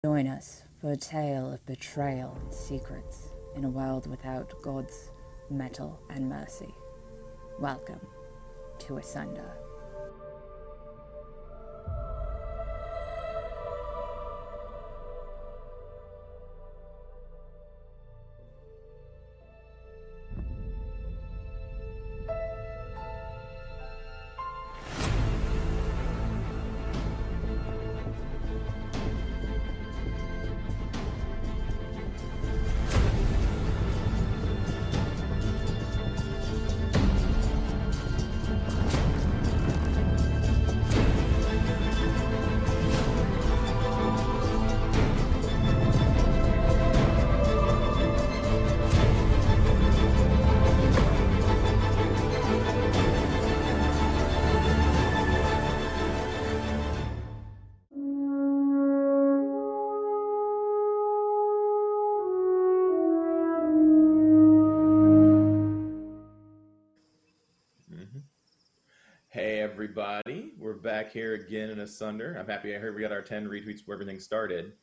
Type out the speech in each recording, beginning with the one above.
Join us for a tale of betrayal and secrets in a world without gods, metal, and mercy. Welcome to ASUNDER. Hey everybody, we're back here again in ASUNDER. I'm happy I heard we got our 10 retweets where everything started.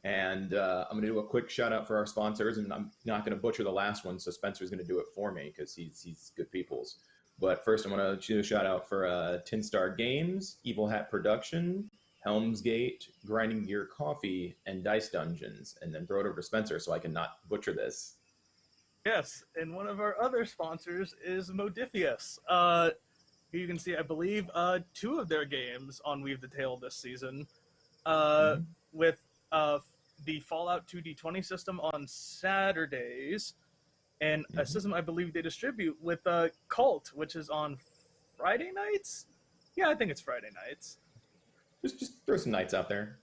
And I'm going to do a quick shout out for our sponsors, and I'm not going to butcher the last one, so Spencer's going to do it for me because he's good people's. But first I want to do a shout out for Tin Star Games, Evil Hat Production, Helmsgate, Grinding Gear Coffee, and Dice Dungeons, and then throw it over to Spencer so I can not butcher this. Yes, and one of our other sponsors is Modifius. Here you can see, I believe, 2 of their games on Weave the Tale this season, with the Fallout 2D20 system on Saturdays, and a system I believe they distribute with Cult, which is on Friday nights? Yeah, I think it's Friday nights. Just throw some nights out there.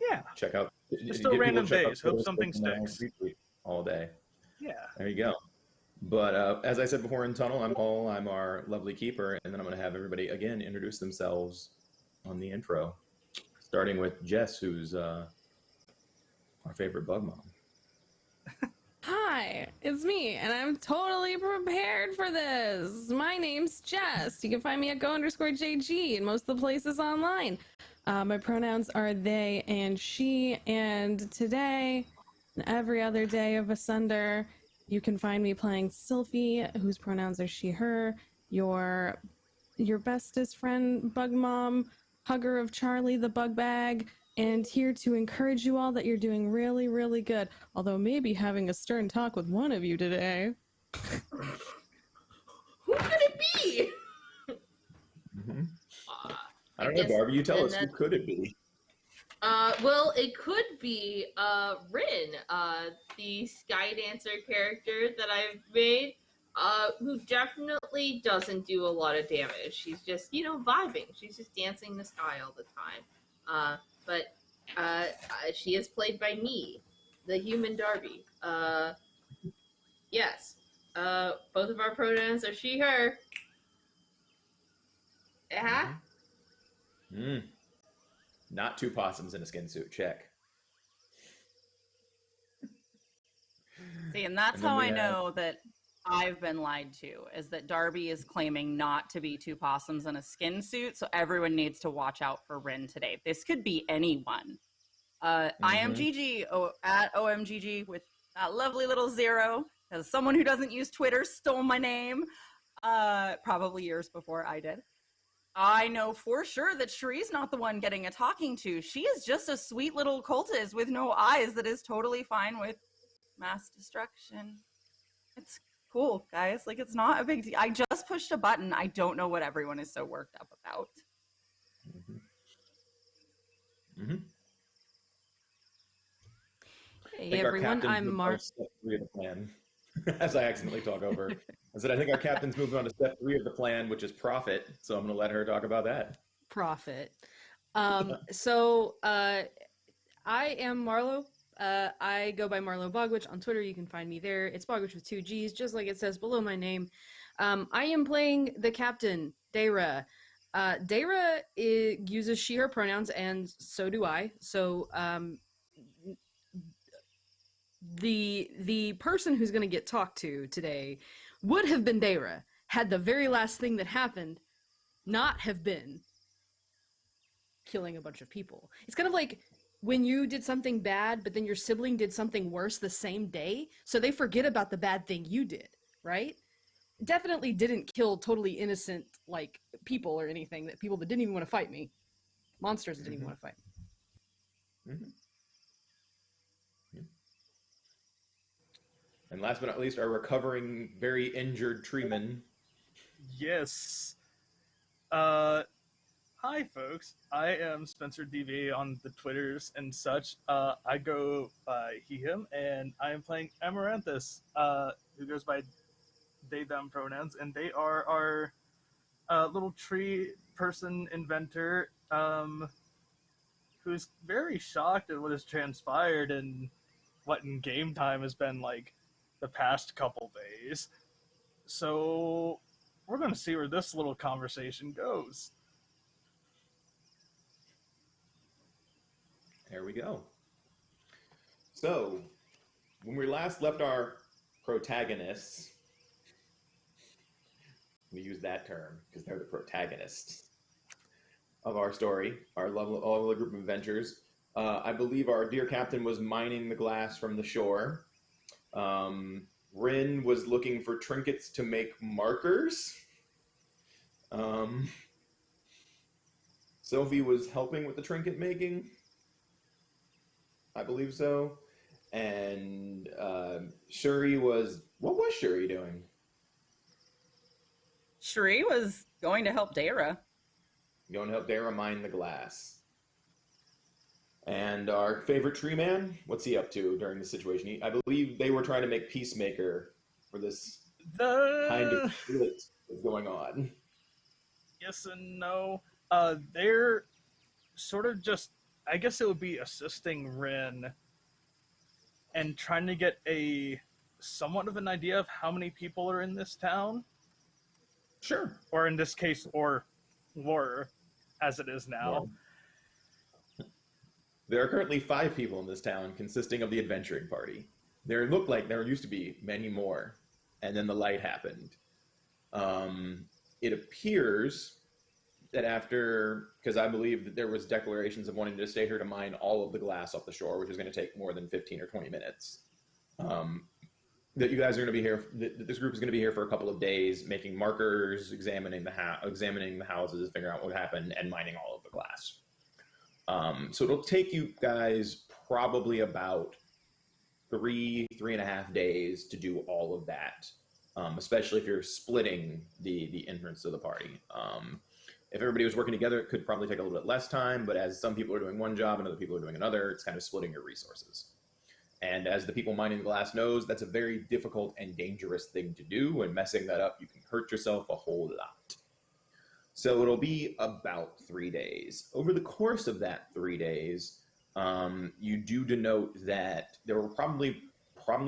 Yeah. Check out. Just still random days. Hope something sticks. All day. Yeah. There you go. But as I said before in Tunnel, I'm Paul. I'm our lovely keeper. And then I'm going to have everybody, again, introduce themselves on the intro. Starting with Jess, who's our favorite bug mom. Hi, it's me, and I'm totally prepared for this. My name's Jess. You can find me at go_JG in most of the places online. My pronouns are they and she, and today, and every other day of ASUNDER, you can find me playing Silphi, whose pronouns are she, her, your bestest friend, bug mom, hugger of Charlie the bug bag, and here to encourage you all that you're doing really, really good. Although maybe having a stern talk with one of you today. Who could it be? I don't know, Barbie, you tell us, who could it be? Well, it could be Rin, the Sky Dancer character that I've made, who definitely doesn't do a lot of damage. She's just, vibing. She's just dancing in the sky all the time. But she is played by me, the human Darby. Yes. Both of our pronouns are she, her. Yeah. Not 2 possums in a skin suit. Check. See, and that's how I know that I've been lied to, is that Darby is claiming not to be 2 possums in a skin suit, so everyone needs to watch out for Rin today. This could be anyone. I am Gigi, at OMGG with that lovely little 0, because someone who doesn't use Twitter stole my name, probably years before I did. I know for sure that Shri's not the one getting a talking to. She is just a sweet little cultist with no eyes that is totally fine with mass destruction. It's cool, guys. Like, it's not a big deal. I just pushed a button. I don't know what everyone is so worked up about. Hey everyone, I'm Mark. Step 3 of the plan. As I accidentally talk over. I said, I think our captain's moving on to step 3 of the plan, which is profit. So I'm going to let her talk about that. Profit. So I am Marlo. I go by Marlo Bogwitch on Twitter. You can find me there. It's Bogwitch with 2 G's, just like it says below my name. I am playing the captain, Dayra. Dayra uses she, her pronouns, and so do I. So the person who's going to get talked to today would have been Dayra had the very last thing that happened not have been killing a bunch of people. It's kind of like when you did something bad, but then your sibling did something worse the same day, so they forget about the bad thing you did, right? Definitely didn't kill totally innocent, like, people or anything, that people that didn't even want to fight me. Monsters that didn't even want to fight me. And last but not least, our recovering, very injured treeman. Yes. Hi, folks. I am Spencer DV on the Twitters and such. I go by he, him, and I am playing Amaranthus, who goes by they, them pronouns, and they are our little tree person inventor who's very shocked at what has transpired and what in game time has been like the past couple days. So we're going to see where this little conversation goes. There we go. So, when we last left our protagonists, we use that term because they're the protagonists of our story, our lovely group of adventures. I believe our dear captain was mining the glass from the shore. Rin was looking for trinkets to make markers. Silphi was helping with the trinket making. I believe so. And Shri was... What was Shri doing? Shri was going to help Dayra. Going to help Dayra mine the glass. And our favorite tree man, what's he up to during the situation? I believe they were trying to make Peacemaker for this kind of split that's going on. Yes and no. They're sort of just, I guess it would be assisting Rin and trying to get a somewhat of an idea of how many people are in this town. Sure. Or in this case, or were, as it is now. Yeah. There are currently 5 people in this town consisting of the adventuring party. There looked like there used to be many more, and then the light happened. It appears that after, because I believe that there was declarations of wanting to stay here to mine all of the glass off the shore, which is going to take more than 15 or 20 minutes. That you guys are going to be here, that this group is going to be here for a couple of days, making markers, examining the houses, figuring out what happened, and mining all of the glass. So it'll take you guys probably about 3.5 days to do all of that, especially if you're splitting the entrance of the party. If everybody was working together, it could probably take a little bit less time, but as some people are doing one job and other people are doing another, it's kind of splitting your resources. And as the people mining the glass knows, that's a very difficult and dangerous thing to do, and messing that up, you can hurt yourself a whole lot. So it'll be about 3 days. Over the course of that 3 days, you do denote that there were probably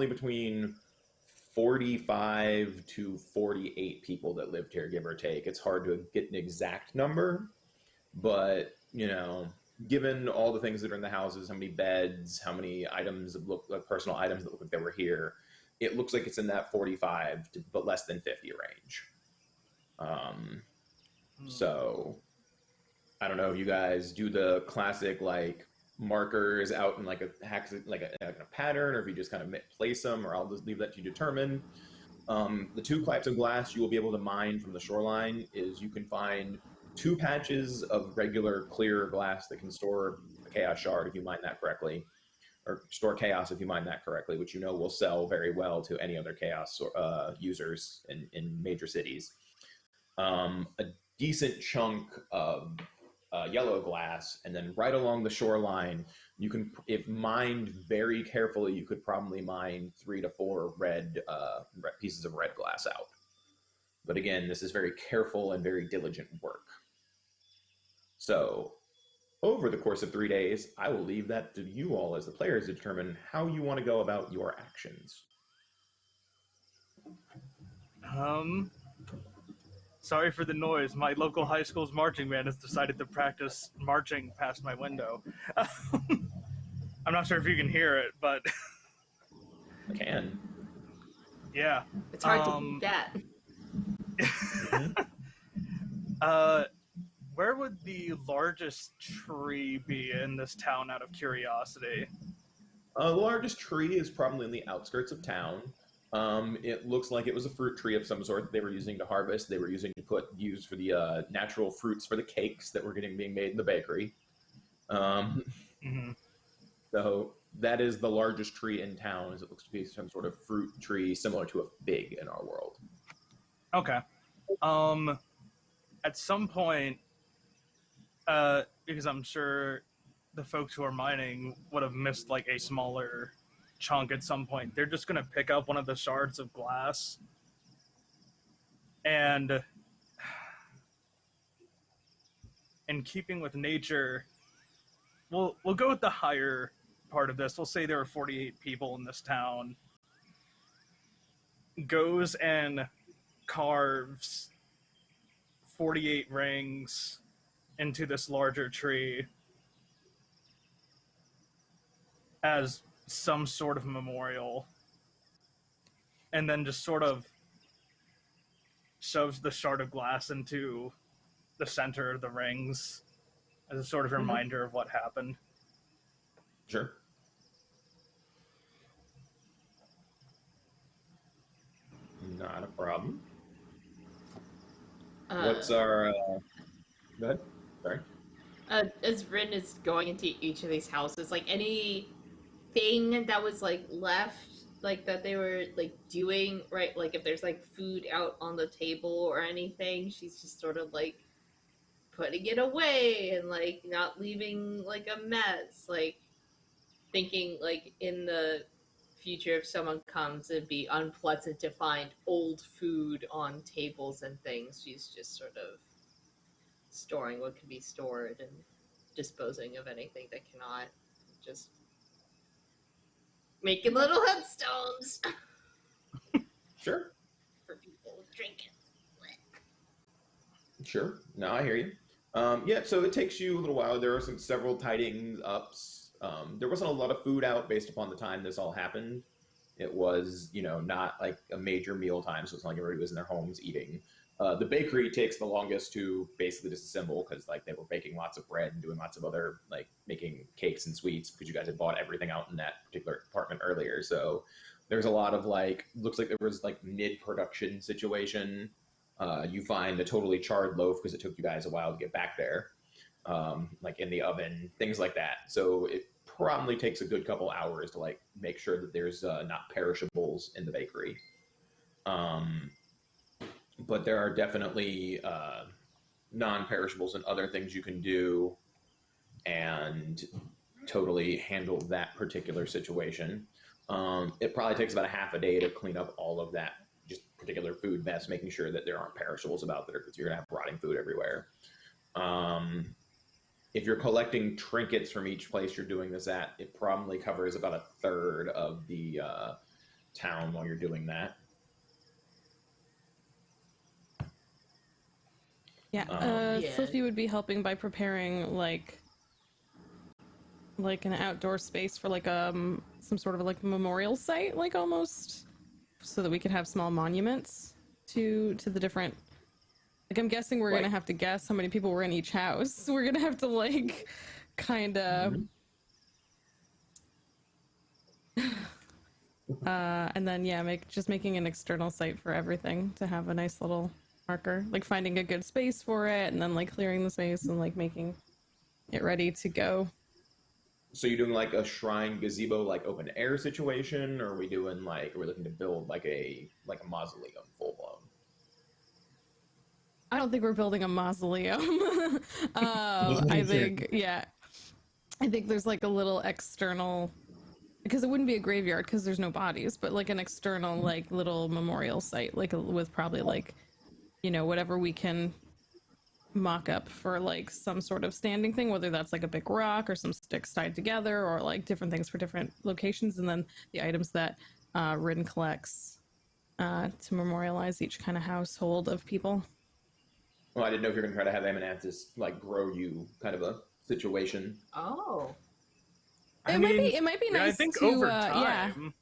between 45 to 48 people that lived here, give or take. It's hard to get an exact number, but, you know, given all the things that are in the houses, how many beds, how many items that look like personal items that look like they were here, it looks like it's in that 45 to but less than 50 range. So I don't know if you guys do the classic like markers out in like a pattern, or if you just kind of place them, or I'll just leave that to you determine. The 2 types of glass you will be able to mine from the shoreline is you can find 2 patches of regular clear glass that can store a chaos shard if you mine that correctly, or store chaos if you mine that correctly, which you know will sell very well to any other chaos users in major cities. A decent chunk of yellow glass, and then right along the shoreline, you can, if mined very carefully, you could probably mine 3 to 4 red pieces of red glass out. But again, this is very careful and very diligent work. So, over the course of 3 days, I will leave that to you all as the players to determine how you want to go about your actions. Sorry for the noise. My local high school's marching band has decided to practice marching past my window. I'm not sure if you can hear it, but... I can. Yeah. It's hard to beat that. where would the largest tree be in this town, out of curiosity? The largest tree is probably in the outskirts of town. It looks like it was a fruit tree of some sort that they were using to harvest. They were using to use for the natural fruits for the cakes that were being made in the bakery. So that is the largest tree in town, as it looks to be some sort of fruit tree similar to a fig in our world. Okay. At some point, because I'm sure the folks who are mining would have missed like a smaller chunk at some point, they're just going to pick up one of the shards of glass and, in keeping with nature, we'll go with the higher part of this. We'll say there are 48 people in this town. Goes and carves 48 rings into this larger tree as some sort of memorial, and then just sort of shoves the shard of glass into the center of the rings as a sort of reminder of what happened. Sure. Not a problem. What's our... Go ahead. Sorry. As Rin is going into each of these houses, like anything that was like left, like that they were like doing, right? Like if there's like food out on the table or anything, she's just sort of like putting it away and like not leaving like a mess, like thinking like in the future if someone comes, it'd be unpleasant to find old food on tables and things. She's just sort of storing what can be stored and disposing of anything that cannot. Just making little headstones. Sure. For people drinking. Sure. No, I hear you. Yeah, so it takes you a little while. There are several tidying ups. There wasn't a lot of food out based upon the time this all happened. It was, not like a major meal time, so it's not like everybody was in their homes eating. The bakery takes the longest to basically disassemble because like they were baking lots of bread and doing lots of other like making cakes and sweets because you guys had bought everything out in that particular department earlier. So there's a lot of like, looks like there was like mid-production situation. You find a totally charred loaf because it took you guys a while to get back there, like in the oven, things like that. So it probably takes a good couple hours to like make sure that there's not perishables in the bakery. But there are definitely non-perishables and other things you can do and totally handle that particular situation. It probably takes about a half a day to clean up all of that just particular food mess, making sure that there aren't perishables about there because you're gonna have rotting food everywhere. If you're collecting trinkets from each place you're doing this at, it probably covers about a third of the town while you're doing that. Yeah, Silphi would be helping by preparing like an outdoor space for like some sort of like memorial site, like almost, so that we could have small monuments to the different. Like I'm guessing we're gonna have to guess how many people were in each house. We're gonna have to like kind of. And then making an external site for everything to have a nice little marker, like finding a good space for it and then like clearing the space and like making it ready to go. So you're doing like a shrine gazebo, like open air situation, or are we doing like, are we looking to build like a mausoleum full blown? I don't think we're building a mausoleum. I think there's like a little external, because it wouldn't be a graveyard because there's no bodies, but like an external like little memorial site, like with probably like, whatever we can mock up for like some sort of standing thing, whether that's like a big rock or some sticks tied together or like different things for different locations, and then the items that Rin collects to memorialize each kind of household of people. Well, I didn't know if you're going to try to have Amaranthus like grow you kind of a situation. Oh. It might be nice. I think to, over time.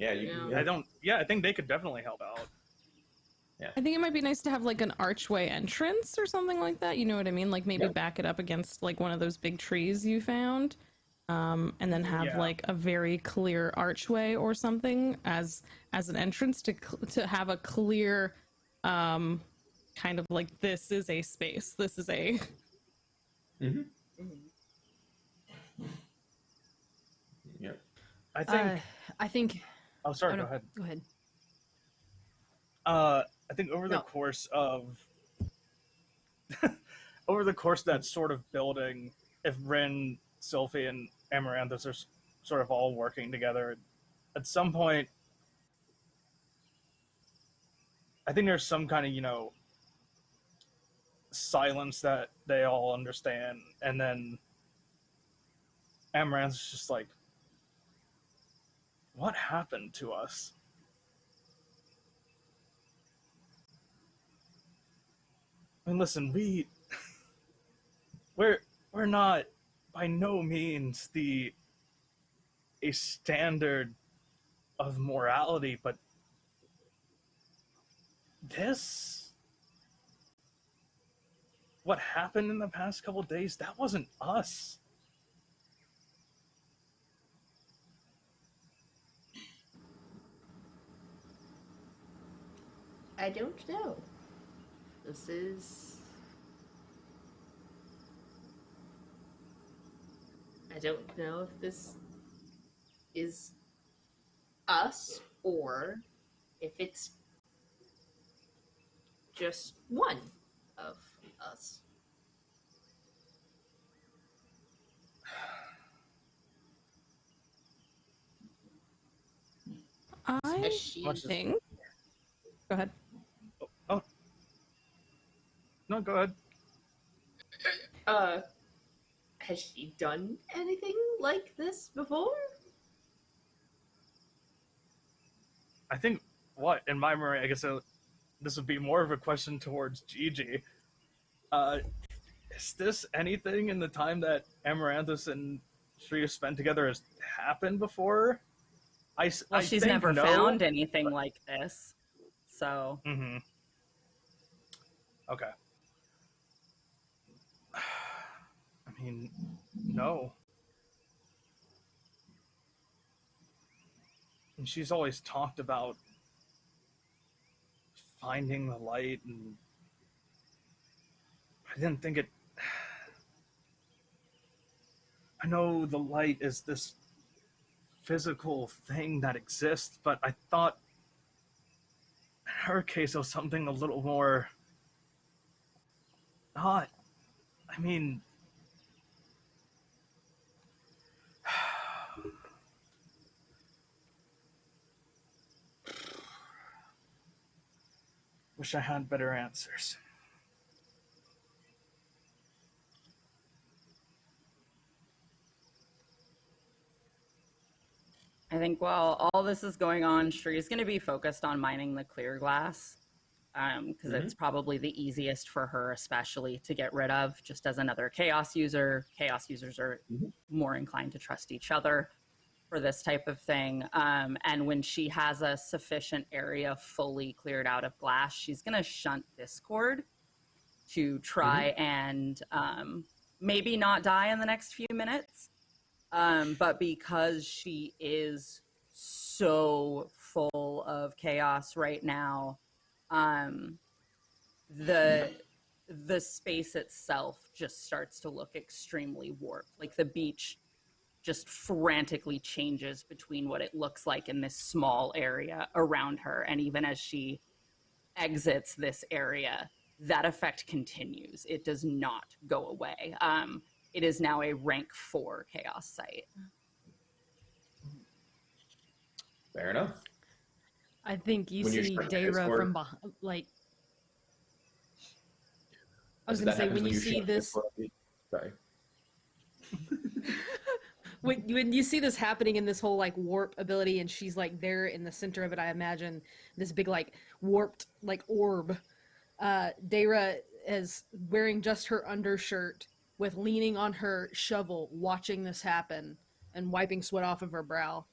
I think they could definitely help out. I think it might be nice to have like an archway entrance or something like that. You know what I mean? Like maybe back it up against like one of those big trees you found, and then have like a very clear archway or something as an entrance to have a clear, kind of like this is a space. This is a. Yep. I think. Oh, sorry. Go ahead. Go ahead. I think over the course of that sort of building, if Rin, Silphi, and Amaranthus are sort of all working together, at some point, I think there's some kind of, silence that they all understand, and then Amaranthus is just like, what happened to us? I mean, listen, we're not by no means a standard of morality, but what happened in the past couple days, that wasn't us. I don't know. I don't know if this is us or if it's just one of us. I think. Go ahead. Oh. No, go ahead. Has she done anything like this before? I think, in my memory, I guess this would be more of a question towards Gigi. Is this anything in the time that Amaranthus and Shri have spent together has happened before? She's never found anything like this, so. Mm-hmm. Okay. I mean, no. And she's always talked about finding the light, and I didn't think it. I know the light is this physical thing that exists, but I thought in her case it was something a little more. Not. I mean. Wish I had better answers. I think while all this is going on, Shri is going to be focused on mining the clear glass, because it's probably the easiest for her, especially to get rid of. Just as another chaos user, chaos users are more inclined to trust each other for this type of thing. And when she has a sufficient area fully cleared out of glass, she's going to shunt Discord to try and maybe not die in the next few minutes. But because she is so full of chaos right now, the space itself just starts to look extremely warped. Like the beach just frantically changes between what it looks like in this small area around her. And even as she exits this area, that effect continues. It does not go away. It is now a rank 4 chaos site. Fair enough. I think you see Dayra from behind, like. I was going to say, when you see this. Sorry. When you see this happening in this whole like warp ability, and she's like there in the center of it, I imagine this big like warped like orb. Dayra is wearing just her undershirt with leaning on her shovel, watching this happen and wiping sweat off of her brow.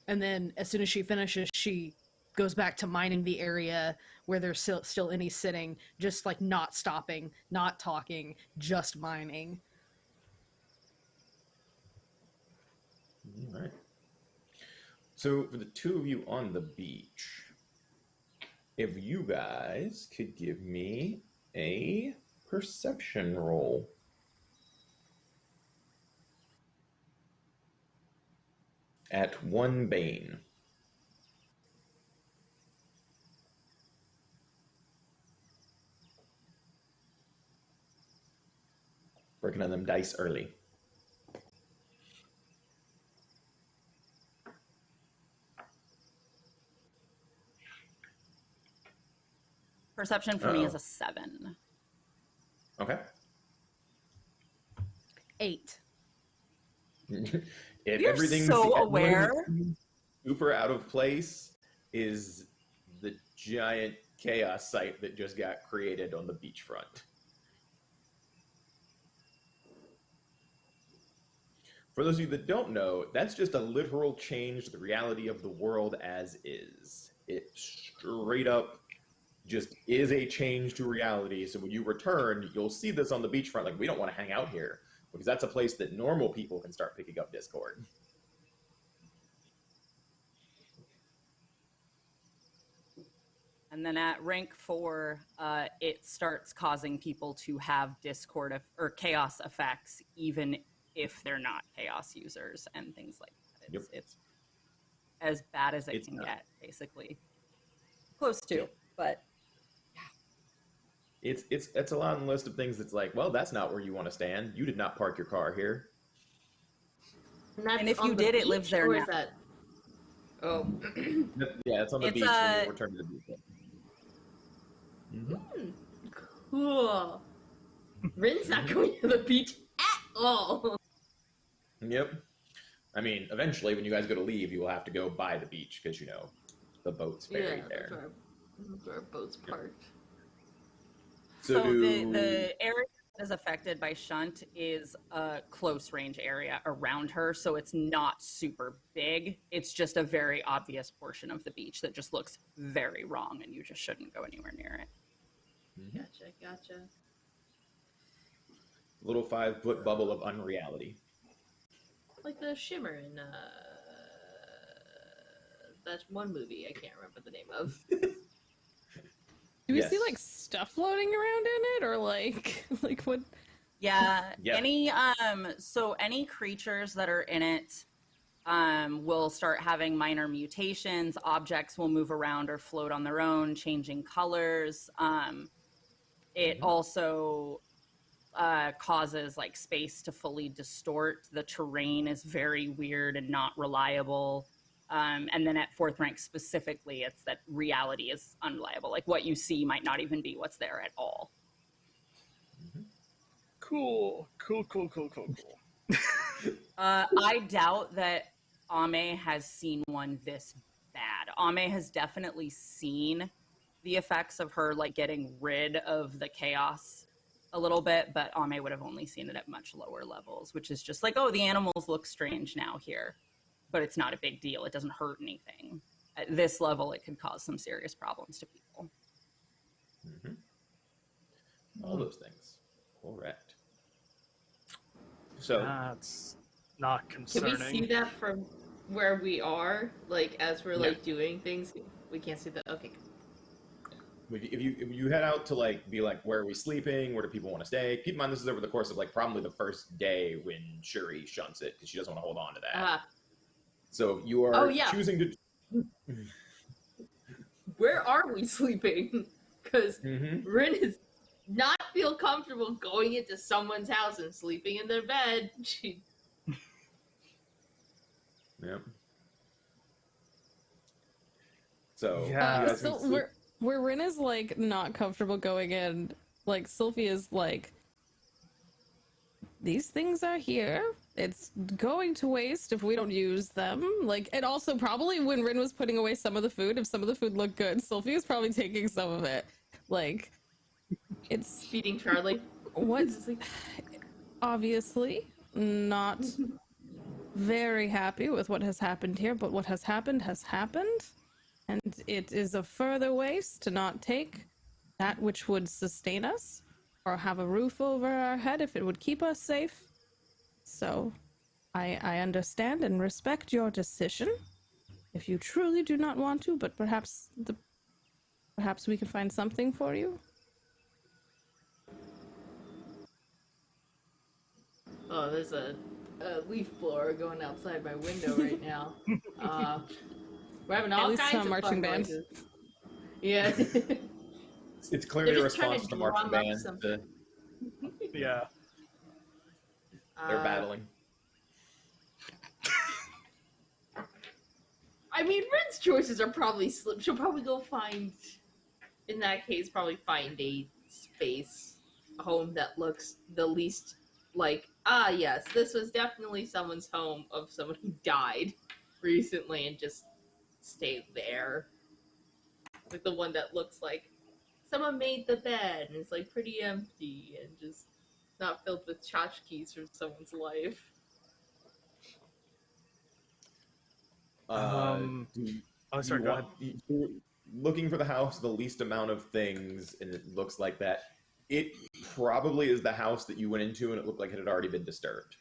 And then as soon as she finishes, she goes back to mining the area where there's still any sitting, just like not stopping, not talking, just mining. All right. So for the two of you on the beach, if you guys could give me a perception roll. At 1 Bane. Working on them dice early. Perception for me is a 7. Okay. 8. If You're everything's so aware. Super out of place is the giant chaos site that just got created on the beachfront. For those of you that don't know, that's just a literal change to the reality of the world as is. It straight up just is a change to reality. So when you return, you'll see this on the beachfront. Like, we don't want to hang out here because that's a place that normal people can start picking up Discord. And then at rank 4, it starts causing people to have Discord or chaos effects, even if they're not chaos users and things like that. It's as bad as it can get, basically. Close to, but yeah. It's a long list of things that's like, well, that's not where you want to stand. You did not park your car here. And if you did, it lives there now. That... Oh. Yeah, it's on the beach when you return to the beach. Mm-hmm. Cool. Rin's not going to the beach at all. Yep. I mean, eventually, when you guys go to leave, you will have to go by the beach because, you know, the boat's ferried there. That's where our boat's parked. So the area that is affected by Shunt is a close range area around her, so it's not super big. It's just a very obvious portion of the beach that just looks very wrong, and you just shouldn't go anywhere near it. Gotcha. Little 5-foot bubble of unreality. Like the shimmer in that one movie I can't remember the name of. Do we see like stuff floating around in it, or like what? Yeah. Any any creatures that are in it will start having minor mutations. Objects will move around or float on their own, changing colors. It also causes like space to fully distort. The terrain is very weird and not reliable. And then at 4th rank specifically, it's that reality is unreliable. Like, what you see might not even be what's there at all. Cool. I doubt that Ame has seen one this bad. Ame has definitely seen the effects of her like getting rid of the chaos a little bit, but Ame would have only seen it at much lower levels, which is just like, oh, the animals look strange now here. But it's not a big deal. It doesn't hurt anything. At this level, it could cause some serious problems to people. All those things. Correct. So that's not concerning. Can we see that from where we are? Like, as we're like doing things, we can't see that. Okay. If you head out to like be like, where are we sleeping? Where do people want to stay? Keep in mind this is over the course of like probably the first day when Shri shunts it because she doesn't want to hold on to that. So you are choosing to. Where are we sleeping? Because Rin is not feel comfortable going into someone's house and sleeping in their bed. Yep. So where Rin is like not comfortable going in, like Silphi is like, these things are here. It's going to waste if we don't use them. Like, and also probably when Rin was putting away some of the food, if some of the food looked good, Silphi was probably taking some of it. Like, it's feeding Charlie. What? Obviously, not very happy with what has happened here, but what has happened has happened. And it is a further waste to not take that which would sustain us, or have a roof over our head if it would keep us safe. So, I understand and respect your decision. If you truly do not want to, but perhaps we can find something for you. Oh, there's a leaf blower going outside my window right now. We're having all least kinds some of marching fun band. noises. Yeah. It's clearly a They're just trying response to to marching drum up band. something. Yeah. They're battling. I mean, Red's choices are probably slim. She'll probably go find, in that case, probably find a space, a home that looks the least like, yes, this was definitely someone's home of someone who died recently, and just stay there. Like the one that looks like someone made the bed and it's like pretty empty and just not filled with tchotchkes from someone's life. Sorry, go ahead. You're looking for the house, the least amount of things, and it looks like that. It probably is the house that you went into, and it looked like it had already been disturbed.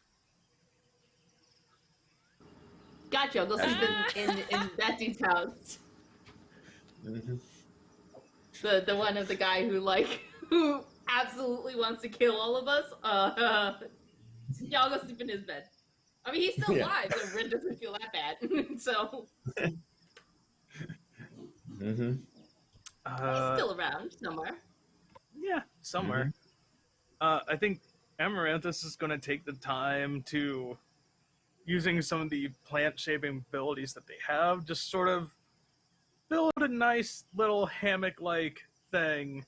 Gotcha, I'll go sleep in Betsy's house. Mm-hmm. The one of the guy who absolutely wants to kill all of us. Yeah, I'll go sleep in his bed. I mean, he's still alive, so Red doesn't feel that bad. So Mm-hmm. he's still around somewhere. Yeah, somewhere. I think Amaranthus is going to take the time to, using some of the plant-shaping abilities that they have, just sort of build a nice little hammock-like thing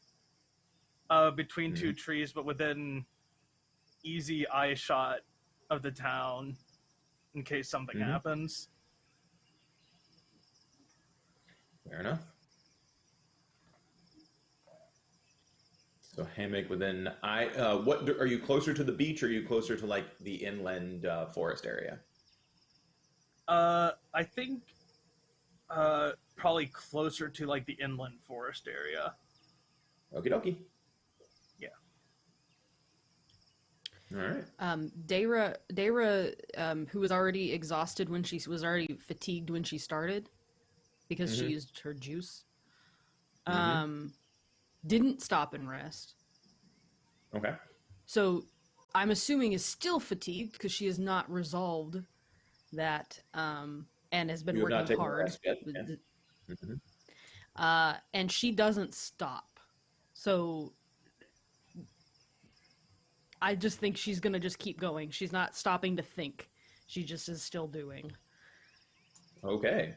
between two trees, but within easy eye shot of the town in case something happens. Fair enough. So hammock within what are you closer to the beach, or are you closer to like the inland forest area? I think probably closer to like the inland forest area. Okie dokie. Yeah. All right. Dayra, who was already exhausted when she was already fatigued when she started, because she used her juice, didn't stop and rest. Okay. So I'm assuming is still fatigued because she has not resolved that, and has been You have not working taken a hard. rest yet? And she doesn't stop. So I just think she's gonna just keep going. She's not stopping to think. She just is still doing. Okay.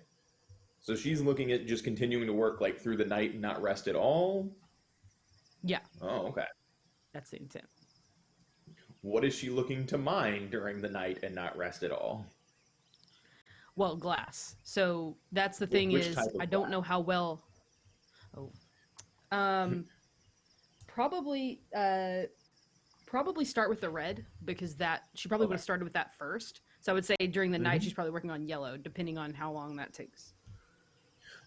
So she's looking at just continuing to work like through the night and not rest at all? Yeah. Oh, okay. That's the intent. What is she looking to mine during the night and not rest at all? Well, glass. So that's the thing Which is, type of I don't glass? know how well. Probably start with the red, because that she probably would have started with that first. So I would say during the night she's probably working on yellow, depending on how long that takes.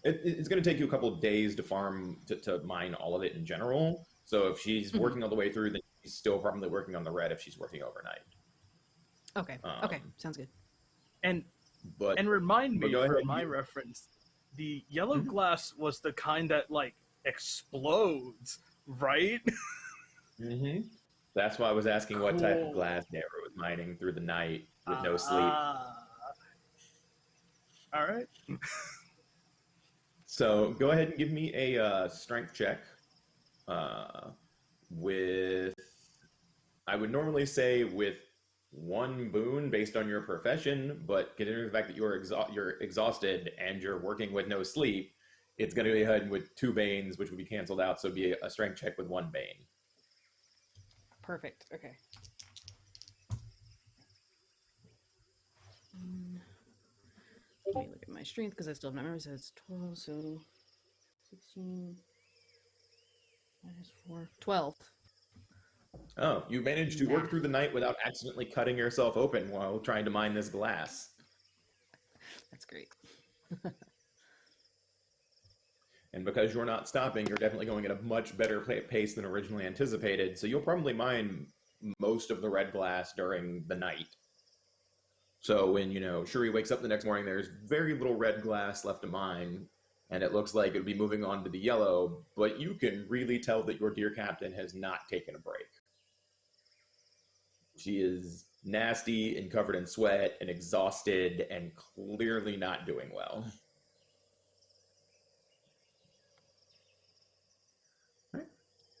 It's going to take you a couple of days to farm to mine all of it in general. So if she's working all the way through, then she's still probably working on the red if she's working overnight. Okay. Okay. Sounds good. And remind me for my reference, the yellow glass was the kind that like explodes, right? That's why I was asking what type of glass Dayra was mining through the night with no sleep. All right. So go ahead and give me a strength check. With, I would normally say with one boon based on your profession, but considering the fact that you're exhausted and you're working with no sleep, it's going to be ahead with 2 banes, which would be canceled out. So it'd be a strength check with 1 bane. Perfect. Okay. Let me look at my strength because I still have my memory. So it's 12. So 16 minus 4. 12. Oh, you managed to work through the night without accidentally cutting yourself open while trying to mine this glass. That's great. And because you're not stopping, you're definitely going at a much better pace than originally anticipated. So you'll probably mine most of the red glass during the night. So when, Shuri wakes up the next morning, there's very little red glass left to mine. And it looks like it'll be moving on to the yellow. But you can really tell that your dear captain has not taken a break. She is nasty and covered in sweat and exhausted and clearly not doing well.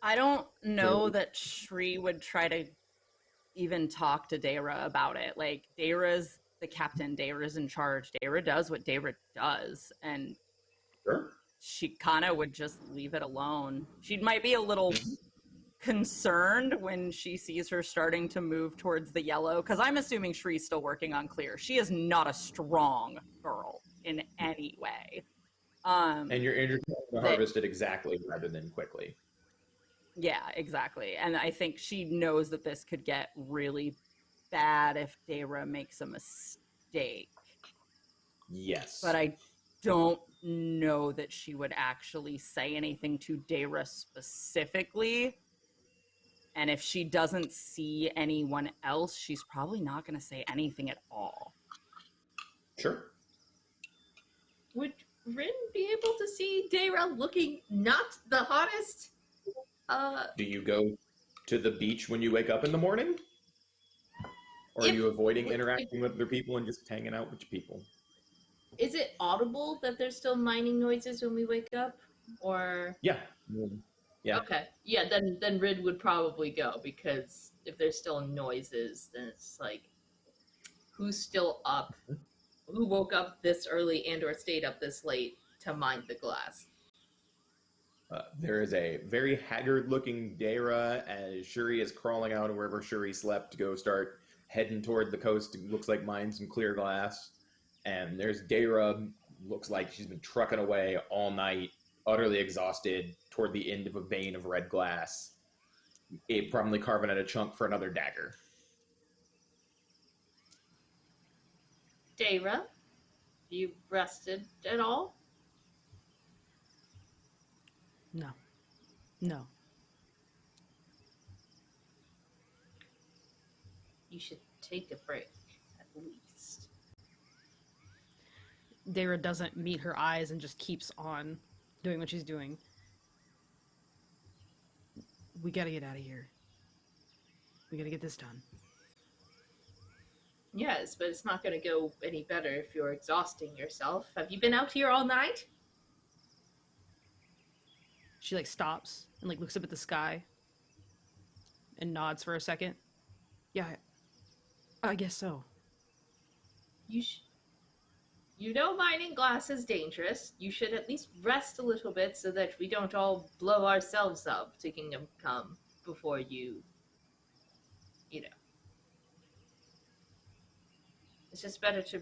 I don't know that Shri would try to even talk to Dayra about it. Like, Dayra's the captain. Dayra's in charge. Dayra does what Dayra does. And sure, she kind of would just leave it alone. She might be a little concerned when she sees her starting to move towards the yellow, because I'm assuming Shri's still working on clear. She is not a strong girl in any way. And you're trying to harvest it exactly rather than quickly. Yeah, exactly. And I think she knows that this could get really bad if Dayra makes a mistake. Yes. But I don't know that she would actually say anything to Dayra specifically. And if she doesn't see anyone else, she's probably not going to say anything at all. Sure. Would Rin be able to see Dayra looking not the hottest? Do you go to the beach when you wake up in the morning? Or are you avoiding interacting with other people and just hanging out with people? Is it audible that there's still mining noises when we wake up? Or yeah. Yeah. Okay. Yeah, then Rid would probably go, because if there's still noises, then it's like, who's still up? Who woke up this early and or stayed up this late to mine the glass? There is a very haggard-looking Dayra as Shuri is crawling out of wherever Shuri slept to go start heading toward the coast. It looks like mine some clear glass. And there's Dayra, looks like she's been trucking away all night, utterly exhausted, toward the end of a vein of red glass. Probably carving out a chunk for another dagger. Dayra, you rested at all? No. You should take a break, at least. Dayra doesn't meet her eyes and just keeps on doing what she's doing. We gotta get out of here. We gotta get this done. Yes, but it's not going to go any better if you're exhausting yourself. Have you been out here all night? She stops and looks up at the sky and nods for a second. Yeah, I guess so. You know mining glass is dangerous. You should at least rest a little bit so that we don't all blow ourselves up to Kingdom Come before you know. It's just better to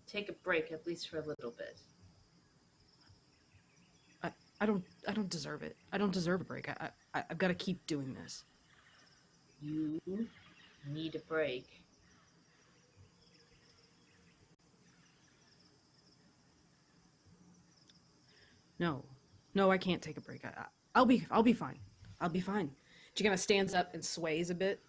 take a break, at least for a little bit. I don't deserve it. I don't deserve a break. I've got to keep doing this. You need a break. No, I can't take a break. I'll be fine. I'll be fine. She kind of stands up and sways a bit.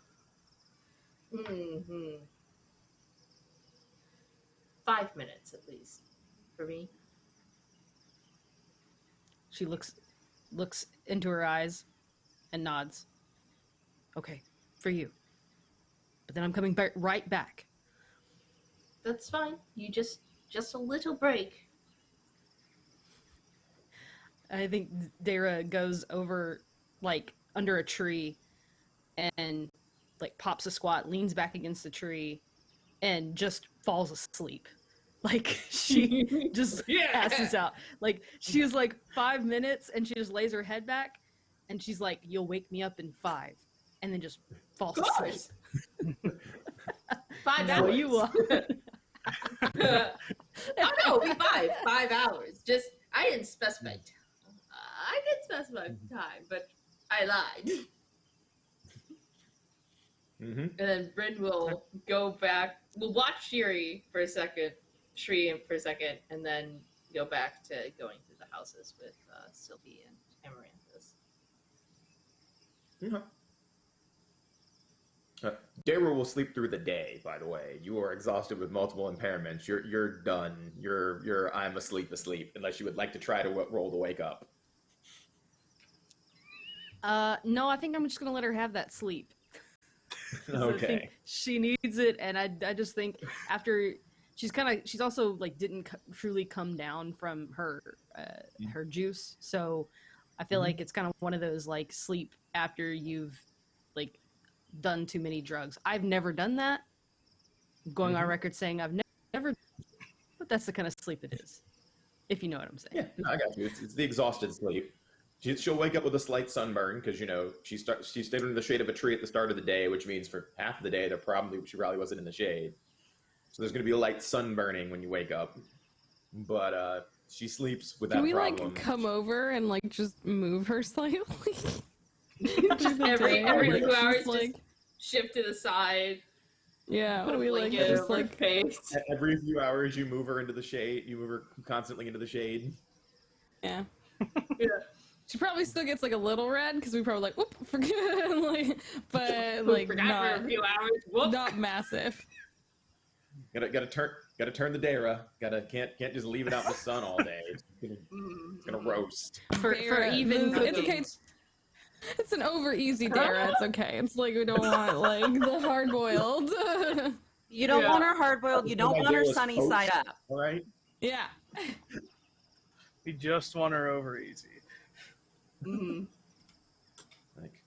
5 minutes at least, for me. She looks into her eyes and nods. Okay, for you. But then I'm coming right back. That's fine. You just a little break. I think Dayra goes over, under a tree and, pops a squat, leans back against the tree, and just falls asleep. She just passes out. She was 5 minutes, and she just lays her head back, and she's like, "You'll wake me up in 5," and then just falls asleep. 5 hours. What you want? Oh no, it'll be 5 hours. Just, I didn't specify time. I did specify time, but I lied. Mm-hmm. And then Bryn will go back. We'll watch Shri for a second, and then go back to going through the houses with Silphi and Amaranthus. Okay. Dayra will sleep through the day, by the way. You are exhausted with multiple impairments. You're done. You're I'm asleep, unless you would like to try to roll to wake up. No, I think I'm just gonna let her have that sleep. Okay. I think she needs it, and I just think after she's also like didn't truly come down from her her juice, so I feel like it's kind of one of those like sleep after you've like done too many drugs. I've never done that. I'm going on record saying I've never, but that's the kind of sleep it is, if you know what I'm saying. Yeah, no, I got you. It's the exhausted sleep. She'll wake up with a slight sunburn because, you know, she stayed under the shade of a tree at the start of the day, which means for half of the day she probably wasn't in the shade. So there's going to be a light sunburning when you wake up. But she sleeps without problem. Can we like come over and like just move her slightly? Just every like, 2 hours, like just shift to the side. Yeah, Put a we like blanket just over her like face. Every few hours you move her into the shade. You move her constantly into the shade. yeah. Yeah. She probably still gets like a little red because we probably like whoop forget like, but like Forgot not for a few hours. Whoop. not massive. Gotta turn the Dayra. Can't just leave it out in the sun all day. It's gonna roast. For Dayra, even it's okay. It's an over easy Dayra. It's okay. It's like we don't want like the hard boiled. You don't want her hard boiled. You don't want her sunny side up. All right. Yeah. We just want her over easy. Like,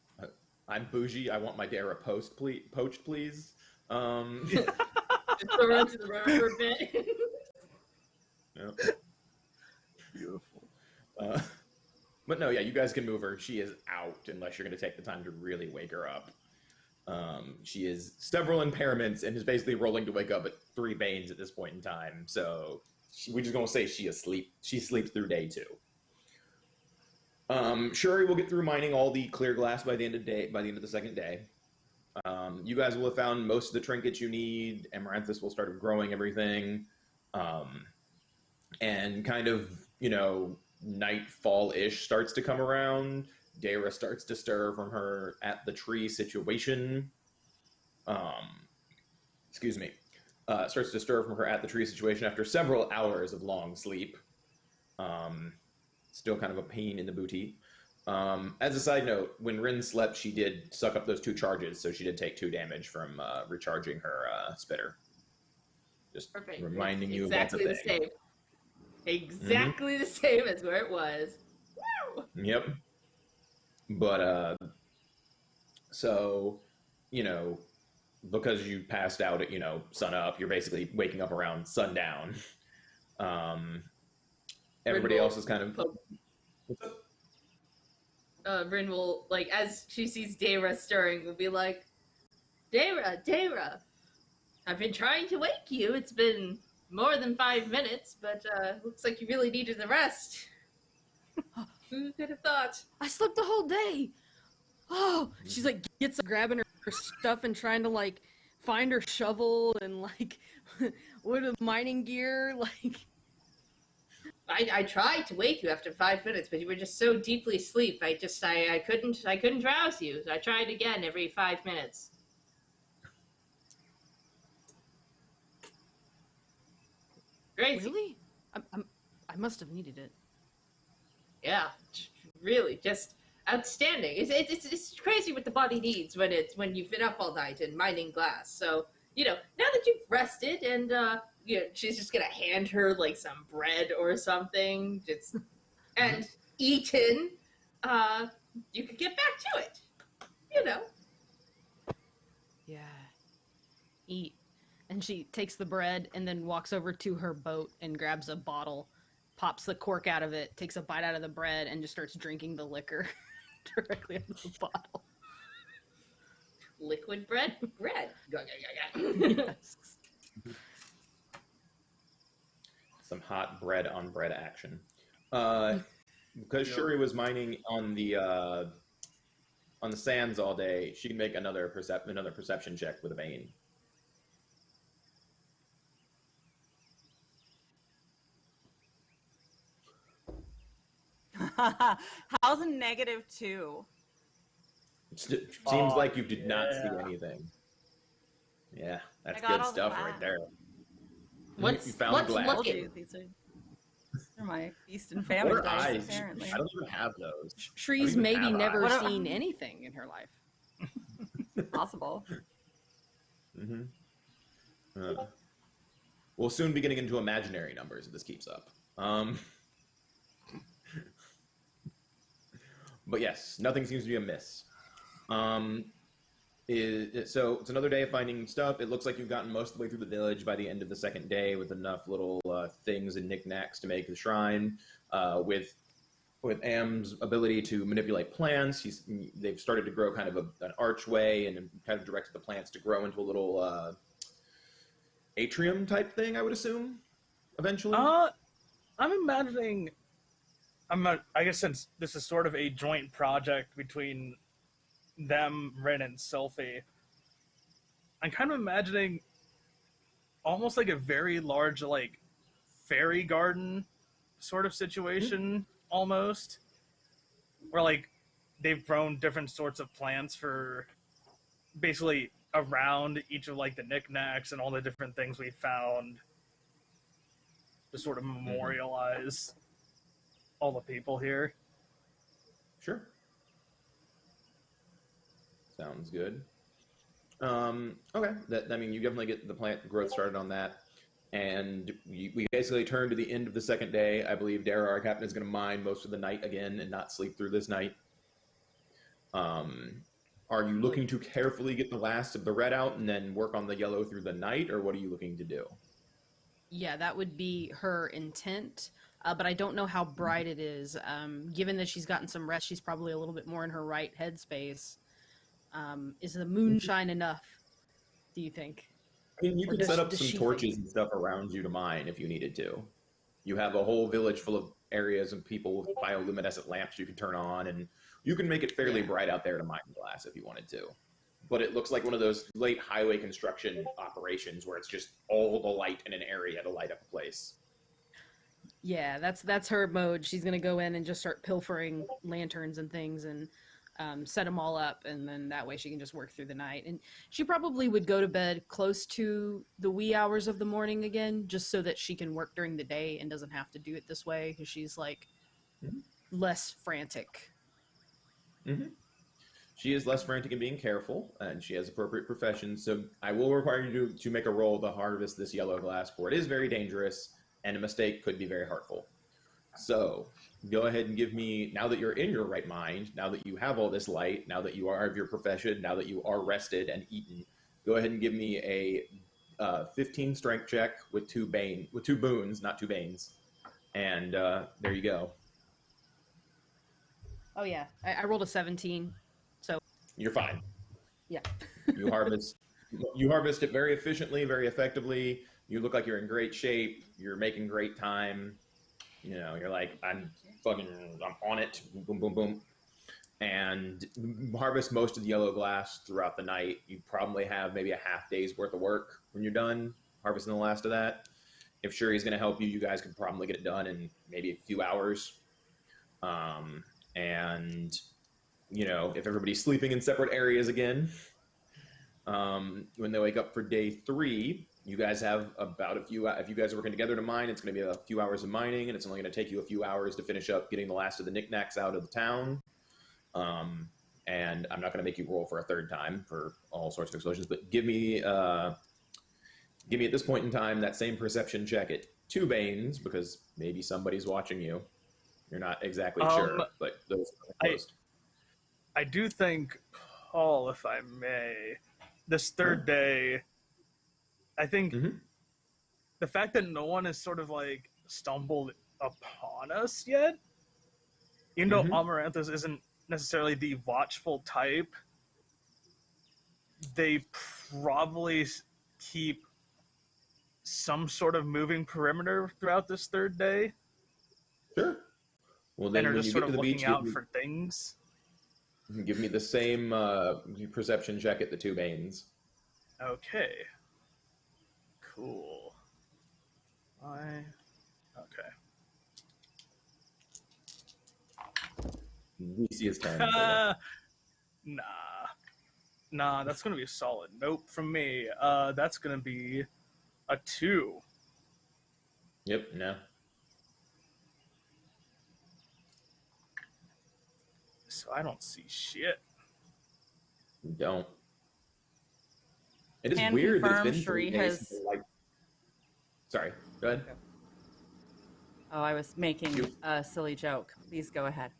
I'm bougie. I want my Dayra poached, please. Just throw her into the river for a bit. Yep. Beautiful. But no, yeah, you guys can move her. She is out unless you're going to take the time to really wake her up. She is several impairments and is basically rolling to wake up at 3 veins at this point in time. So we're just going to say she sleeps through day 2. Shuri will get through mining all the clear glass by the end of the second day. You guys will have found most of the trinkets you need. Amaranthus will start growing everything. And kind of, you know, nightfall-ish starts to come around. Dayra starts to stir from her at the tree situation. Starts to stir from her at the tree situation after several hours of long sleep. Still kind of a pain in the booty. As a side note, when Rin slept, she did suck up those 2 charges, so she did take 2 damage from recharging her spitter. Just Perfect. reminding you exactly about the thing. Same. Exactly the same as where it was. Woo! Yep. But so, you know, because you passed out at, you know, sun up, you're basically waking up around sundown. Everybody else is kind of. What's up? Rin will, like, as she sees Dayra stirring, will be like, Dayra, I've been trying to wake you. It's been more than 5 minutes, but looks like you really needed the rest. Who could have thought? I slept the whole day. Oh, she's like gets grabbing her stuff and trying to like find her shovel and like what a mining gear like. I tried to wake you after 5 minutes, but you were just so deeply asleep. I couldn't rouse you. So I tried again every 5 minutes. Crazy. Really? I must have needed it. Yeah, really, just outstanding. It's crazy what the body needs when you've been up all night and mining glass. So, you know, now that you've rested and you know, she's just gonna hand her like some bread or something, just and eaten. You could get back to it. You know. Yeah. Eat. And she takes the bread and then walks over to her boat and grabs a bottle, pops the cork out of it, takes a bite out of the bread, and just starts drinking the liquor directly out of the bottle. Liquid bread? Bread. Yes. Some hot bread on bread action. Because Shuri was mining on the sands all day, she can make another perception check with a vein. How's a -2? Seems like you did not see anything. Yeah, that's good stuff right there. You found glass. looking? They're my feast and famine dice, eyes? apparently. I don't even have those. Shree's maybe never seen anything in her life. Possible. We'll soon be getting into imaginary numbers if this keeps up. But yes, nothing seems to be amiss. So it's another day of finding stuff. It looks like you've gotten most of the way through the village by the end of the second day with enough little things and knickknacks to make the shrine. With Am's ability to manipulate plants, they've started to grow kind of an archway and kind of directed the plants to grow into a little atrium type thing, I would assume, eventually. I'm imagining. I guess since this is sort of a joint project between them, Rin, and Silphi, I'm kind of imagining almost like a very large, like, fairy garden sort of situation, almost, where, like, they've grown different sorts of plants for basically around each of, like, the knickknacks and all the different things we found to sort of memorialize all the people here. Sure. Sounds good. Okay. I mean, you definitely get the plant growth started on that. And we basically turn to the end of the second day. I believe Dayra, our captain, is going to mine most of the night again and not sleep through this night. Are you looking to carefully get the last of the red out and then work on the yellow through the night, or what are you looking to do? Yeah, that would be her intent. But I don't know how bright it is. Given that she's gotten some rest, she's probably a little bit more in her right headspace. Is the moonshine enough, do you think? I mean, you can set up some torches and stuff around you to mine if you needed to. You have a whole village full of areas and people with bioluminescent lamps you can turn on, and you can make it fairly bright out there to mine glass if you wanted to. But it looks like one of those late highway construction operations where it's just all the light in an area to light up a place. Yeah, that's her mode. She's gonna go in and just start pilfering lanterns and things and set them all up, and then that way she can just work through the night. And she probably would go to bed close to the wee hours of the morning again, just so that she can work during the day and doesn't have to do it this way, because she's like less frantic. She is less frantic and being careful, and she has appropriate professions. So I will require you to make a roll to harvest this yellow glass, for it is very dangerous, and a mistake could be very hurtful. So go ahead and give me, now that you're in your right mind, now that you have all this light, now that you are of your profession, now that you are rested and eaten, go ahead and give me a 15 strength check with two boons, not two banes. And there you go. Oh yeah, I rolled a 17, so you're fine. Yeah. You harvest it very efficiently, very effectively. You look like you're in great shape. You're making great time. You know, you're like, I'm on it. Boom, boom, boom. And harvest most of the yellow glass throughout the night. You probably have maybe a half day's worth of work when you're done harvesting the last of that. If Shri's going to help you, you guys could probably get it done in maybe a few hours. And, you know, if everybody's sleeping in separate areas again, when they wake up for day 3, you guys have about if you guys are working together to mine, it's going to be a few hours of mining, and it's only going to take you a few hours to finish up getting the last of the knickknacks out of the town. And I'm not going to make you roll for a third time for all sorts of explosions, but give me at this point in time that same perception check at 2 banes, because maybe somebody's watching you. You're not exactly sure, but those are close. I do think, Paul, if I may, this third day, I think the fact that no one has sort of like stumbled upon us yet, even though Amaranthus isn't necessarily the watchful type, they probably keep some sort of moving perimeter throughout this third day. Sure. Well, then and are when just you sort get to of the looking beach, out for things. Give me the same perception check at the 2 banes. Okay. Cool. Okay. DC is 10. Nah, that's gonna be a solid nope from me. That's gonna be a 2. Yep, no. So I don't see shit. You don't. It is Can weird that confirm it's been Shri 3 days has- since the light. Sorry, go ahead. Oh, I was making a silly joke. Please go ahead.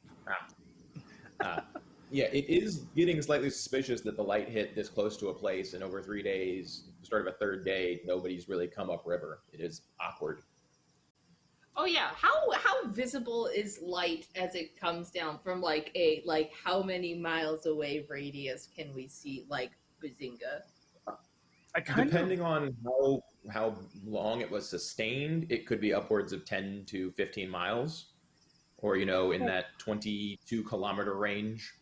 Yeah, it is getting slightly suspicious that the light hit this close to a place, and over 3 days, the start of a third day, nobody's really come upriver. It is awkward. Oh yeah, how visible is light as it comes down from like how many miles away radius can we see like Bazinga? Depending on how long it was sustained, it could be upwards of 10 to 15 miles, or in that 22-kilometer range.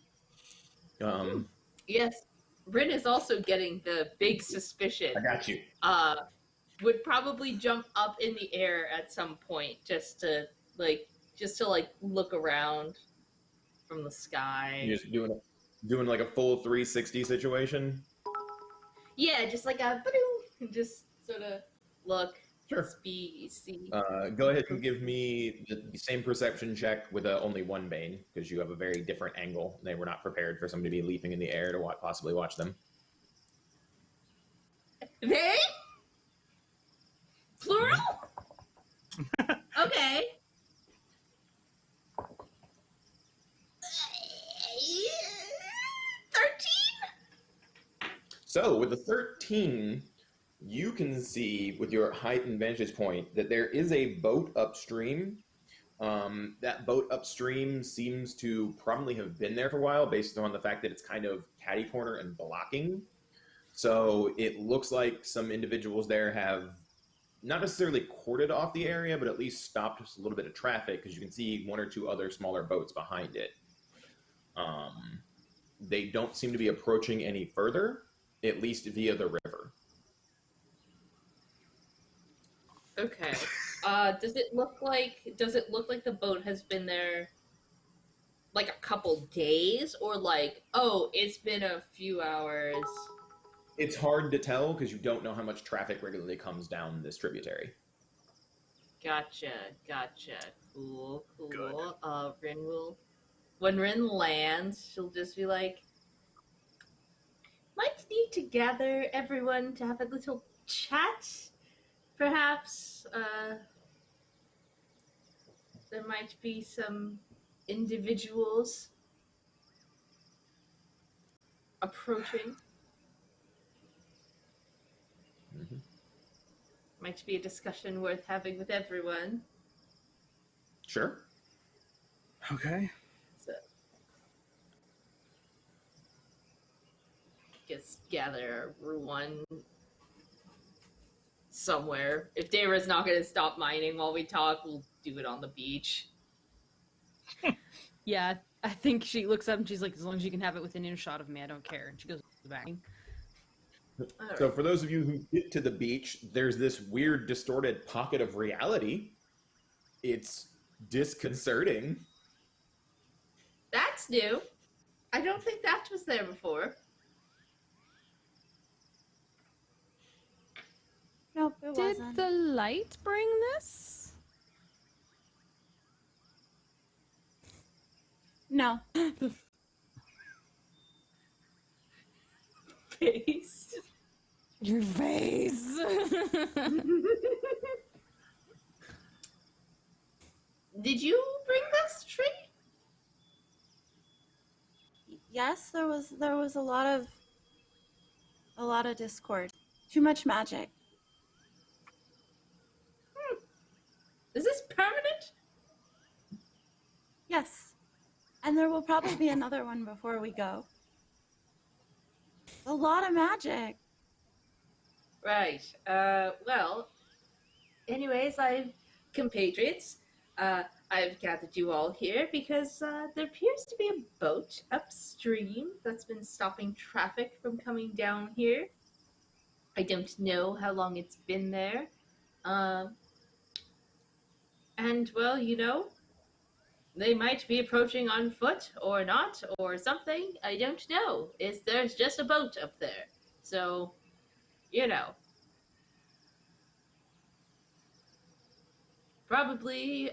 Yes, Rin is also getting the big suspicion. I got you. Would probably jump up in the air at some point just to look around from the sky. You're just doing like a full 360 situation. Yeah, just like just sort of look. Sure. See. Go ahead and give me the same perception check with only one bane, because you have a very different angle. They were not prepared for somebody to be leaping in the air to possibly watch them. They? Plural? Okay. 13? So with the 13, you can see with your height and vantage point that there is a boat upstream. That boat upstream seems to probably have been there for a while, based on the fact that it's kind of catty corner and blocking. So it looks like some individuals there have not necessarily corded off the area, but at least stopped just a little bit of traffic, because you can see 1 or 2 other smaller boats behind it. They don't seem to be approaching any further, at least via the river. Okay. Does it look like the boat has been there like a couple days, or like, oh, it's been a few hours? It's hard to tell because you don't know how much traffic regularly comes down this tributary. Gotcha. Cool. Good. When Rin lands, she'll just be like, might need to gather everyone to have a little chat. Perhaps, there might be some individuals approaching. Mm-hmm. Might be a discussion worth having with everyone. Sure. Okay. So, guess gather everyone somewhere. If Dayra's not going to stop mining while we talk, we'll do it on the beach. Yeah, I think she looks up and she's like, as long as you can have it within earshot of me, I don't care. And she goes back. So for those of you who get to the beach, there's this weird distorted pocket of reality. It's disconcerting. That's new. I don't think that was there before. Nope, it Did wasn't. the light bring this? No. Face. Your face. Did you bring this tree? Yes, there was a lot of discord. Too much magic. Is this permanent? Yes. And there will probably be another one before we go. A lot of magic. Right. Well, anyways, compatriots, I've gathered you all here because there appears to be a boat upstream that's been stopping traffic from coming down here. I don't know how long it's been there. And, well, They might be approaching on foot or not or something. I don't know. There's just a boat up there. So, you know. Probably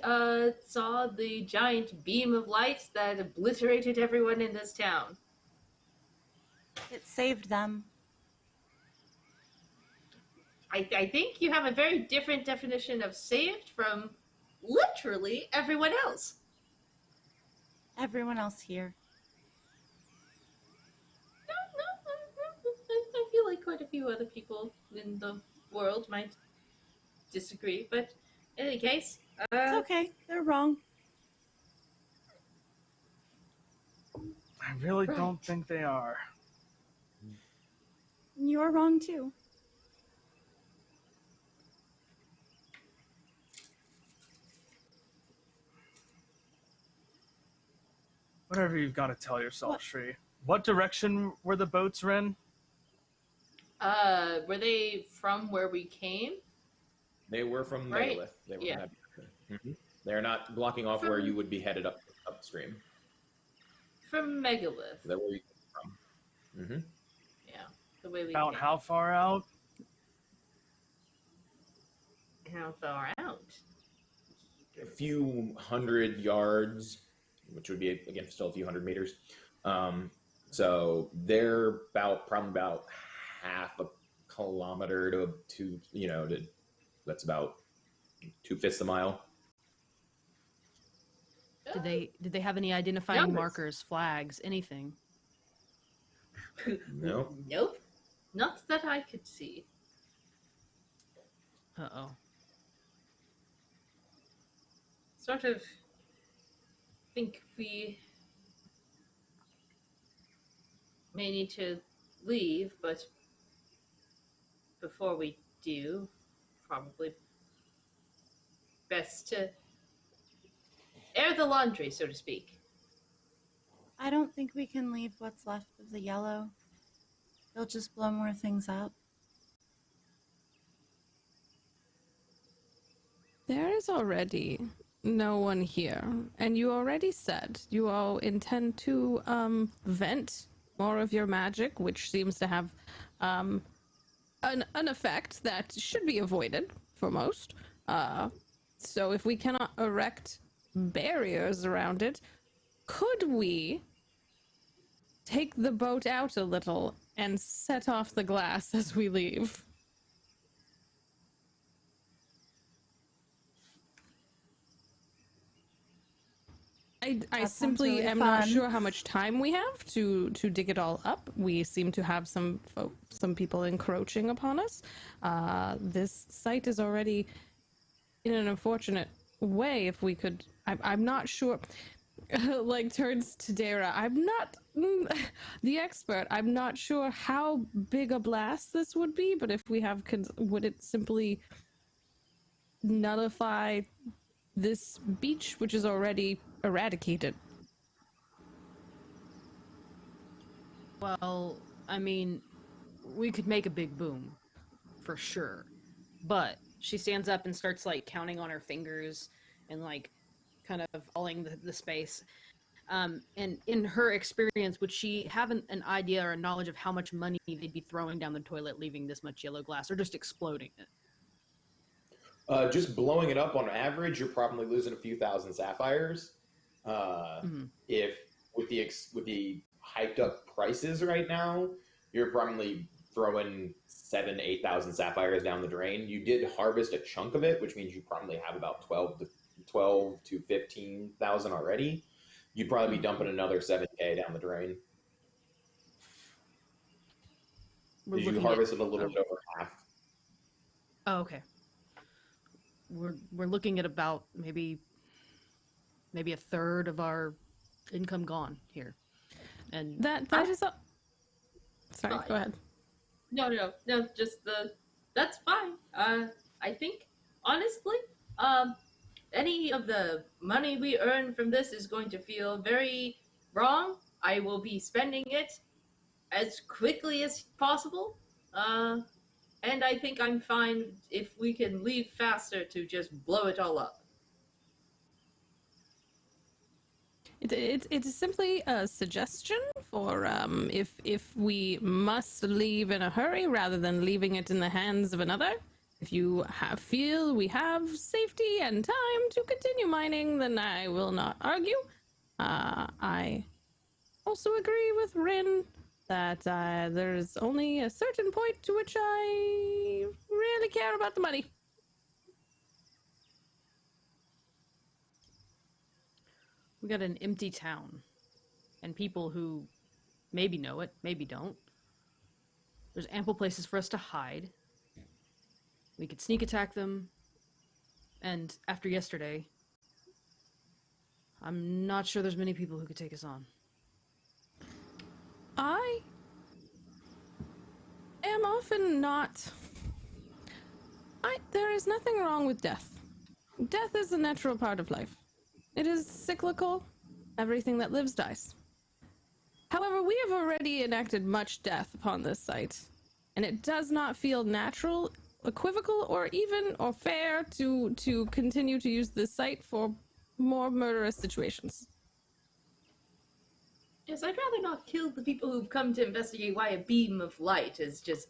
saw the giant beam of light that obliterated everyone in this town. It saved them. I think you have a very different definition of saved from literally everyone else. Everyone else here. No, I feel like quite a few other people in the world might disagree, but in any case, It's okay. They're wrong. I really don't think they are. You're wrong too. Whatever you've got to tell yourself, What? Shri. What direction were the boats, Ren? were they from where we came? They were from Right. Megalith. They were Yeah. They're not blocking off where you would be headed upstream. From Megalith. They're where you come from. Mm-hmm. Yeah, the way we About came. how far out? How far out? A few hundred yards, which would be again still a few hundred meters. So they're probably about half a kilometer that's about 2/5 a mile. Did they have any identifying Numbers. markers, flags, anything? No. Nope. Not that I could see. Uh-oh. Sort of think we may need to leave, but before we do, probably best to air the laundry, so to speak. I don't think we can leave what's left of the yellow. They'll just blow more things up. There is already no one here, and you already said you all intend to vent more of your magic, which seems to have an effect that should be avoided for most. So if we cannot erect barriers around it, could we take the boat out a little and set off the glass as we leave? I That simply sounds really am not fun. sure how much time we have to dig it all up. We seem to have some people encroaching upon us. This site is already in an unfortunate way. If we could, I'm not sure. Like turns to Dayra. I'm not the expert. I'm not sure how big a blast this would be, but if we have, would it simply nullify this beach, which is already eradicated? Well, I mean, we could make a big boom, for sure. But she stands up and starts, like, counting on her fingers and, like, kind of falling the space. And in her experience, would she have an idea or a knowledge of how much money they'd be throwing down the toilet, leaving this much yellow glass, or just exploding it? Just blowing it up on average, you're probably losing a few thousand sapphires. If with the hyped up prices right now, you're probably throwing 7,000-8,000 sapphires down the drain. You did harvest a chunk of it, which means you probably have about 12 to 15,000 already. You'd probably be dumping another 7K down the drain. You harvested a little bit over half. Oh, okay. We're looking at about maybe a third of our income gone here, and That is a... Sorry, Fine. go ahead. No, just that's fine. I think, honestly, any of the money we earn from this is going to feel very wrong. I will be spending it as quickly as possible. And I think I'm fine if we can leave faster to just blow it all up. It is simply a suggestion for if we must leave in a hurry rather than leaving it in the hands of another. If you feel we have safety and time to continue mining, then I will not argue. I also agree with Rin that there's only a certain point to which I really care about the money. We got an empty town, and people who maybe know it, maybe don't. There's ample places for us to hide. We could sneak attack them, and after yesterday, I'm not sure there's many people who could take us on. I am often not... There is nothing wrong with death. Death is a natural part of life. It is cyclical. Everything that lives dies. However, we have already enacted much death upon this site, and it does not feel natural, equivocal, or even or fair to continue to use this site for more murderous situations. Yes, I'd rather not kill the people who've come to investigate why a beam of light has just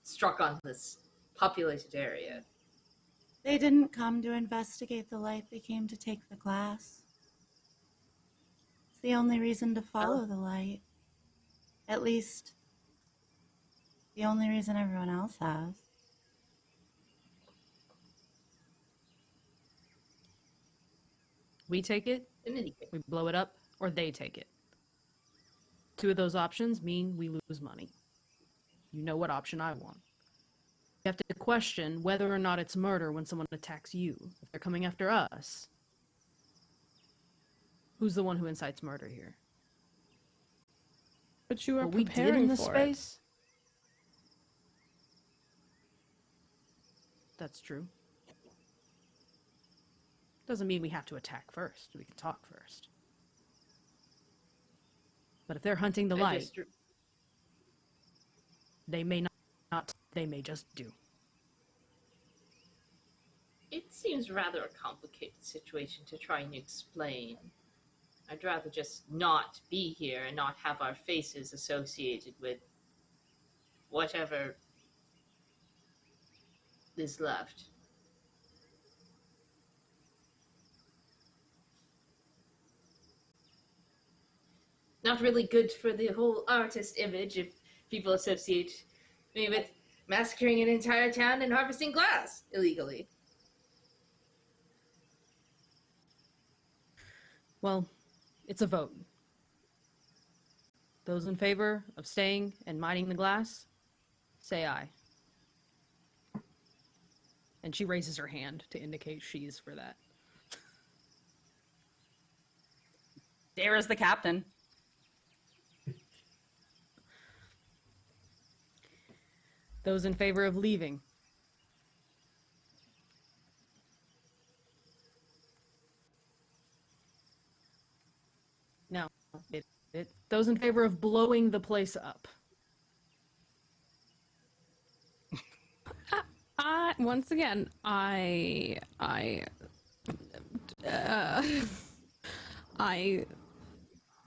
struck on this populated area. They didn't come to investigate the light, they came to take the glass. It's the only reason to follow the light. At least, the only reason everyone else has. We take it, we blow it up, or they take it. Two of those options mean we lose money. You know what option I want. You have to question whether or not it's murder when someone attacks you. If they're coming after us, who's the one who incites murder here? But you are what we did preparing in this for space? That's true. Doesn't mean we have to attack first. We can talk first. But if they're hunting the light, they may not, they may just do. It seems rather a complicated situation to try and explain. I'd rather just not be here and not have our faces associated with whatever is left. Not really good for the whole artist image if people associate me with massacring an entire town and harvesting glass illegally. Well, it's a vote. Those in favor of staying and mining the glass, say aye. And she raises her hand to indicate she's for that. Dayra's the captain. Those in favor of leaving. No. Those in favor of blowing the place up. Once again, I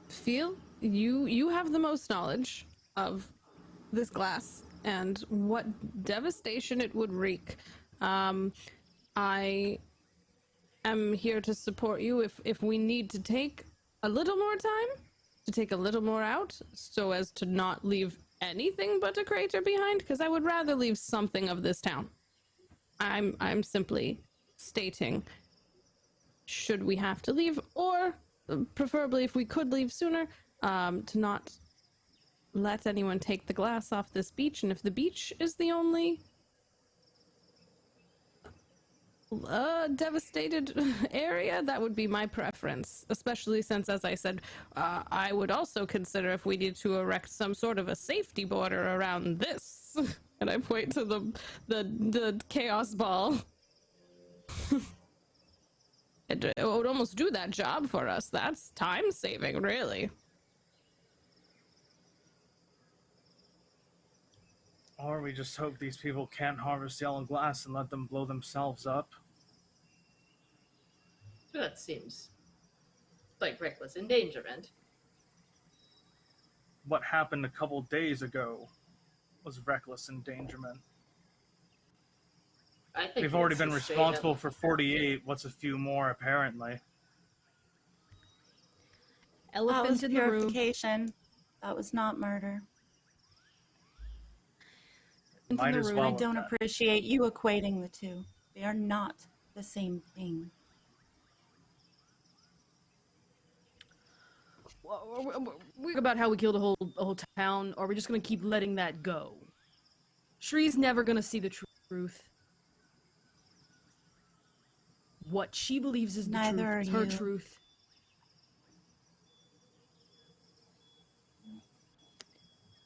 feel you have the most knowledge of this glass and what devastation it would wreak. I am here to support you if we need to take a little more time, to take a little more out, so as to not leave anything but a crater behind, because I would rather leave something of this town. I'm simply stating, should we have to leave, or preferably if we could leave sooner, to not let anyone take the glass off this beach, and if the beach is the only devastated area, that would be my preference, especially since, as I said, I would also consider if we need to erect some sort of a safety border around this. And I point to the chaos ball. It would almost do that job for us. That's time saving, really. Or we just hope these people can't harvest yellow glass and let them blow themselves up. That seems like reckless endangerment. What happened a couple days ago was reckless endangerment. I think We've already it's been just straight responsible up- for 48. What's a few more, apparently? That Elephant was in the room. purification. That was not murder. Might as well I have don't been. appreciate you equating the two. They are not the same thing. We're about how we killed a whole town, or are we just gonna keep letting that go? Shri's never gonna see the truth. What she believes is the Neither truth. are It's her you. truth.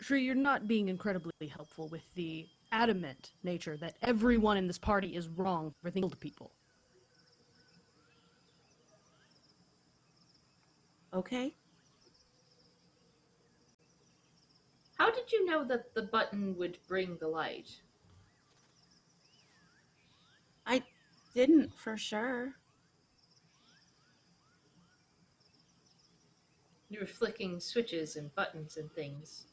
Shri, you're not being incredibly helpful with the adamant nature that everyone in this party is wrong for thinking to people. Okay? How did you know that the button would bring the light? I didn't for sure. You were flicking switches and buttons and things.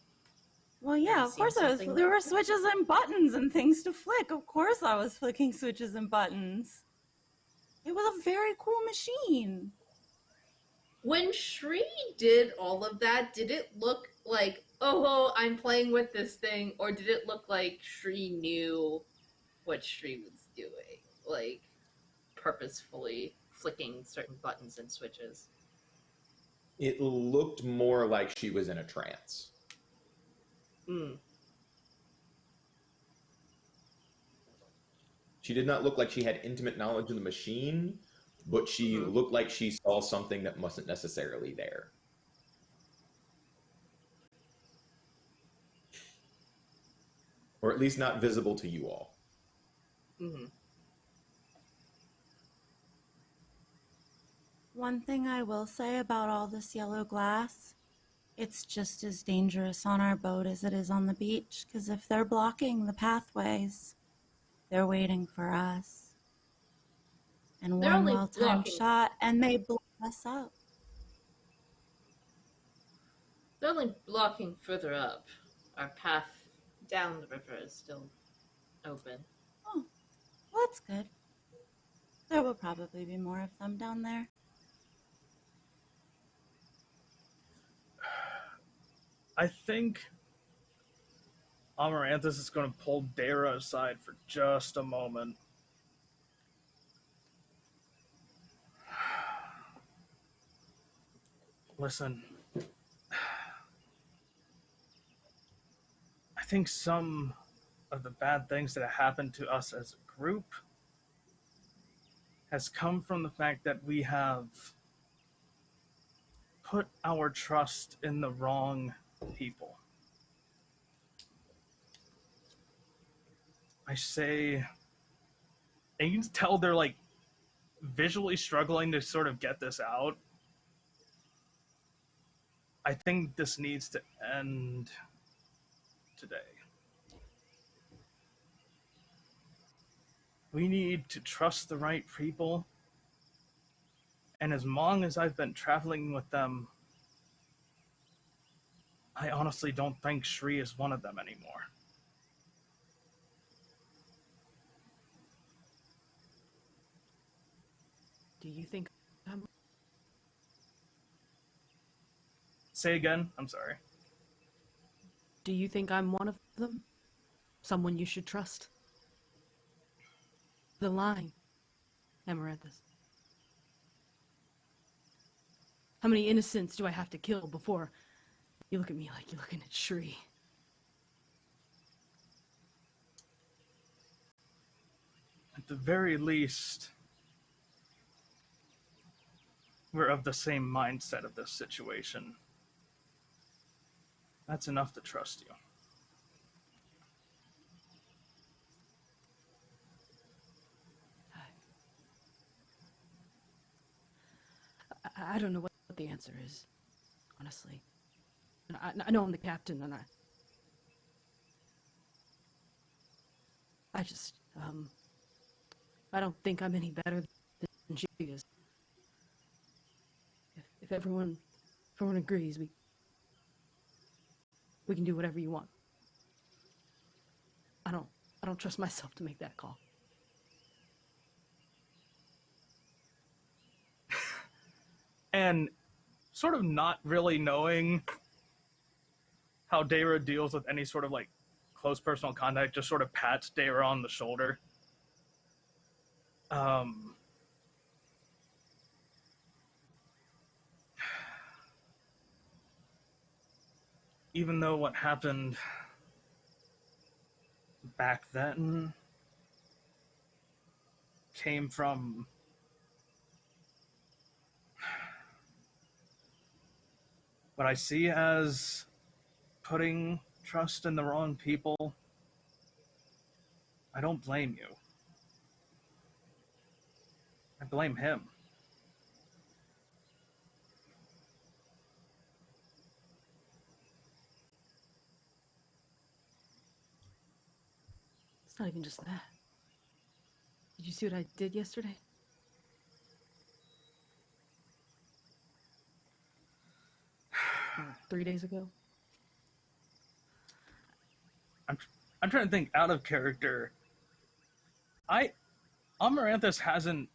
Well, yeah, I've of course seen I was. something There like were that. switches and buttons and things to flick. Of course I was flicking switches and buttons. It was a very cool machine. When Shri did all of that, did it look like, oh, I'm playing with this thing, or did it look like Shri knew what Shri was doing? Like, purposefully flicking certain buttons and switches? It looked more like she was in a trance. Hmm. She did not look like she had intimate knowledge of the machine, but she looked like she saw something that wasn't necessarily there. Or at least not visible to you all. Mm-hmm. One thing I will say about all this yellow glass, it's just as dangerous on our boat as it is on the beach, because if they're blocking the pathways, they're waiting for us. And They're one only well-timed blocking- shot, and they blow us up. They're only blocking further up. Our path down the river is still open. Oh, well, that's good. There will probably be more of them down there. I think Amaranthus is going to pull Dayra aside for just a moment. Listen, I think some of the bad things that have happened to us as a group has come from the fact that we have put our trust in the wrong people. I say, and you can tell they're like visually struggling to sort of get this out. I think this needs to end today. We need to trust the right people. And as long as I've been traveling with them, I honestly don't think Shri is one of them anymore. Do you think I'm... Say again? I'm sorry. Do you think I'm one of them? Someone you should trust? The line, Amaranthus. How many innocents do I have to kill before you look at me like you're looking at Shri? At the very least, we're of the same mindset of this situation. That's enough to trust you. I don't know what the answer is, honestly. And I know I'm the captain, and I just, I don't think I'm any better than she is. If everyone agrees, we can do whatever you want. I don't trust myself to make that call. And sort of not really knowing how Dayra deals with any sort of like close personal contact, just sort of pats Dayra on the shoulder. Even though what happened back then came from what I see as putting trust in the wrong people, I don't blame you. I blame him. It's not even just that. Did you see what I did yesterday? Or 3 days ago? I'm trying to think out of character. Amaranthus hasn't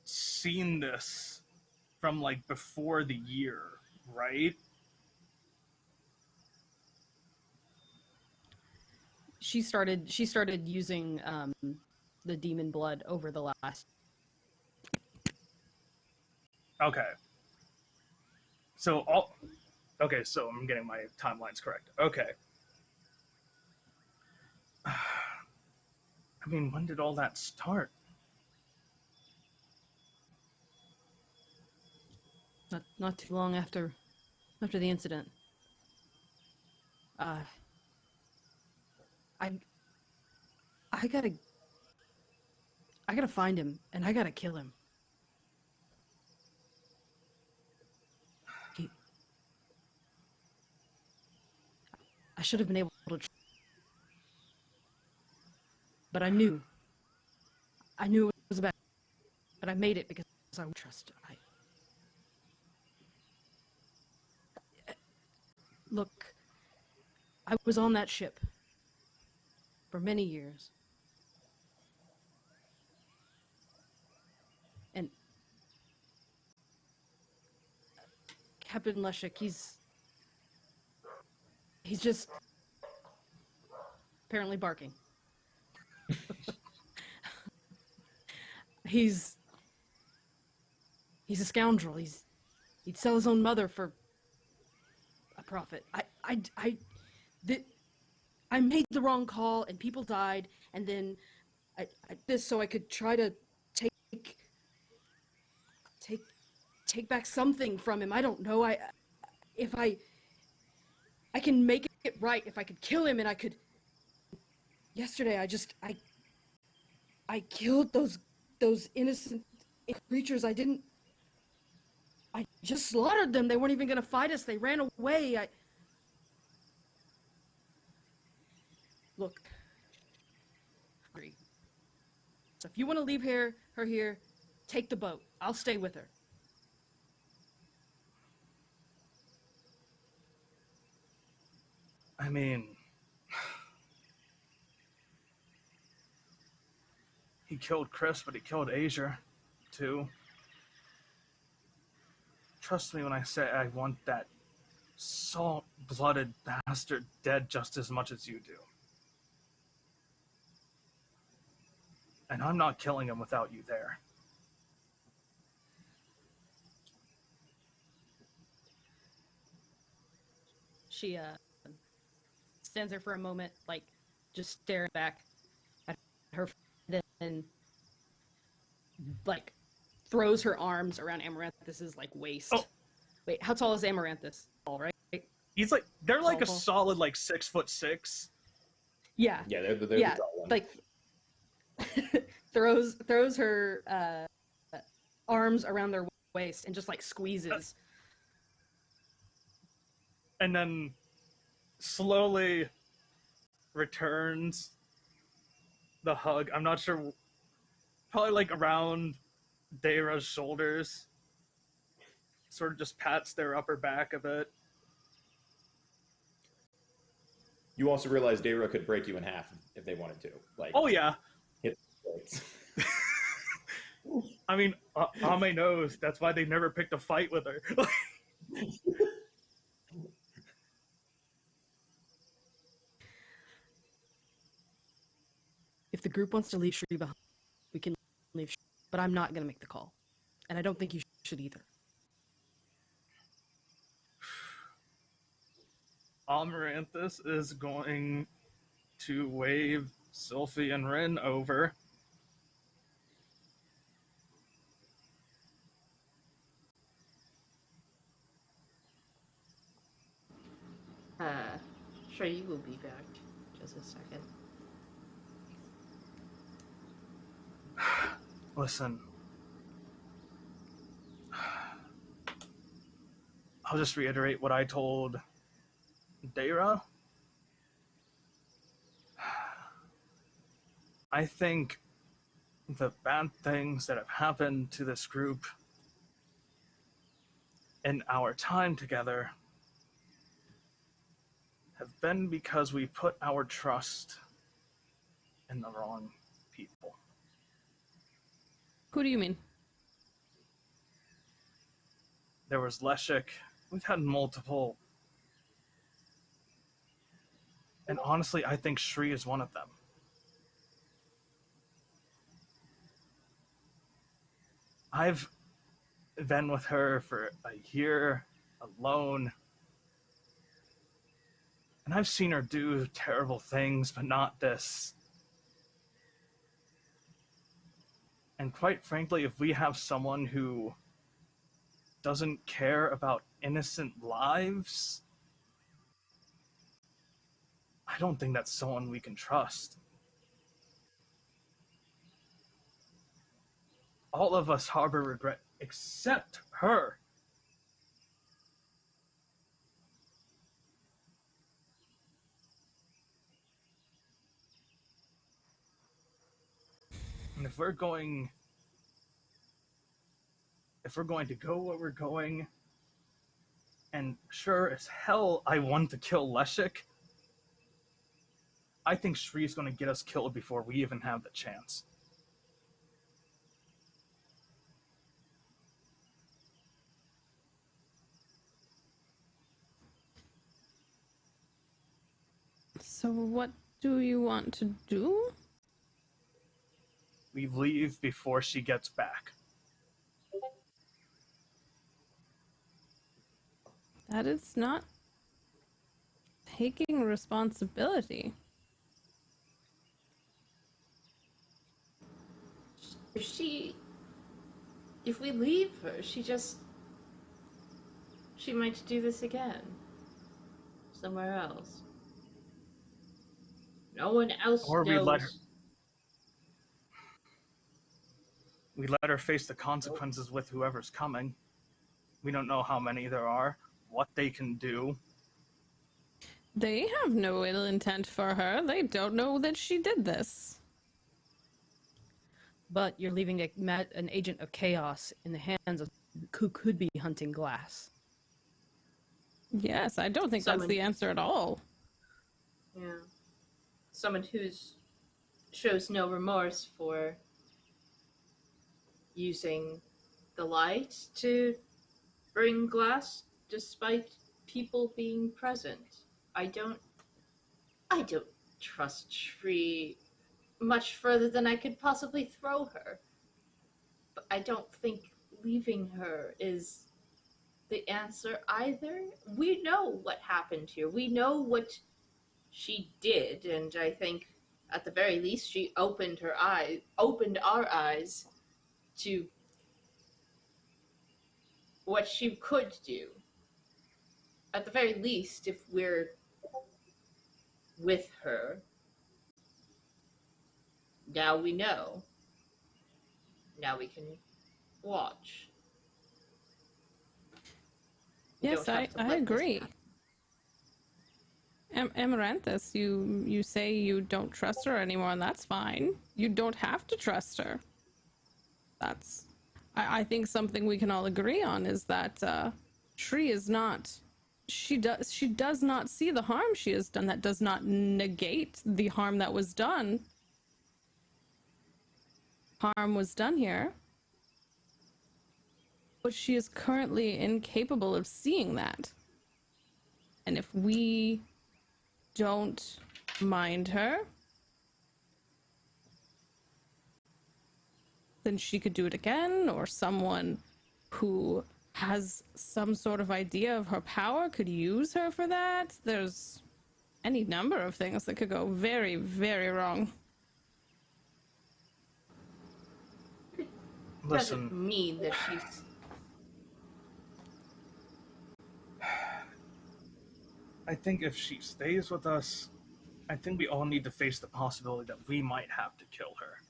seen this from like before the year, right? She started using the demon blood over the last. Okay. So so I'm getting my timelines correct. Okay. I mean, when did all that start? Not too long after the incident. I gotta find him, and I gotta kill him. I should have been able to, but I knew it was bad, but I made it because I trust. Look, I was on that ship for many years. And Captain Leshik, he's just apparently barking. He's a scoundrel. He'd sell his own mother for a profit. I made the wrong call and people died, and then I this so I could try to take back something from him. I don't know. If I can make it right, if I could kill him, and I could. Yesterday, I killed those innocent creatures. I just slaughtered them. They weren't even gonna fight us. They ran away. Look. So if you want to leave her here, take the boat. I'll stay with her. I mean, he killed Chris, but he killed Asia, too. Trust me when I say I want that salt-blooded bastard dead just as much as you do. And I'm not killing him without you there. She stands there for a moment, like just staring back at her, then like throws her arms around Amaranthus's like waist. Oh. Wait, how tall is Amaranthus? Tall, right? He's like they're like tall. A solid like 6'6". Yeah. Yeah, they're yeah, the tall ones. like throws her arms around their waist and just like squeezes. And then slowly returns the hug. I'm not sure, probably like around Dayra's shoulders. sort of just pats their upper back a bit. You also realize Dayra could break you in half if they wanted to. Like, oh yeah. Hit the plates. I mean, Ame knows. That's why they never picked a fight with her. If the group wants to leave Shri behind, we can leave Shri, but I'm not going to make the call. And I don't think you should either. Amaranthus is going to wave Silphi and Rin over. Sure, you will be back. Just a second. Listen. I'll just reiterate what I told Dayra. I think the bad things that have happened to this group in our time together have been because we put our trust in the wrong people. Who do you mean? There was Leshik. We've had multiple. And honestly, I think Shri is one of them. I've been with her for a year alone. And I've seen her do terrible things, but not this. And quite frankly, if we have someone who doesn't care about innocent lives, I don't think that's someone we can trust. All of us harbor regret, except her. And if we're going to go where we're going, and sure as hell I want to kill Leshik, I think Shri's going to get us killed before we even have the chance. So what do you want to do? We leave before she gets back. That is not taking responsibility. If we leave her, she might do this again. Somewhere else. No one else Or knows. We let her face the consequences with whoever's coming. We don't know how many there are, what they can do. They have no ill intent for her. They don't know that she did this. But you're leaving an agent of chaos in the hands of who could be hunting glass. Yes, I don't think that's the answer at all. Yeah. Someone shows no remorse for using the light to bring glass despite people being present. I don't trust Shri much further than I could possibly throw her. But I don't think leaving her is the answer either. We know what happened here. We know what she did, and I think at the very least she opened our eyes to what she could do. At the very least, if we're with her, now we know. Now we can watch. Yes, I agree. Amaranthus, you say you don't trust her anymore, and that's fine. You don't have to trust her. I think something we can all agree on is that Shri is not. She does not see the harm she has done. That does not negate the harm that was done. Harm was done here. But she is currently incapable of seeing that. And if we don't mind her, then she could do it again, or someone who has some sort of idea of her power could use her for that. There's any number of things that could go very, very wrong. Listen, Doesn't mean that she's... I think if she stays with us, I think we all need to face the possibility that we might have to kill her.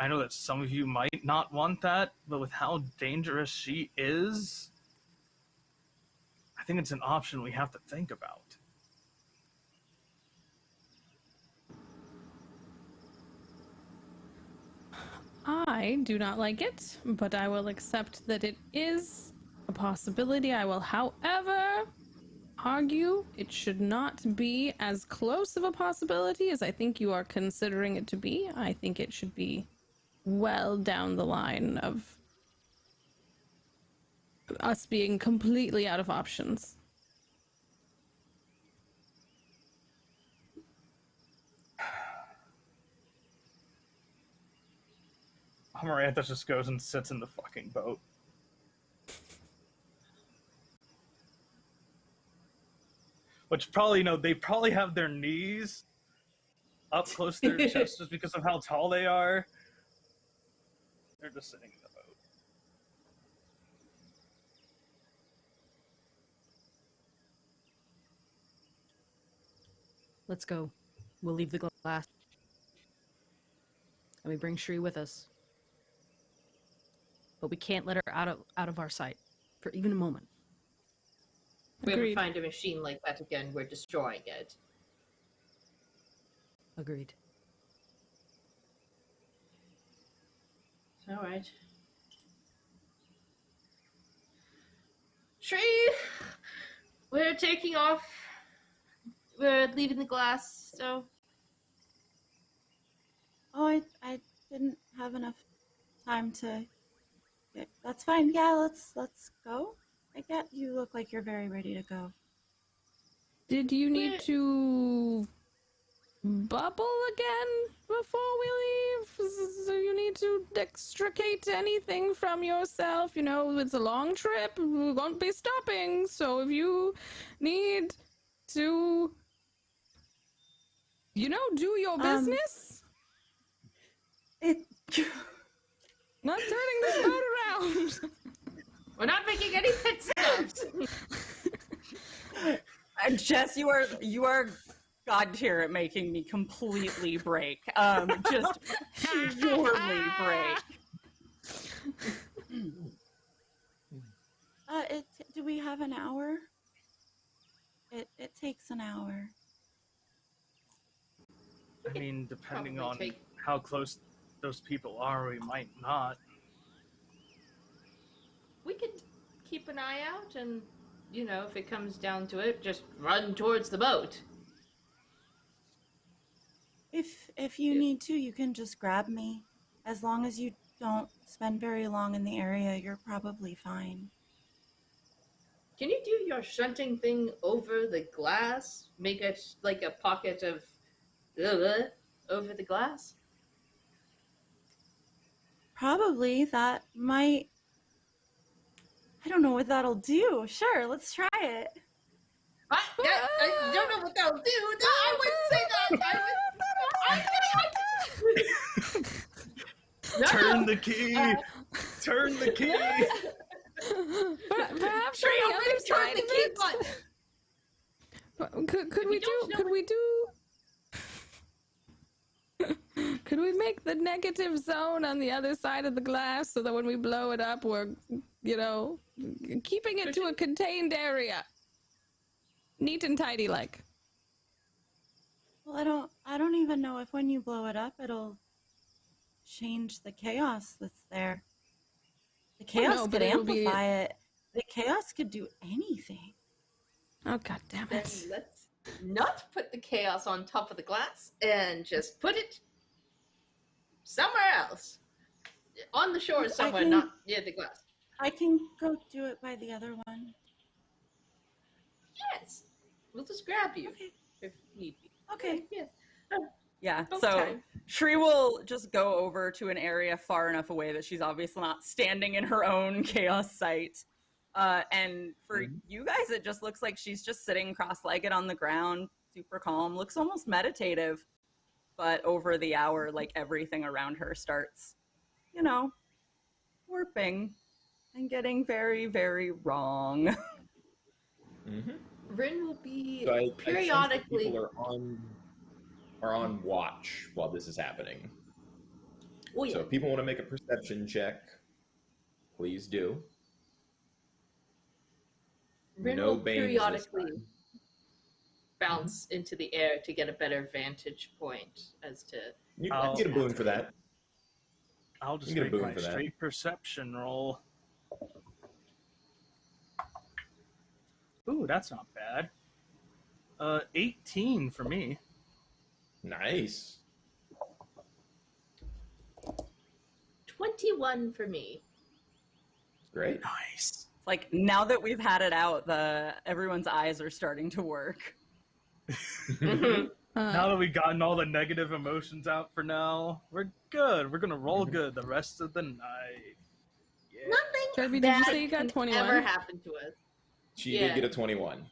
I know that some of you might not want that, but with how dangerous she is, I think it's an option we have to think about. I do not like it, but I will accept that it is a possibility. I will, however, argue it should not be as close of a possibility as I think you are considering it to be. I think it should be well down the line of us being completely out of options. Amaranthus just goes and sits in the fucking boat. Which probably, you know, they probably have their knees up close to their chest just because of how tall they are. They're just sitting in the boat. Let's go. We'll leave the glass. And we bring Shri with us. But we can't let her out of our sight for even a moment. If we ever Agreed. find a machine like that again, we're destroying it. Agreed. All right. Shri, we're taking off. We're leaving the glass, so... Oh, I didn't have enough time to... That's fine. Yeah, let's go. I get you look like you're very ready to go. Did you need to bubble again before we leave? So you need to extricate anything from yourself. You know, it's a long trip. We won't be stopping. So if you need to, you know, do your business. Not turning this boat around. We're not making any pit stops. Jess, you are god tier at making me completely break. Just purely break. Do we have an hour? It takes an hour. I mean, depending on Probably take- how close those people are, we might not. We could keep an eye out and, you know, if it comes down to it, just run towards the boat. If you need to, you can just grab me. As long as you don't spend very long in the area, you're probably fine. Can you do your shunting thing over the glass? Make it like a pocket of over the glass? Probably. That might... I don't know what that'll do. Sure, let's try it. I don't know what that'll do. No, I wouldn't say that. Turn the key! Turn the key! Perhaps Shri, on the already other side turned the of key it. button. Could we make the negative zone on the other side of the glass so that when we blow it up, we're, you know, keeping it to a contained area? neat and tidy like. Well, I don't even know if when you blow it up, it'll change the chaos that's there. The chaos no, could but it'll be- amplify it. The chaos could do anything. Oh, god damn Then it. let's not put the chaos on top of the glass and just put it somewhere else. On the shore somewhere, not near the glass. I can go do it by the other one. Yes. We'll just grab you Okay. if need be. Okay. Yes. Yeah, Both so time. Shri will just go over to an area far enough away that she's obviously not standing in her own chaos site. And for you guys, it just looks like she's just sitting cross-legged on the ground, super calm, looks almost meditative. But over the hour, like everything around her starts, you know, warping and getting very, very wrong. Rin will be So I sense that periodically. people are on watch while this is happening. Oh, yeah. So if people want to make a perception check, please do. Rin No will bangs this periodically time. bounce into the air to get a better vantage point as to. You I'll- can get a boon for that. I'll just You get a make boon my for that. straight perception roll. Ooh, that's not bad. 18 for me. Nice. 21 for me. Great. Nice. Like now that we've had it out, everyone's eyes are starting to work. Now that we've gotten all the negative emotions out for now, we're good. We're gonna roll good the rest of the night. Yeah. Nothing Darby, did you bad say you got can 21? ever happen to us. She Yeah. did get a 21.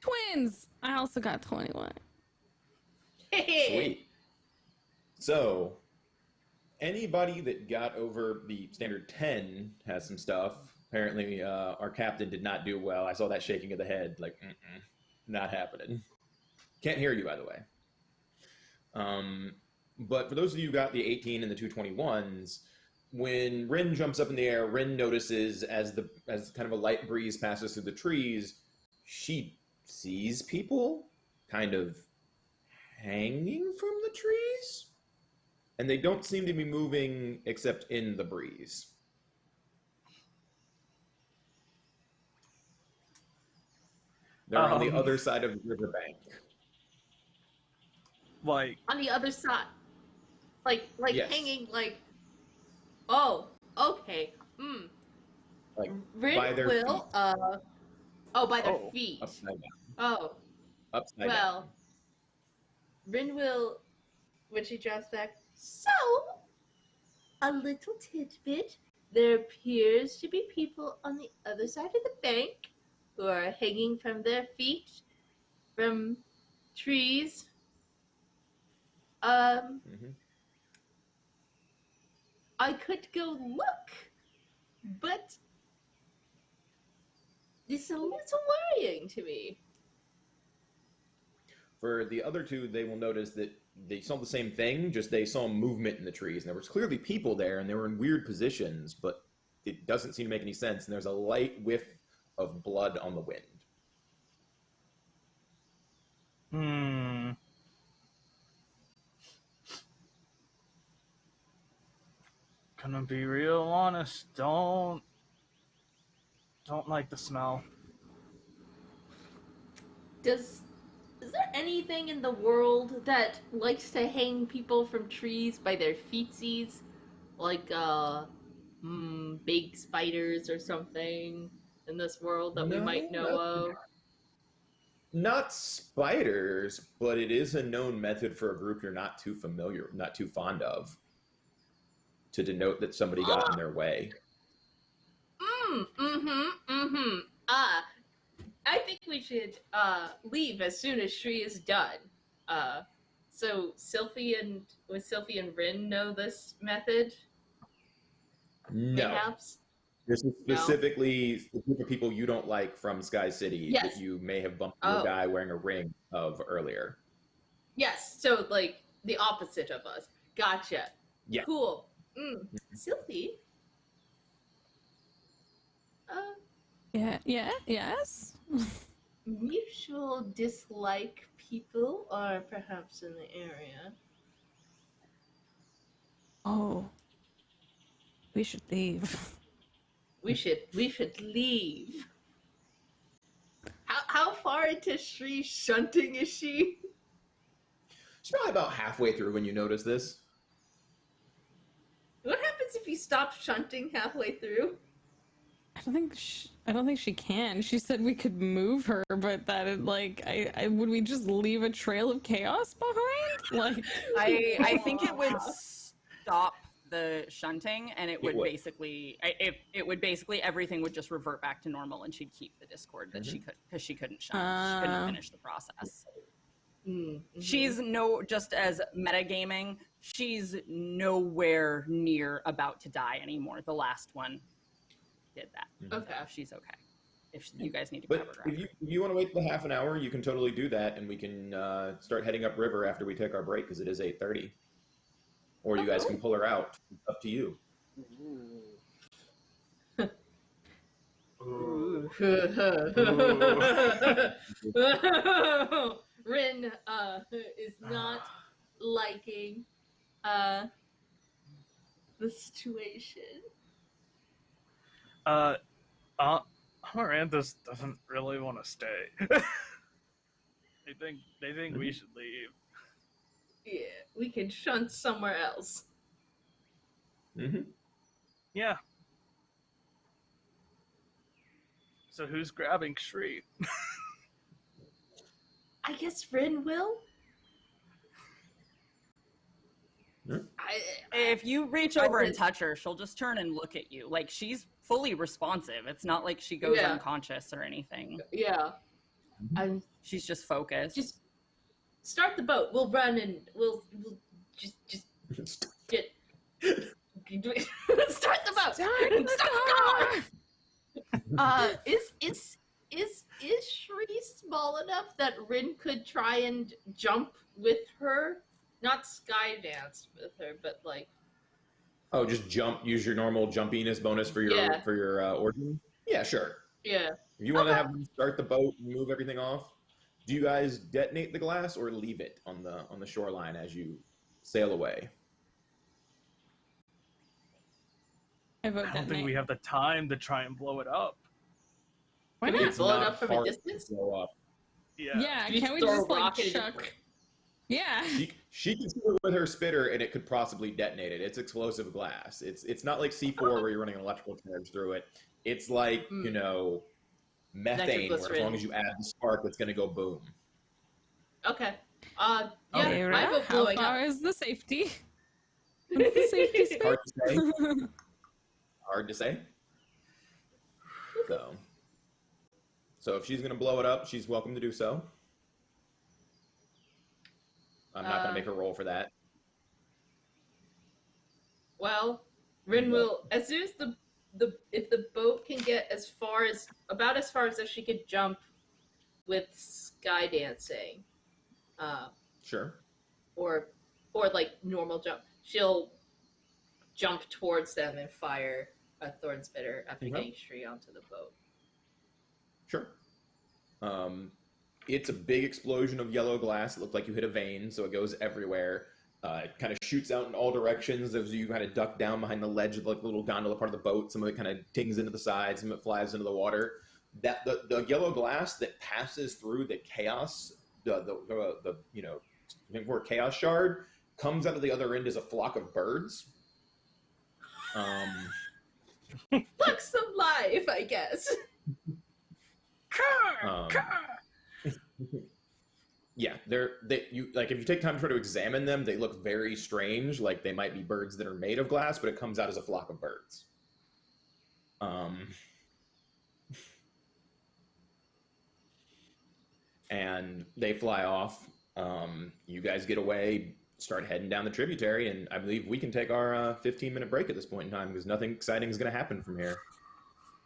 Twins! I also got 21. Sweet. So, anybody that got over the standard 10 has some stuff. Apparently, our captain did not do well. I saw that shaking of the head, like, not happening. Can't hear you, by the way. But for those of you who got the 18 and the 221s, when Rin jumps up in the air, Rin notices as kind of a light breeze passes through the trees, she sees people kind of hanging from the trees, and they don't seem to be moving except in the breeze. They're on the other side of the riverbank. Like, On the other side. Like Yes. hanging, like. Oh, okay. Like, Rin by their will, feet. by their Oh, feet. Upside down. Oh, Upside down. well. Rin will, when she drops back, so, a little tidbit. There appears to be people on the other side of the bank who are hanging from their feet from trees. I could go look, but it's a little worrying to me. For the other two, they will notice that they saw the same thing, just they saw movement in the trees. And there was clearly people there, and they were in weird positions, but it doesn't seem to make any sense. And there's a light whiff of blood on the wind. Gonna be real honest, don't like the smell. Is there anything in the world that likes to hang people from trees by their feetsies? Like, big spiders or something in this world that we might know of? Not spiders, but it is a known method for a group you're not too fond of, to denote that somebody got in their way. I think we should leave as soon as Shri is done. So Silphi and Rin know this method? No. Perhaps? This is specifically the group of people you don't like from Sky City Yes. that you may have bumped into a guy wearing a ring of earlier. Yes, so like the opposite of us. Gotcha. Yeah. Cool. Silphi? Yes? mutual dislike people are perhaps in the area. Oh, we should leave. We should leave. How far into Shri shunting is she? She's probably about halfway through when you notice this. What happens if you stop shunting halfway through? I don't think she can. She said we could move her, but that is like, would we just leave a trail of chaos behind? Like, I think it would stop the shunting, and it would basically, everything would just revert back to normal, and she'd keep the discord that she could, because she couldn't shunt. She couldn't finish the process. She's just as metagaming, she's nowhere near about to die anymore. The last one did that. Okay. So she's okay. If you guys need to But grab her. if you want to wait the half an hour, you can totally do that, and we can start heading up river after we take our break, because it is 8:30. Or you guys can pull her out. It's up to you. Rin is not liking the situation. Amaranthus doesn't really want to stay. They think we should leave. Yeah, we can shunt somewhere else. Yeah. So who's grabbing Shri? I guess Rin will. If you reach over and touch her, she'll just turn and look at you. Like, she's fully responsive. It's not like she goes unconscious or anything. Yeah. She's just focused. Just start the boat. We'll run and we'll just get start the boat. Start the car. Is Shri small enough that Rin could try and jump with her? Not sky dance with her, but like. Oh, just jump. Use your normal jumpiness bonus for your origin. Yeah, sure. Yeah. If you want to have them start the boat and move everything off, do you guys detonate the glass or leave it on the shoreline as you sail away? I don't think we have the time to try and blow it up. Why not? It's blow it not up from a hard distance? to blow up. Yeah, You can we throw a just like rocket in chuck? Yeah. She can shoot it with her spitter, and it could possibly detonate it. It's explosive glass. It's not like C4 where you're running an electrical charge through it. It's like methane, where as long as you add the spark, it's going to go boom. Okay. Dayra, I go how blowing far up. is the safety? What's the safety space? Hard to say. Hard to say. So if she's going to blow it up, she's welcome to do so. I'm not going to make her roll for that. Well, Rin will, as soon as if the boat can get about as far as if she could jump with sky dancing, Sure. or like normal jump, she'll jump towards them and fire a thorn spitter after getting Shri onto the boat. Sure. It's a big explosion of yellow glass. It looked like you hit a vein, so it goes everywhere. It kind of shoots out in all directions as you kind of duck down behind the ledge of the little gondola part of the boat. Some of it kind of tings into the sides, some of it flies into the water. That the yellow glass that passes through the chaos, the chaos shard, comes out of the other end as a flock of birds. Pluck some life, I guess. Yeah, if you take time to try to examine them, they look very strange. Like they might be birds that are made of glass, but it comes out as a flock of birds. And they fly off. You guys get away, start heading down the tributary, and I believe we can take our 15-minute break at this point in time because nothing exciting is going to happen from here.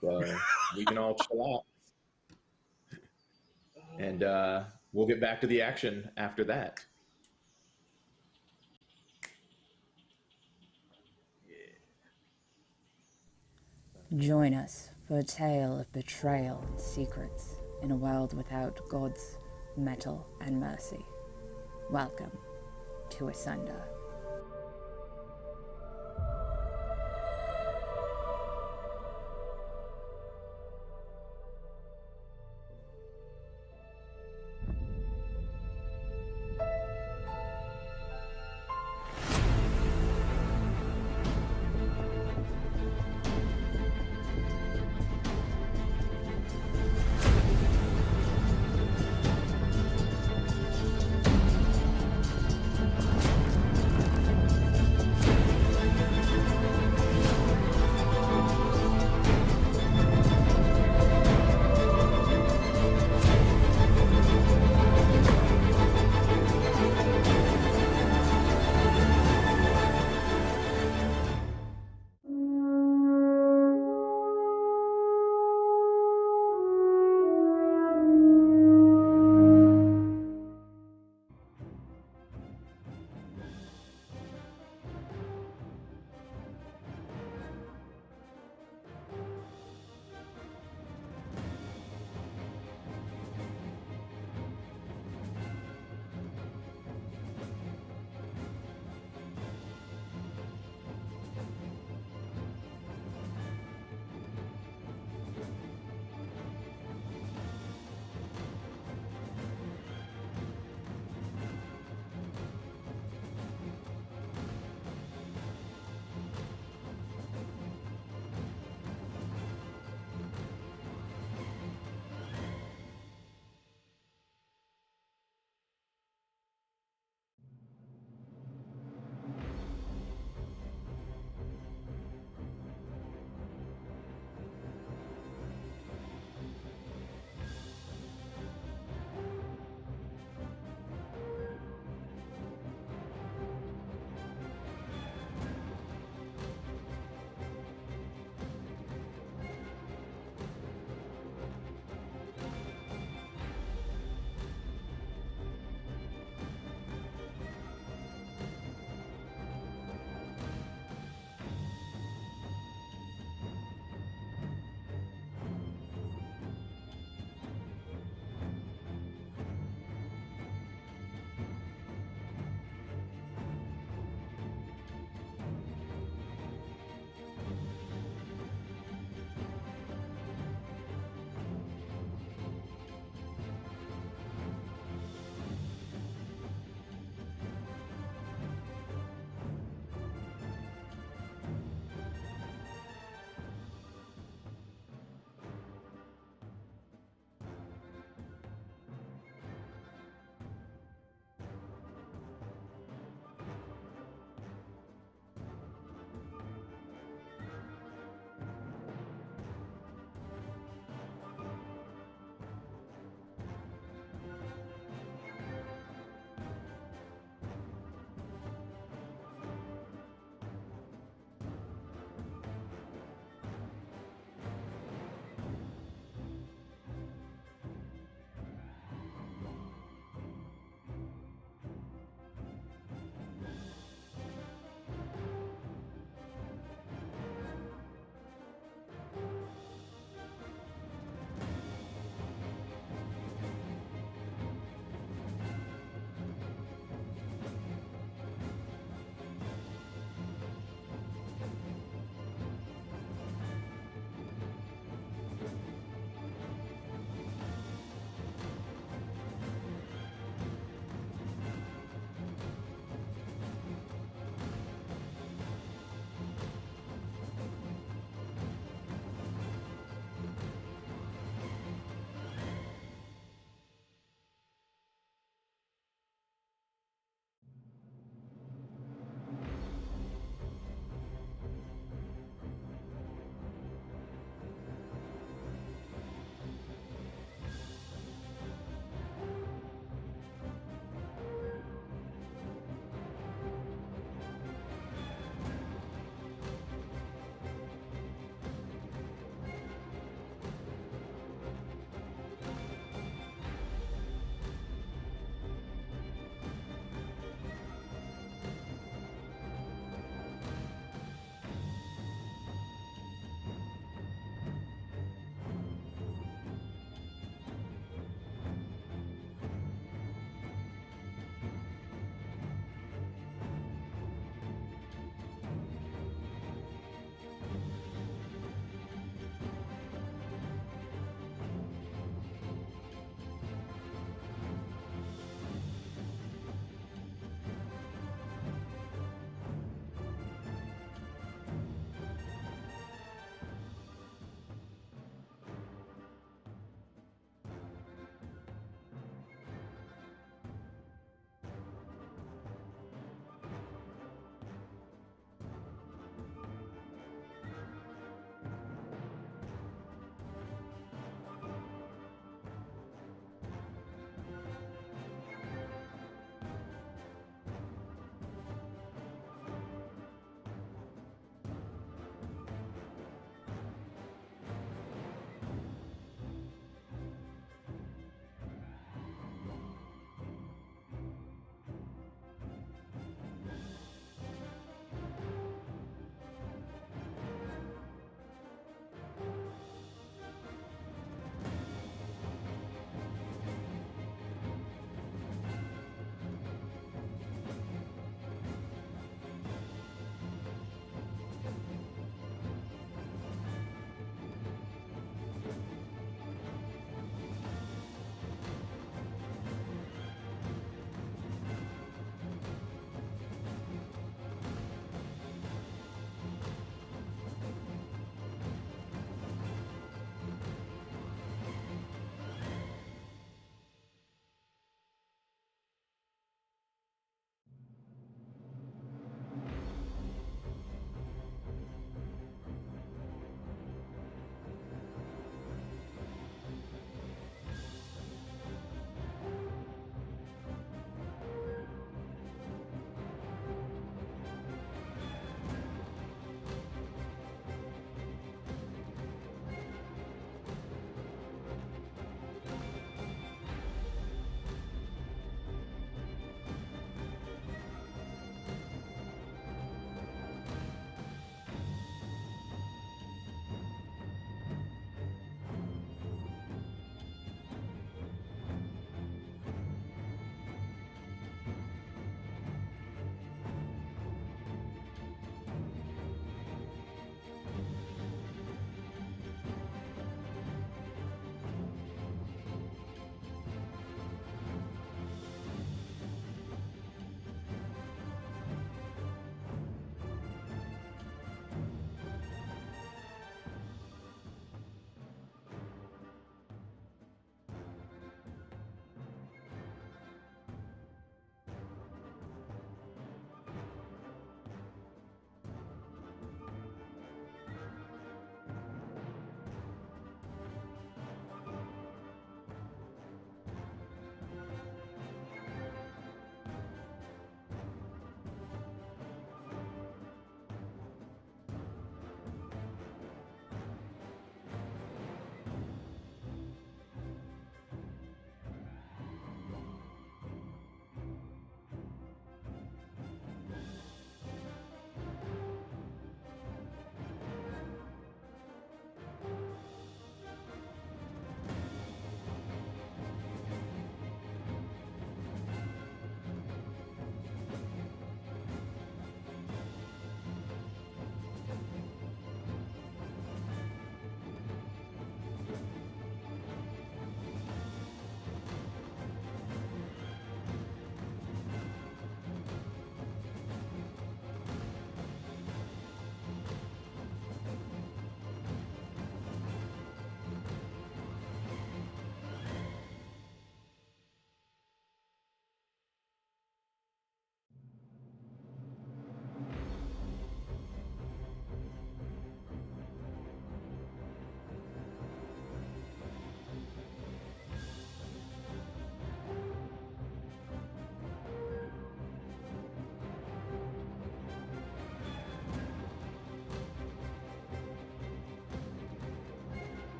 So we can all chill out. And we'll get back to the action after that. Join us for a tale of betrayal and secrets in a world without gods, metal, and mercy. Welcome to ASUNDER.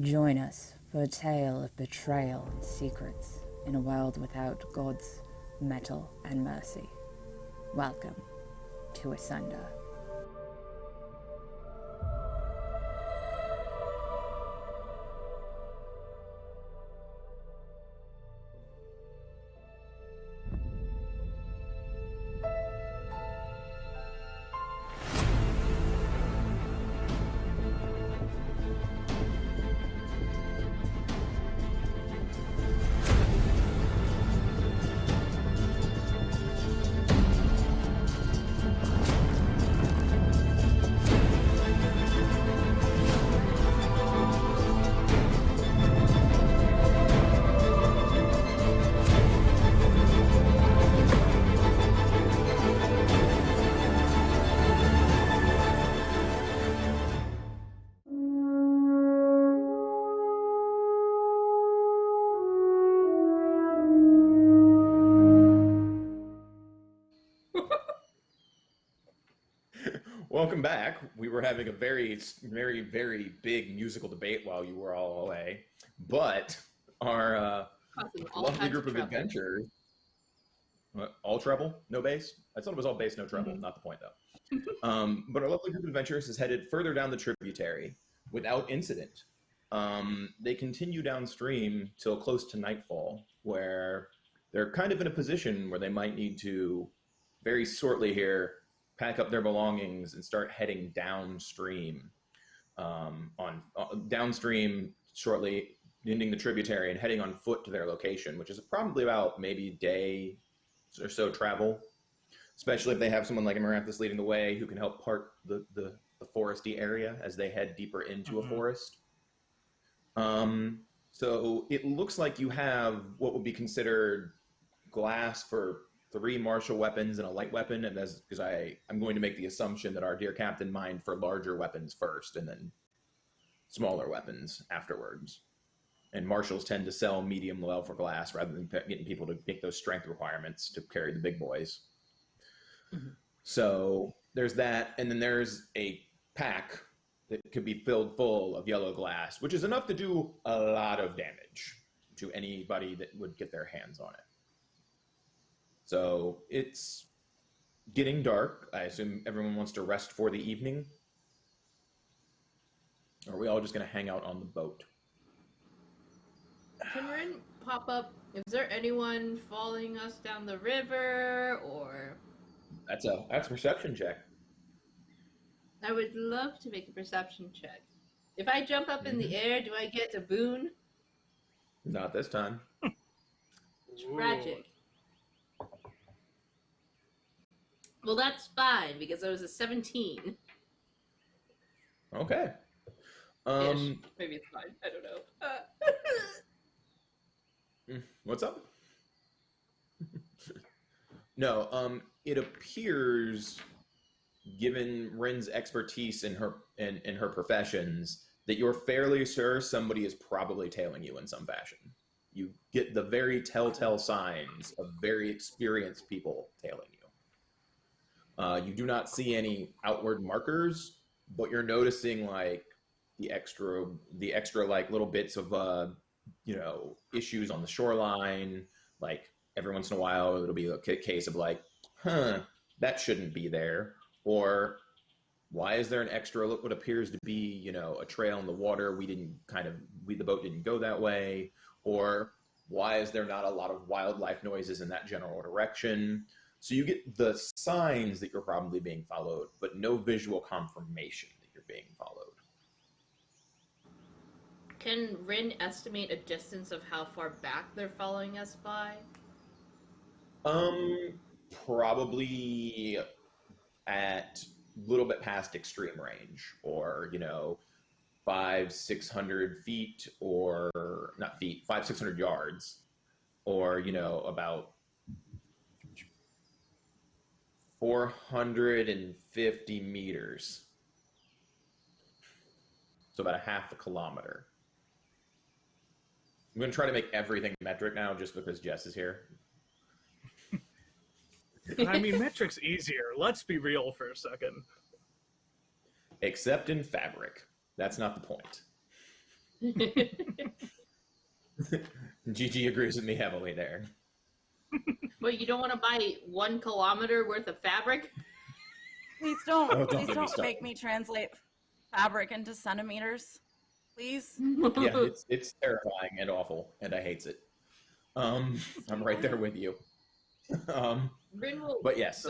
Join us for a tale of betrayal and secrets in a world without gods, metal, and mercy. Welcome to ASUNDER. Welcome back. We were having a very, very, very big musical debate while you were all away, but our lovely group of adventurers, all treble, no bass? I thought it was all bass, no treble. Not the point though. But our lovely group of adventurers is headed further down the tributary without incident. They continue downstream till close to nightfall, where they're kind of in a position where they might need to very shortly here pack up their belongings and start heading downstream, downstream shortly, ending the tributary and heading on foot to their location, which is probably about maybe a day or so travel, especially if they have someone like Amaranthus leading the way who can help part the foresty area as they head deeper into a forest. So it looks like you have what would be considered glass for 3 martial weapons and a light weapon, and that's because I'm going to make the assumption that our dear captain mined for larger weapons first and then smaller weapons afterwards. And marshals tend to sell medium low for glass rather than getting people to make those strength requirements to carry the big boys. So there's that, and then there's a pack that could be filled full of yellow glass, which is enough to do a lot of damage to anybody that would get their hands on it. So it's getting dark. I assume everyone wants to rest for the evening. Or are we all just going to hang out on the boat? Can Rin pop up? Is there anyone following us down the river, or? That's a perception check. I would love to make a perception check. If I jump up in the air, do I get a boon? Not this time. Tragic. Well, that's fine, because I was a 17. Okay. Maybe it's fine. I don't know. What's up? No, it appears, given Rin's expertise in her professions, that you're fairly sure somebody is probably tailing you in some fashion. You get the very telltale signs of very experienced people tailing you. You do not see any outward markers, but you're noticing like the extra like little bits of issues on the shoreline. Like every once in a while, it'll be a case of like, that shouldn't be there, or why is there an extra what appears to be a trail in the water? The boat didn't go that way, or why is there not a lot of wildlife noises in that general direction? So you get the signs that you're probably being followed, but no visual confirmation that you're being followed. Can Rin estimate a distance of how far back they're following us by? Probably at a little bit past extreme range, or 500-600 feet, or not feet, 500-600 yards, or about 450 meters. So about a half a kilometer. I'm going to try to make everything metric now just because Jess is here. I mean, metric's easier. Let's be real for a second. Except in fabric. That's not the point. Gigi agrees with me heavily there. But you don't want to buy 1 kilometer worth of fabric? Please don't. Oh, don't Please get me don't started. make me translate fabric into centimeters. Please. Yeah, it's terrifying and awful, and I hates it. I'm right there with you. Rin will, But yes.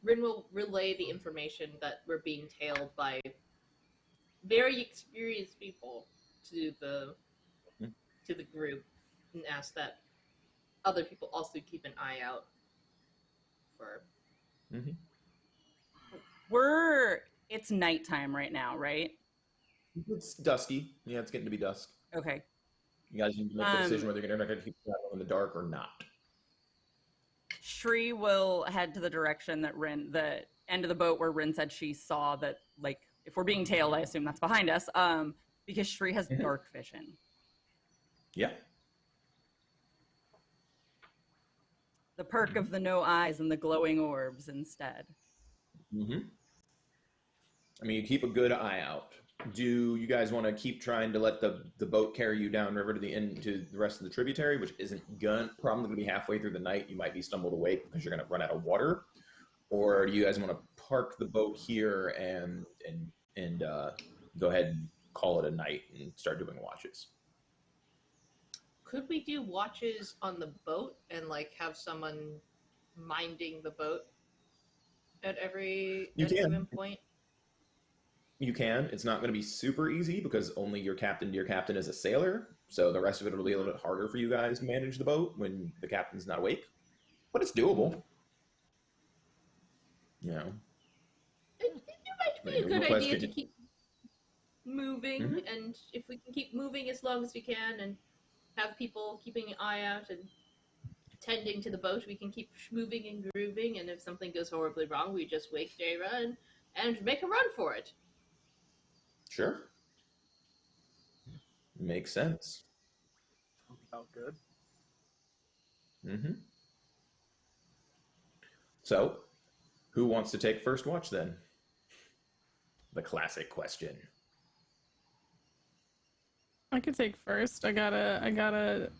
Rin will relay the information that we're being tailed by very experienced people to the group, and ask that other people also keep an eye out for. It's nighttime right now, right? It's dusky. Yeah, it's getting to be dusk. Okay. You guys need to make the decision whether you're going to keep traveling in the dark or not. Shri will head to the direction that the end of the boat where Rin said she saw that, like, if we're being tailed, I assume that's behind us, because Shri has dark vision. Yeah. The perk of the no eyes and the glowing orbs instead. I mean, you keep a good eye out. Do you guys want to keep trying to let the boat carry you downriver to the end to the rest of the tributary, which isn't probably going to be halfway through the night? You might be stumbled awake because you're going to run out of water. Or do you guys want to park the boat here and go ahead and call it a night and start doing watches? Could we do watches on the boat and like have someone minding the boat at every given point? You can. It's not going to be super easy because only your captain is a sailor. So the rest of it will be a little bit harder for you guys to manage the boat when the captain's not awake. But it's doable. You know. It might be a good idea to keep moving, and if we can keep moving as long as we can and have people keeping an eye out and tending to the boat, we can keep moving and grooving, and if something goes horribly wrong, we just wake Dayra and make a run for it. Sure. Makes sense. Sounds good. So, who wants to take first watch then? The classic question. I could take first. I gotta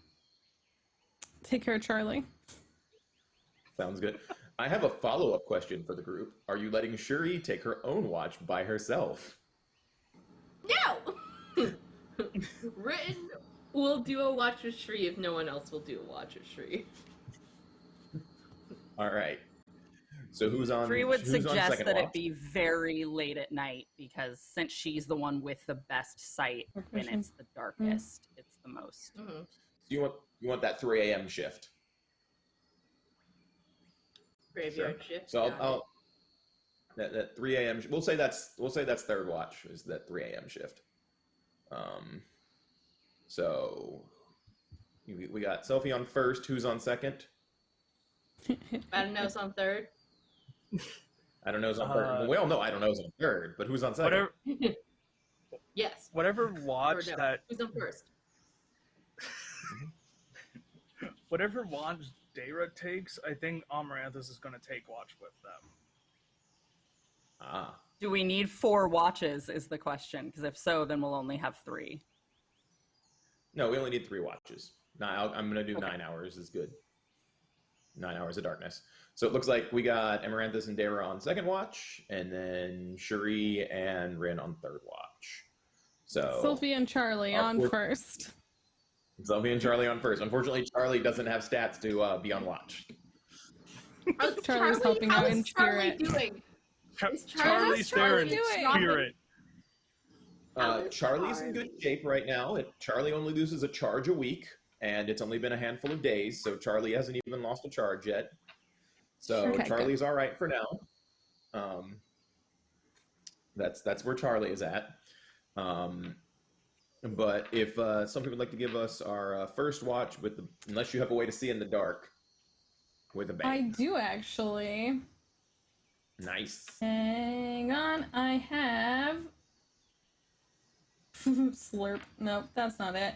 take care of Charlie. Sounds good. I have a follow-up question for the group. Are you letting Shri take her own watch by herself? No! Rin will do a watch with Shri if no one else will do a watch with Shri. All right. So who's on? Shri would suggest that watch? it be very late at night because since she's the one with the best sight when it's the darkest, it's the most. So you want that 3 a.m. shift? Graveyard shift. So I'll that 3 a.m. We'll say that's third watch is that 3 a.m. shift. So we got Silphi on first. Who's on second? I don't know. It's on third. I don't know. Who's on third. Well, no, I don't know. Who's on third, but who's on second? Yes. Whatever watch that. Who's on first? Whatever watch Dayra takes, I think Amaranthus is going to take watch with them. Ah. Do we need 4 watches is the question, because if so, then we'll only have 3. No, we only need 3 watches. I'm going to do 9 hours is good. 9 hours of darkness. So it looks like we got Amaranthus and Dayra on second watch, and then Shri and Rin on third watch. So Silphi and Charlie on first. Silphi and Charlie on first. Unfortunately, Charlie doesn't have stats to be on watch. Charlie's helping out in spirit. Charlie's there in spirit. Charlie's in good shape right now. Charlie only loses a charge a week, and it's only been a handful of days, so Charlie hasn't even lost a charge yet. So Charlie's all right for now. That's where Charlie is at. But if some people would like to give us our first watch unless you have a way to see in the dark with a bang. I do actually. Nice. Hang on, I have slurp. Nope, that's not it.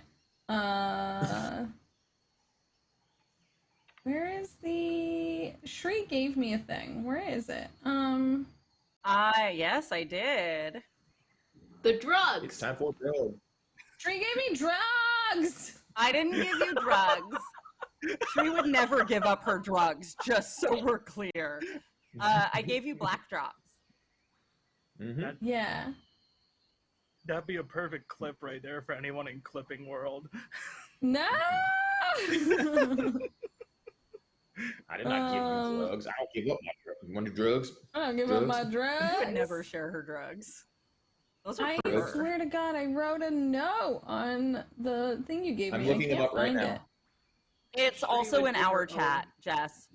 Where is the Shri gave me a thing. Where is it? Yes, I did. The drugs. It's time for drugs. Shri gave me drugs. I didn't give you drugs. Shri would never give up her drugs, just so we're clear. I gave you black drops. Mm-hmm. Yeah. That'd be a perfect clip right there for anyone in clipping world. No. I did not give you drugs. I don't give up my drugs. You want to do drugs? I don't give up my She drugs. would never share her drugs. Those are I her. swear to God, I wrote a note on the thing you gave I'm me. looking I it can't up right find now. it. It's also would in give our her chat, Jess.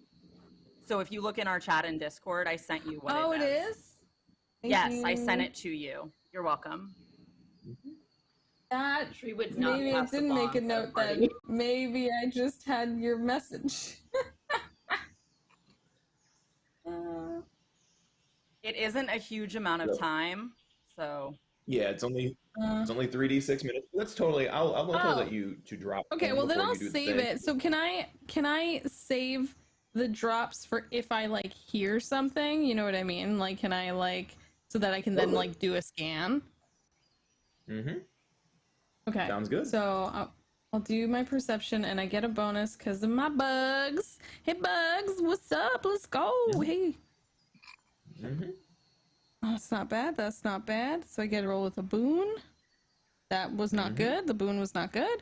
So if you look in our chat in Discord, I sent you what Oh, it it is. is? Thank Yes, I you. sent it to you. You're welcome. That Shri would not maybe I pass the didn't make a bomb at note party. then. Maybe I just had your message. It isn't a huge amount of time, so Yeah, it's only 3d6 minutes. That's totally. I'll Oh. let you to drop. Okay, them well then before I'll you do the save thing. it. So can I save the drops for if I like hear something? You know what I mean? Like, can I like so that I can then Totally. like do a scan? Mm-hmm. Okay. Sounds good. So I'll do my perception and I get a bonus because of my bugs. Hey bugs, what's up? Let's go. Hey. Mm-hmm. Oh, that's not bad. That's not bad. So I get a roll with a boon. That was not good. The boon was not good.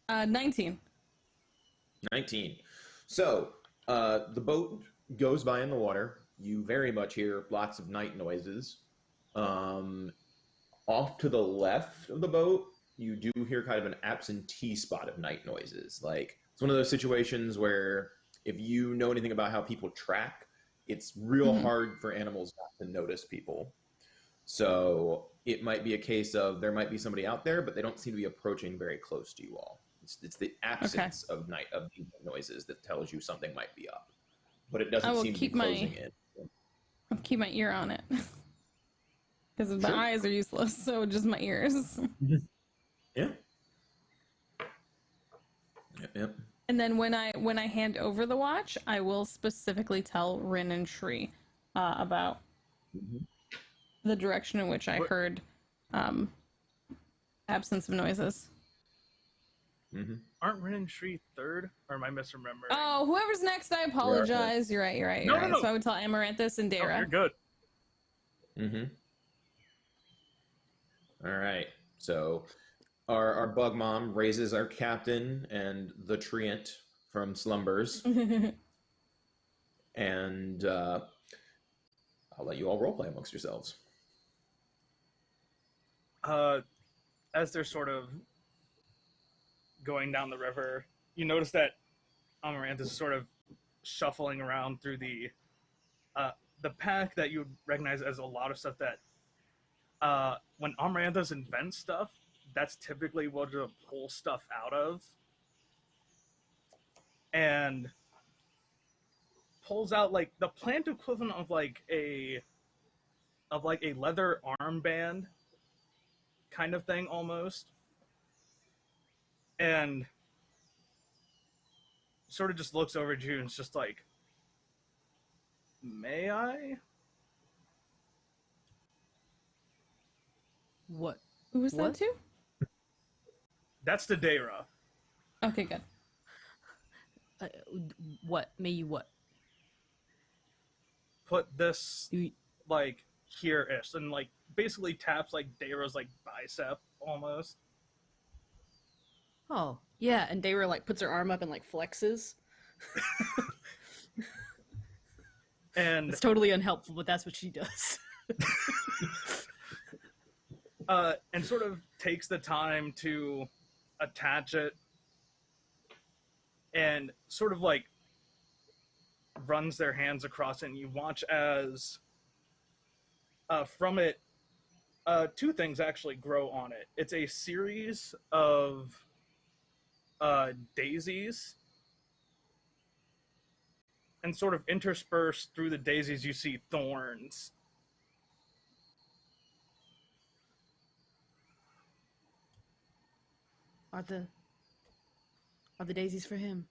19. 19. So the boat goes by in the water. You very much hear lots of night noises. Off to the left of the boat, you do hear kind of an absentee spot of night noises. Like, it's one of those situations where if you know anything about how people track, it's real hard for animals not to notice people. So it might be a case of there might be somebody out there, but they don't seem to be approaching very close to you all. It's the absence of these noises that tells you something might be up, but it doesn't seem to be closing in. I'll keep my ear on it because my eyes are useless, so just my ears. Yeah. Yep. And then when I hand over the watch, I will specifically tell Rin and Shri about the direction in which I heard absence of noises. Aren't Rin and Shri third? Or am I misremembering? Oh, whoever's next, I apologize. You're right. No. So I would tell Amaranthus and Dayra. Oh, you're good. All right. So our bug mom raises our captain and the treant from slumbers. And I'll let you all roleplay amongst yourselves. As they're sort of going down the river, you notice that Amaranthus is sort of shuffling around through the pack that you would recognize as a lot of stuff that when Amaranthus invents stuff, that's typically what to pull stuff out of. And pulls out like the plant equivalent of like a leather armband kind of thing almost. And sort of just looks over at you and it's just like, may I? What? Who was What? that to? That's the Dayra. Okay, good. What? May you what? Put this like here-ish and like basically taps like Dayra's like bicep almost. Oh, yeah, and Dayra like puts her arm up and like flexes. And It's totally unhelpful, but that's what she does. and sort of takes the time to attach it and sort of like runs their hands across it, and you watch as from it two things actually grow on it. It's a series of daisies, and sort of interspersed through the daisies you see thorns. Are the daisies for him?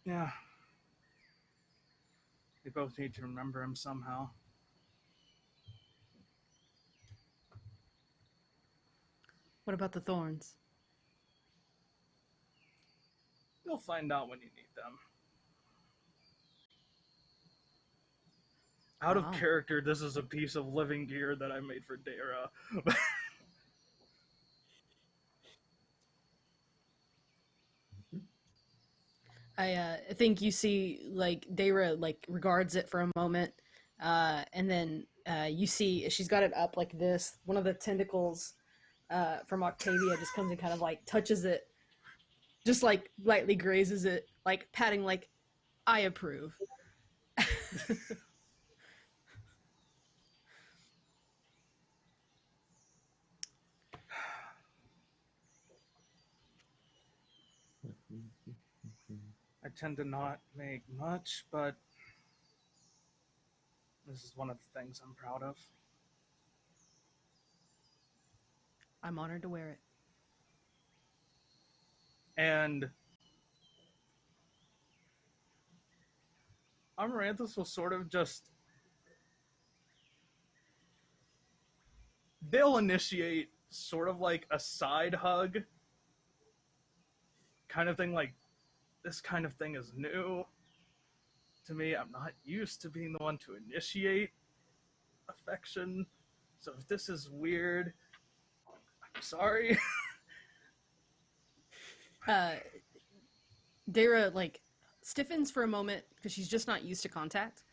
Yeah. They both need to remember him somehow. What about the thorns? You'll find out when you need them. Out of character, this is a piece of living gear that I made for Dayra. I think you see, like, Dayra, like, regards it for a moment, and then you see she's got it up like this. One of the tentacles from Octavia just comes and kind of, like, touches it, just, like, lightly grazes it, like, patting, like, I approve. I tend to not make much, but this is one of the things I'm proud of. I'm honored to wear it. And Amaranthus will sort of just... They'll initiate sort of like a side hug kind of thing, like, this kind of thing is new to me. I'm not used to being the one to initiate affection. So if this is weird, I'm sorry. Dayra, like, stiffens for a moment because she's just not used to contact.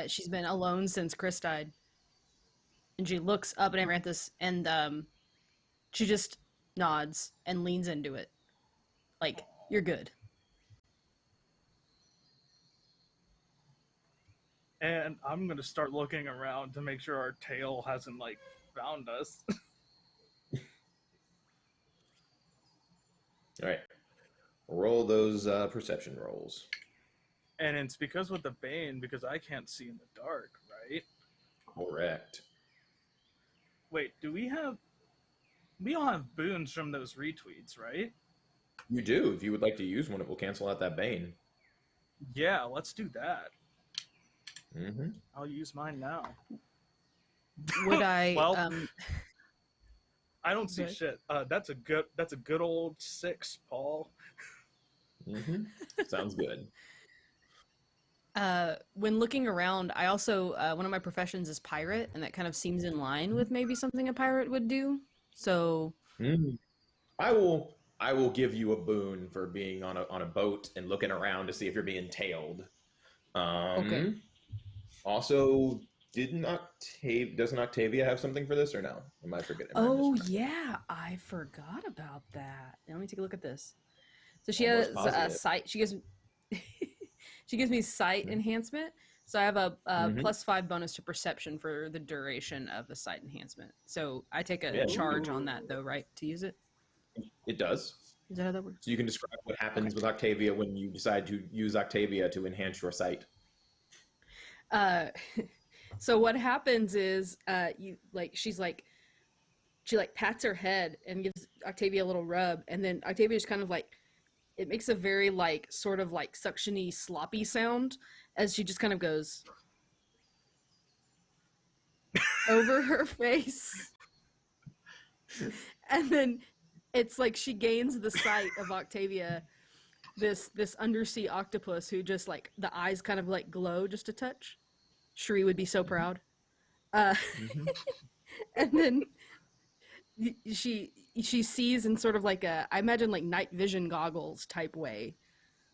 She's been alone since Chris died. And she looks up at Amaranthus and she just nods and leans into it. Like, you're good. And I'm going to start looking around to make sure our tail hasn't, like, found us. All right. Roll those perception rolls. And it's because with the Bane, because I can't see in the dark, right? Correct. Wait, do we have... We all have boons from those retweets, right? You do. If you would like to use one, it will cancel out that Bane. Yeah, let's do that. Mm-hmm. I'll use mine now. Would I... Well, I don't see shit. That's a good old 6, Paul. Mm-hmm. Sounds good. When looking around, I also, one of my professions is pirate, and that kind of seems in line with maybe something a pirate would do. So... I will give you a boon for being on a boat and looking around to see if you're being tailed. Okay. Also, doesn't Octavia have something for this or no? Am I forgetting? Oh yeah, I forgot about that. Now, let me take a look at this. So she Almost has positive. sight. She gives she gives me sight enhancement. So I have a +5 bonus to perception for the duration of the sight enhancement. So I take a charge on that though, right? To use it. It does. Is that how that works? So you can describe what happens with Octavia when you decide to use Octavia to enhance your sight. So what happens is, she pats her head and gives Octavia a little rub, and then Octavia just kind of like, it makes a very like sort of like suction-y sloppy sound as she just kind of goes over her face, and then it's like she gains the sight of Octavia, this undersea octopus who just like the eyes kind of like glow just a touch. Shri would be so proud. And then she sees in sort of like a, I imagine like night vision goggles type way.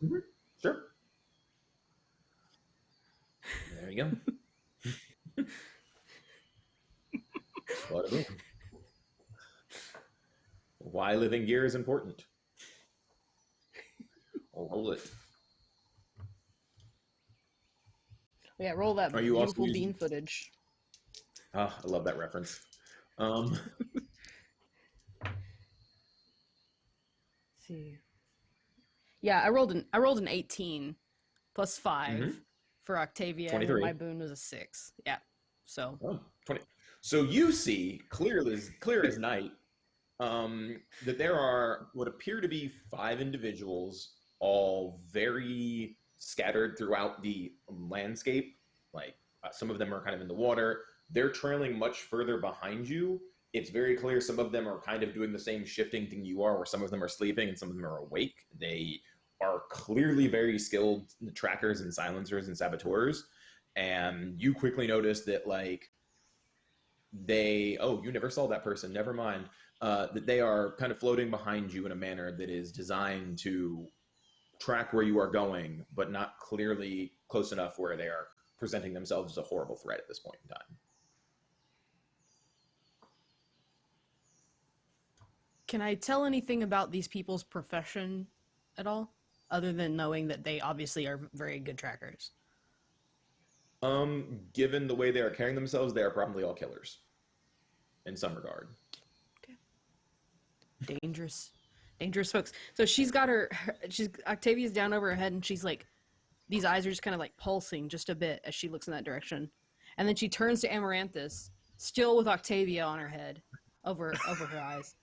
Mm-hmm. Sure. There you go. Bada boom. Why living gear is important. Roll it. Yeah, roll that Are you also beautiful using... bean footage. Oh, I love that reference. Let's see. Yeah, I rolled an 18 plus 5 for Octavia. 23. And my boon was a 6. Yeah. So 20. So you see clear as night that there are what appear to be 5 individuals, all very scattered throughout the landscape. Like some of them are kind of in the water. They're trailing much further behind you. It's very clear some of them are kind of doing the same shifting thing you are, where some of them are sleeping and some of them are awake. They are clearly very skilled trackers and silencers and saboteurs. And you quickly notice that, like, you never saw that person, never mind. That they are kind of floating behind you in a manner that is designed to track where you are going, but not clearly close enough where they are presenting themselves as a horrible threat at this point in time. Can I tell anything about these people's profession at all, other than knowing that they obviously are very good trackers? Given the way they are carrying themselves, they are probably all killers in some regard. Okay. Dangerous folks. So Octavia's down over her head, and she's like, these eyes are just kind of like pulsing just a bit as she looks in that direction. And then she turns to Amaranthus, still with Octavia on her head, over her eyes,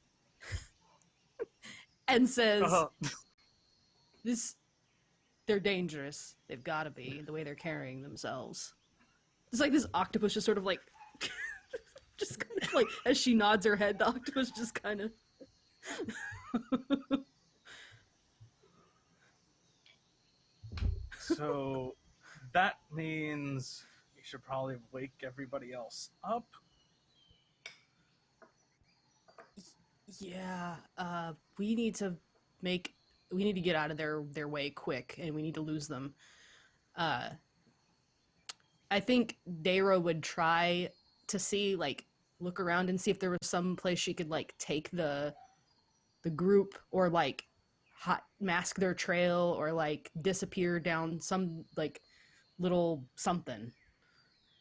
and says, they're dangerous. They've got to be, the way they're carrying themselves. It's like this octopus just sort of like, just kind of like, as she nods her head, the octopus just kind of... So that means we should probably wake everybody else up. Yeah, we need to get out of their way quick, and we need to lose them. I think Dayra would try to see, like, look around and see if there was some place she could, like, take the group, or, like, mask their trail, or, like, disappear down some, like, little something.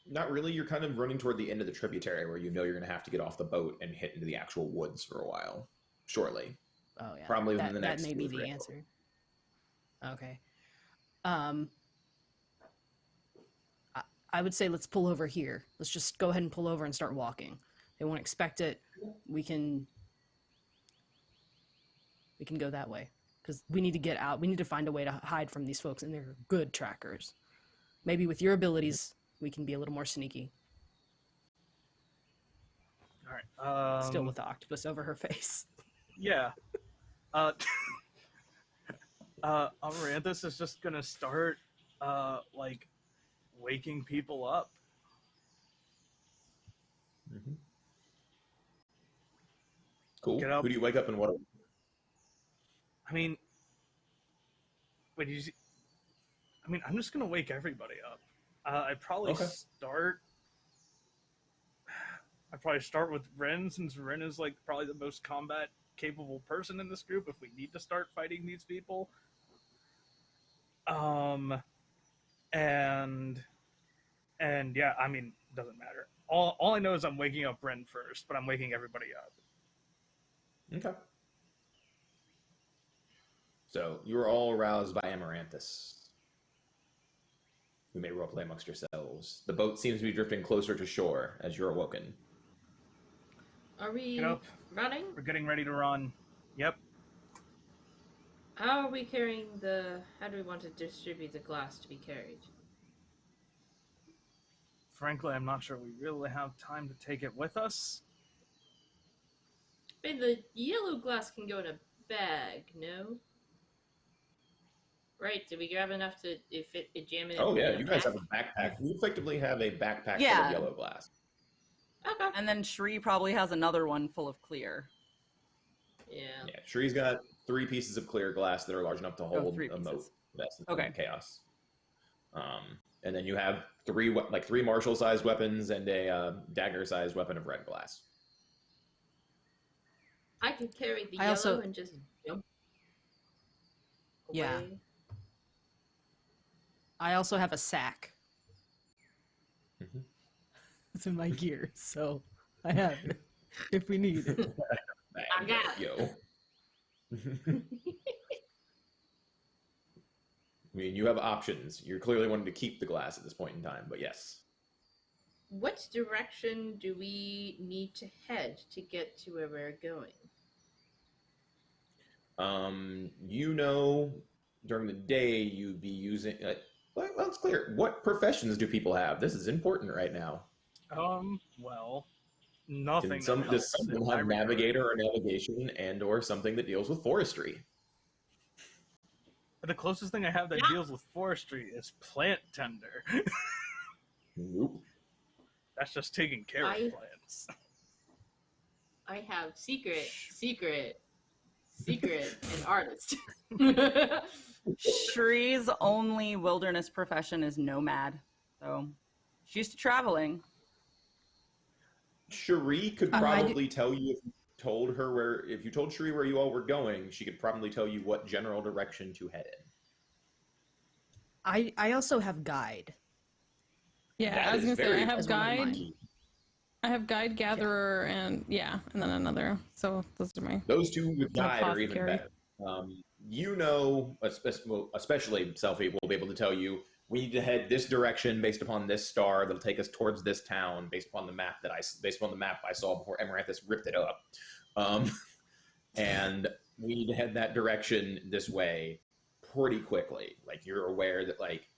Not really. You're kind of running toward the end of the tributary where you know you're going to have to get off the boat and hit into the actual woods for a while. Shortly. Oh, yeah. Probably within the next That may be 2 or 3 the hours. answer. Okay. I would say let's pull over here. Let's just go ahead and pull over and start walking. They won't expect it. We can go that way. Because we need to get out. We need to find a way to hide from these folks, and they're good trackers. Maybe with your abilities, we can be a little more sneaky. All right. Still with the octopus over her face. Yeah. Amaranthus is just gonna start, like, waking people up. Mm-hmm. Cool. Get up. Who do you wake up and what? I mean, I'm just gonna wake everybody up. I'd probably start with Ren, since Ren is, like, probably the most combat capable person in this group if we need to start fighting these people. And yeah, I mean, doesn't matter. All I know is I'm waking up Ren first, but I'm waking everybody up. Okay. So you are all aroused by Amaranthus. You may roleplay amongst yourselves. The boat seems to be drifting closer to shore as you're awoken. Are we Get up. running? We're getting ready to run. Yep. How are we carrying how do we want to distribute the glass to be carried? Frankly, I'm not sure we really have time to take it with us. I mean, the yellow glass can go in a bag, no? Right, did we grab enough to jam it in? Oh yeah, you guys have a backpack. You effectively have a backpack full of yellow glass. Okay. And then Shri probably has another one full of clear. Yeah. Yeah, Shri's got 3 pieces of clear glass that are large enough to hold 3 a moat. pieces. That's Okay. chaos. And then you have 3 martial-sized weapons and a dagger-sized weapon of red glass. I could carry the I yellow also- and just jump away. Yeah. I also have a sack. Mm-hmm. It's in my gear, so I have it if we need it. I got it. Yo. I mean, you have options. You're clearly wanting to keep the glass at this point in time, but yes. What direction do we need to head to get to where we're going? You know during the day, you'd be using. Well, it's clear. What professions do people have? This is important right now. Well, nothing. Does someone have navigator or navigation and/or something that deals with forestry? The closest thing I have that deals with forestry is plant tender. Nope. That's just taking care of plants. I have secret, and artist. Shri's only wilderness profession is nomad, so she's used to traveling. Shri could probably tell you if you told Shri where you all were going, she could probably tell you what general direction to head in. I also have guide. Yeah, That I was is gonna say very I have guide. key. I have guide, gatherer, and then another. So those are my. Those two with guide are even apothecary. better. You know, especially Silphi will be able to tell you we need to head this direction based upon this star that'll take us towards this town based upon the map I saw before Amaranthus ripped it up. And we need to head that direction this way pretty quickly. Like, you're aware that, like,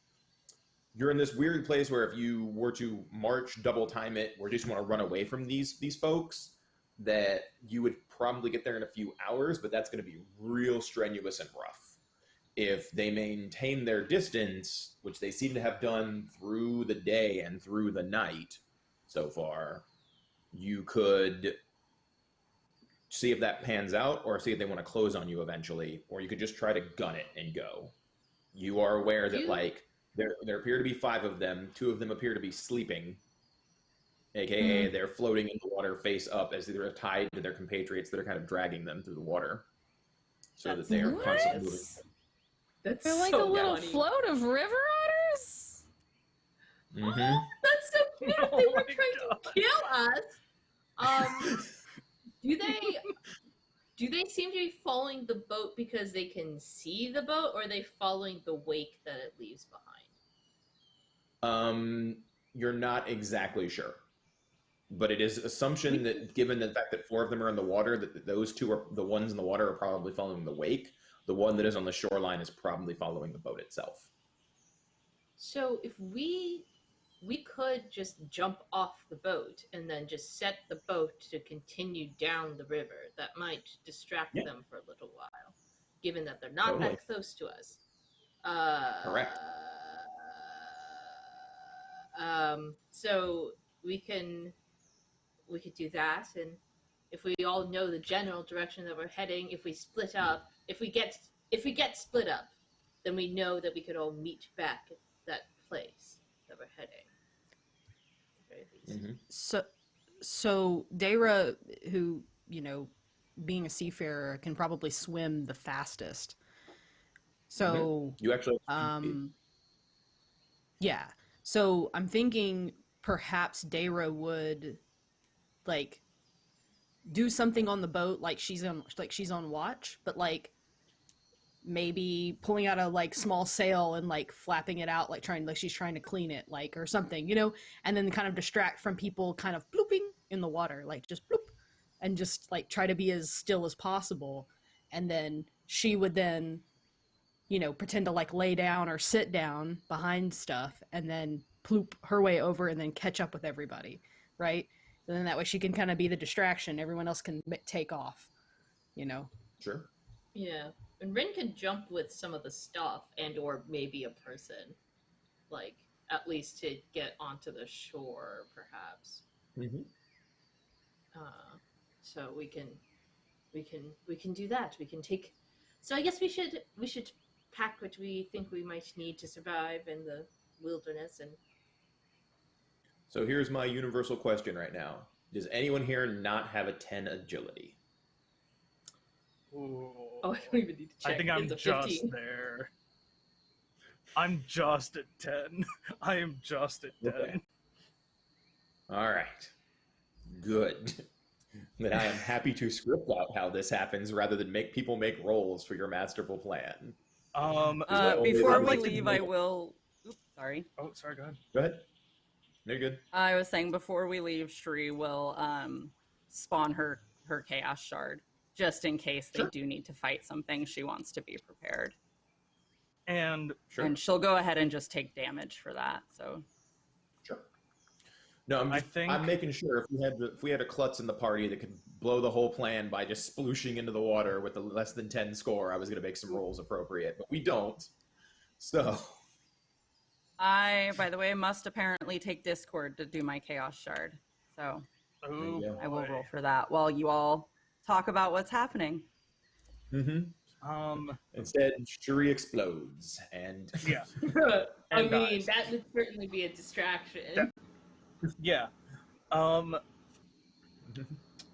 you're in this weird place where if you were to march, double time it, or just want to run away from these folks, that you would probably get there in a few hours, but that's going to be real strenuous and rough. If they maintain their distance, which they seem to have done through the day and through the night so far, you could see if that pans out, or see if they want to close on you eventually, or you could just try to gun it and go. You are aware that, like, there appear to be 5 of them. 2 of them appear to be sleeping, aka they're floating in the water face up as they're tied to their compatriots that are kind of dragging them through the water, so that they are constantly moving. That's They're like so a little funny. float of river otters. That's so cute. If they were trying to kill us. Do they seem to be following the boat because they can see the boat, or are they following the wake that it leaves behind? You're not exactly sure, but it is assumption that, given the fact that 4 of them are in the water, that those 2 are the ones in the water are probably following the wake. The one that is on the shoreline is probably following the boat itself. So if we could just jump off the boat and then just set the boat to continue down the river. That might distract them for a little while, given that they're not that close to us. Correct. So we could do that, and if we all know the general direction that we're heading, if we split up, if we get split up, then we know that we could all meet back at that place that we're heading. So Dayra, who, you know, being a seafarer, can probably swim the fastest. So you actually yeah. So I'm thinking perhaps Dayra would, like, do something on the boat, like she's on watch, but like maybe pulling out a like small sail and like flapping it out, like she's trying to clean it, like, or something, you know, and then kind of distract from people kind of blooping in the water, like just bloop, and just like try to be as still as possible. And then she would then, you know, pretend to like lay down or sit down behind stuff and then ploop her way over and then catch up with everybody, right? And then that way she can kind of be the distraction. Everyone else can take off, you know? Sure. Yeah. And Rin can jump with some of the stuff and or maybe a person, like, at least to get onto the shore, perhaps. So we can do that. We can take. So I guess we should pack what we think we might need to survive in the wilderness. And so here's my universal question right now: does anyone here not have a 10 agility? Ooh. Oh, I don't even need to check. I think I'm just there. I'm just at 10. I am just at 10. Okay. All right. Good. Then I am happy to script out how this happens rather than make people make rolls for your masterful plan. Before we leave, I will... Oops, sorry. Oh, sorry, go ahead. Go ahead. You're good. I was saying before we leave, Shri will spawn her chaos shard, just in case they do need to fight something. She wants to be prepared. And Sure. And she'll go ahead and just take damage for that. So Sure. No, I'm making sure if we had a klutz in the party that could blow the whole plan by just splooshing into the water with a less than 10 score, I was going to make some rolls appropriate, but we don't. So I, by the way, must apparently take Discord to do my Chaos Shard. So I will roll for that while you all talk about what's happening. Instead, Shri explodes, and yeah. I And mean, dies. that would certainly be a distraction. Yeah.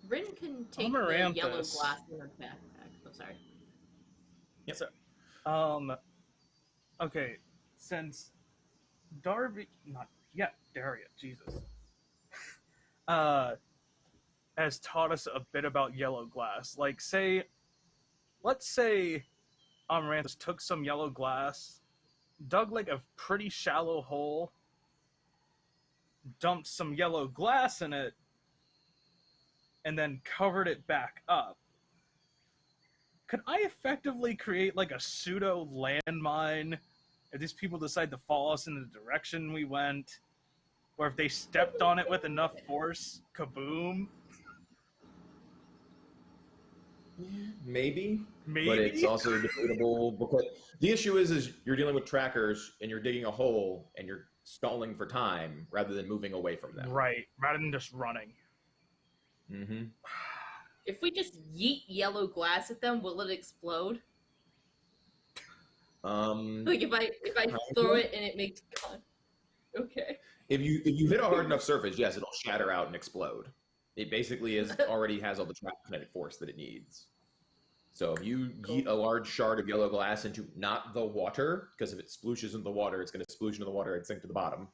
Rin can take the Amaranthus. yellow glass in her backpack. Oh, sorry. Yep. So, okay, since Darby, Daria, Jesus, has taught us a bit about yellow glass. Like, let's say Amaranthus took some yellow glass, dug like a pretty shallow hole, dumped some yellow glass in it, and then covered it back up. Could I effectively create like a pseudo landmine if these people decide to follow us in the direction we went? Or if they stepped on it with enough force, kaboom? maybe, but it's also debatable because the issue is you're dealing with trackers and you're digging a hole and you're stalling for time rather than moving away from them. Right, rather than just running. Mm-hmm. If we just yeet yellow glass at them, will it explode? Like if I throw it and it makes okay. If you hit a hard enough surface, yes, it'll shatter out and explode. It basically already has all the trap kinetic force that it needs. So if you yeet a large shard of yellow glass into not the water, because if it splooshes into the water, it's going to sploosh into the water and sink to the bottom.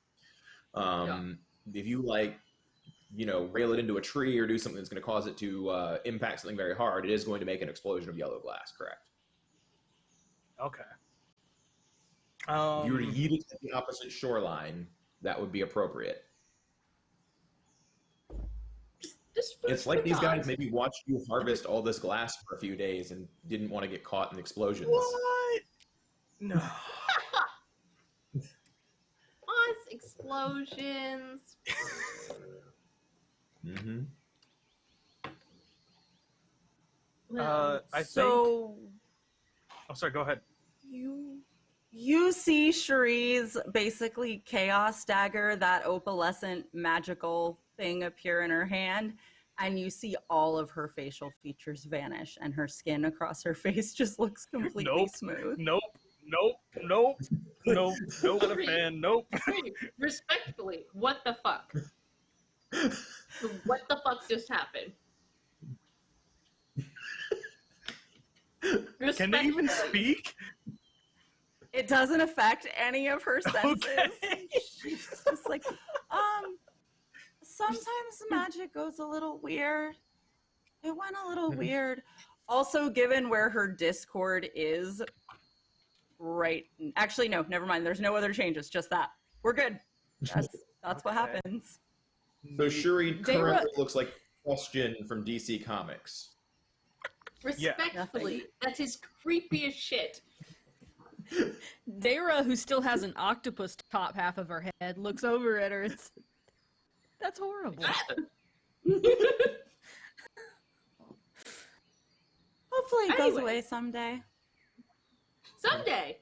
If you rail it into a tree or do something that's going to cause it to impact something very hard, it is going to make an explosion of yellow glass, correct? Okay. If you were to yeet it to the opposite shoreline, that would be appropriate. It's like these guys maybe watched you harvest all this glass for a few days and didn't want to get caught in explosions. What? No. Pause, explosions. Mm-hmm. I think... So Oh, sorry, go ahead. you see Shri's basically chaos dagger, that opalescent magical thing appear in her hand, and you see all of her facial features vanish and her skin across her face just looks completely smooth. Nope. Not a fan. Nope. Respectfully, what the fuck? What the fuck just happened? Can they even speak? It doesn't affect any of her senses. Okay. She's just like, sometimes the magic goes a little weird. It went a little weird. Also, given where her Discord is, right. Actually, no, never mind. There's no other changes, just that. We're good. That's what happens. So Shuri currently looks like Question from DC Comics. Respectfully, that's his creepy as shit. Dayra, who still has an octopus top half of her head, looks over at her. That's horrible. Hopefully it goes away someday. Someday.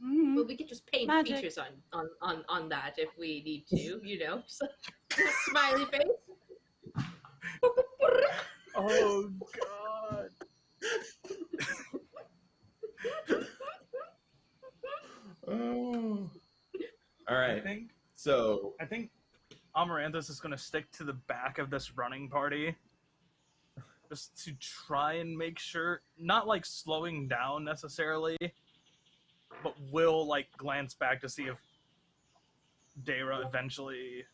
Mm-hmm. Well, we could just paint Magic. features on that if we need to, Just a smiley face. Oh, God. Oh. All right. I think Amaranthus is going to stick to the back of this running party just to try and make sure, not like slowing down necessarily, but will like glance back to see if Dayra eventually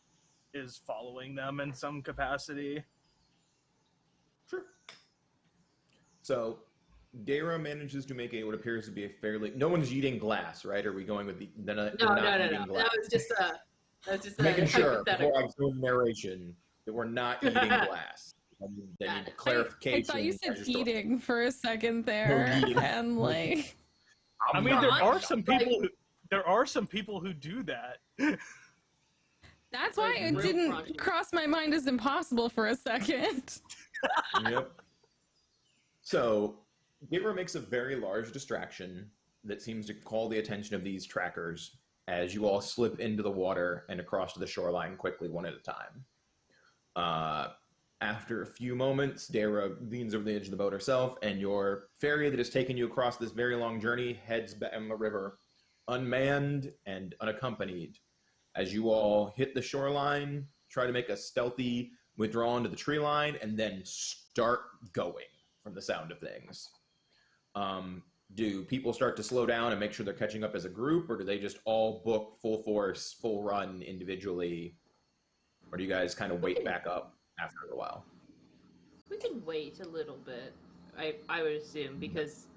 is following them in some capacity. Sure. So Dayra manages to make what appears to be a fairly... No one's eating glass, right? Are we going with the... No. Glass? That was just a Making sure hypothetical. before I do narration that we're not eating glass. I need clarification. I thought you said eating for a second there, eating. and like... I mean, there are some people who do that. That's why it didn't cross my mind as impossible for a second. Yep. So, Dayra makes a very large distraction that seems to call the attention of these trackers as you all slip into the water and across to the shoreline quickly, one at a time. After a few moments, Dayra leans over the edge of the boat herself, and your ferry that has taken you across this very long journey heads back on the river, unmanned and unaccompanied. As you all hit the shoreline, try to make a stealthy withdrawal into the tree line, and then start going from the sound of things. Do people start to slow down and make sure they're catching up as a group, or do they just all book full force, full run individually? Or do you guys kind of wait back up after a while? We can wait a little bit, I would assume, because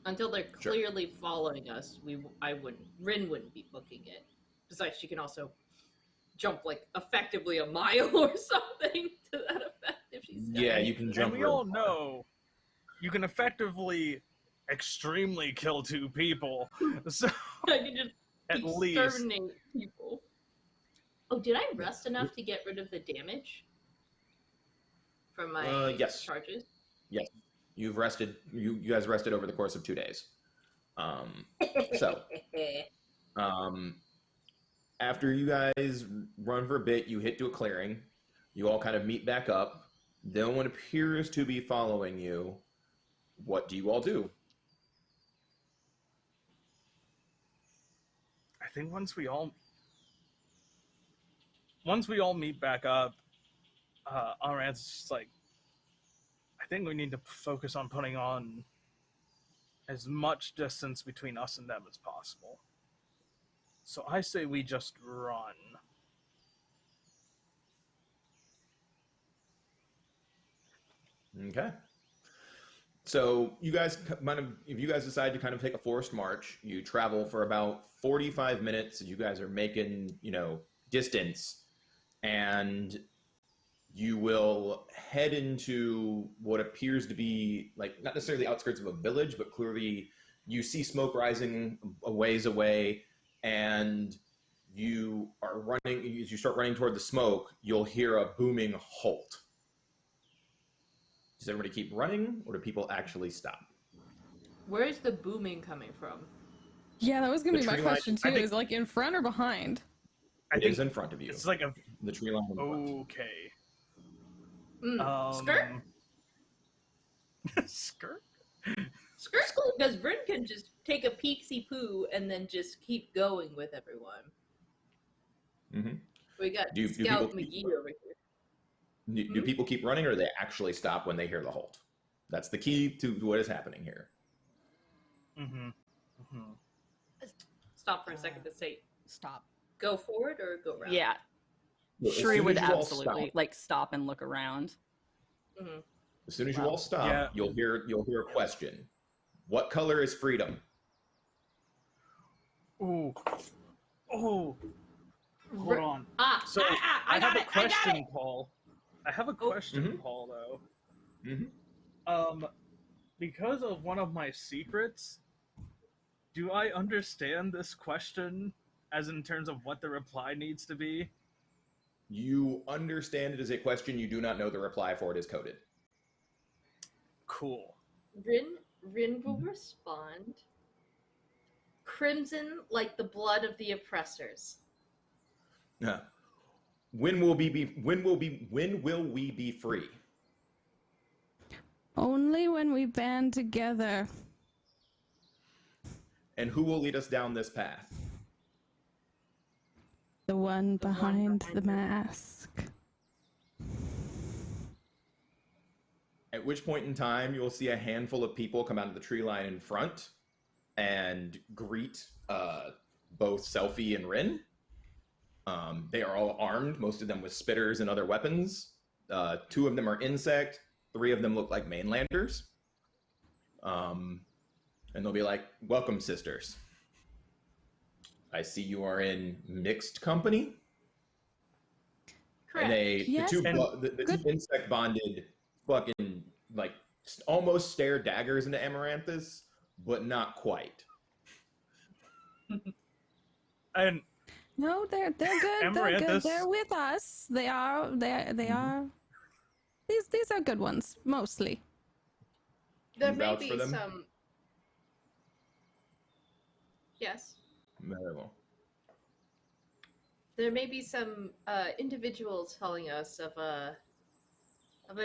until they're clearly following us, Rin wouldn't be booking it. Besides, she can also jump like effectively a mile or something to that effect if she's you can jump. And we all know you can effectively extremely kill two people. So I can just at least exterminate people. Oh, did I rest enough to get rid of the damage from my charges? Yes, you've rested. You guys rested over the course of 2 days. After you guys run for a bit, you hit to a clearing. You all kind of meet back up. No one appears to be following you. What do you all do? I think once we all meet back up, Amaranthus is just like, I think we need to focus on putting on as much distance between us and them as possible. So I say we just run. Okay. So you guys if you guys decide to kind of take a forced march, you travel for about 45 minutes. You guys are making, distance, and you will head into what appears to be like not necessarily the outskirts of a village, but clearly you see smoke rising a ways away, and you are running. As you start running toward the smoke, you'll hear a booming halt. Does everybody keep running, or do people actually stop? Where is the booming coming from? Yeah, that was going to be my question too. Is it like in front or behind? It is in front of you. It's like the tree line in front. Okay. Skirt? Skirt? Skirt's cool because Rin can just take a peeksy poo and then just keep going with everyone. Mm-hmm. We got Scout McGee over here. Do people keep running, or do they actually stop when they hear the halt? That's the key to what is happening here. Mm-hmm. Mm-hmm. Stop for a second to say, Stop. Go forward or go around? Yeah. Well, Shri would absolutely stop and look around. Mm-hmm. As soon as you all stop, you'll hear a question. What color is freedom? Ooh. Hold on. So I have a question, Paul. I have a question, Paul, though. Mm-hmm. Because of one of my secrets, do I understand this question as in terms of what the reply needs to be? You understand it as a question. You do not know the reply for it is coded. Cool. Rin will respond. Crimson like the blood of the oppressors. When will we be free? Only when we band together. And who will lead us down this path? The one behind the mask. At which point in time, you'll see a handful of people come out of the tree line in front and greet both Silphi and Rin. They are all armed, most of them with spitters and other weapons. 2 of them are insect, 3 of them look like mainlanders. And they'll be like, welcome, sisters. I see you are in mixed company. Correct. And the two insect bonded fucking like almost stare daggers into Amaranthus, but not quite. And No, they're good. They're good. Amaranthus. They're with us. They are. They are. These are good ones mostly. There You may vouch be for them? some. Yes. Very well. There may be some individuals telling us of a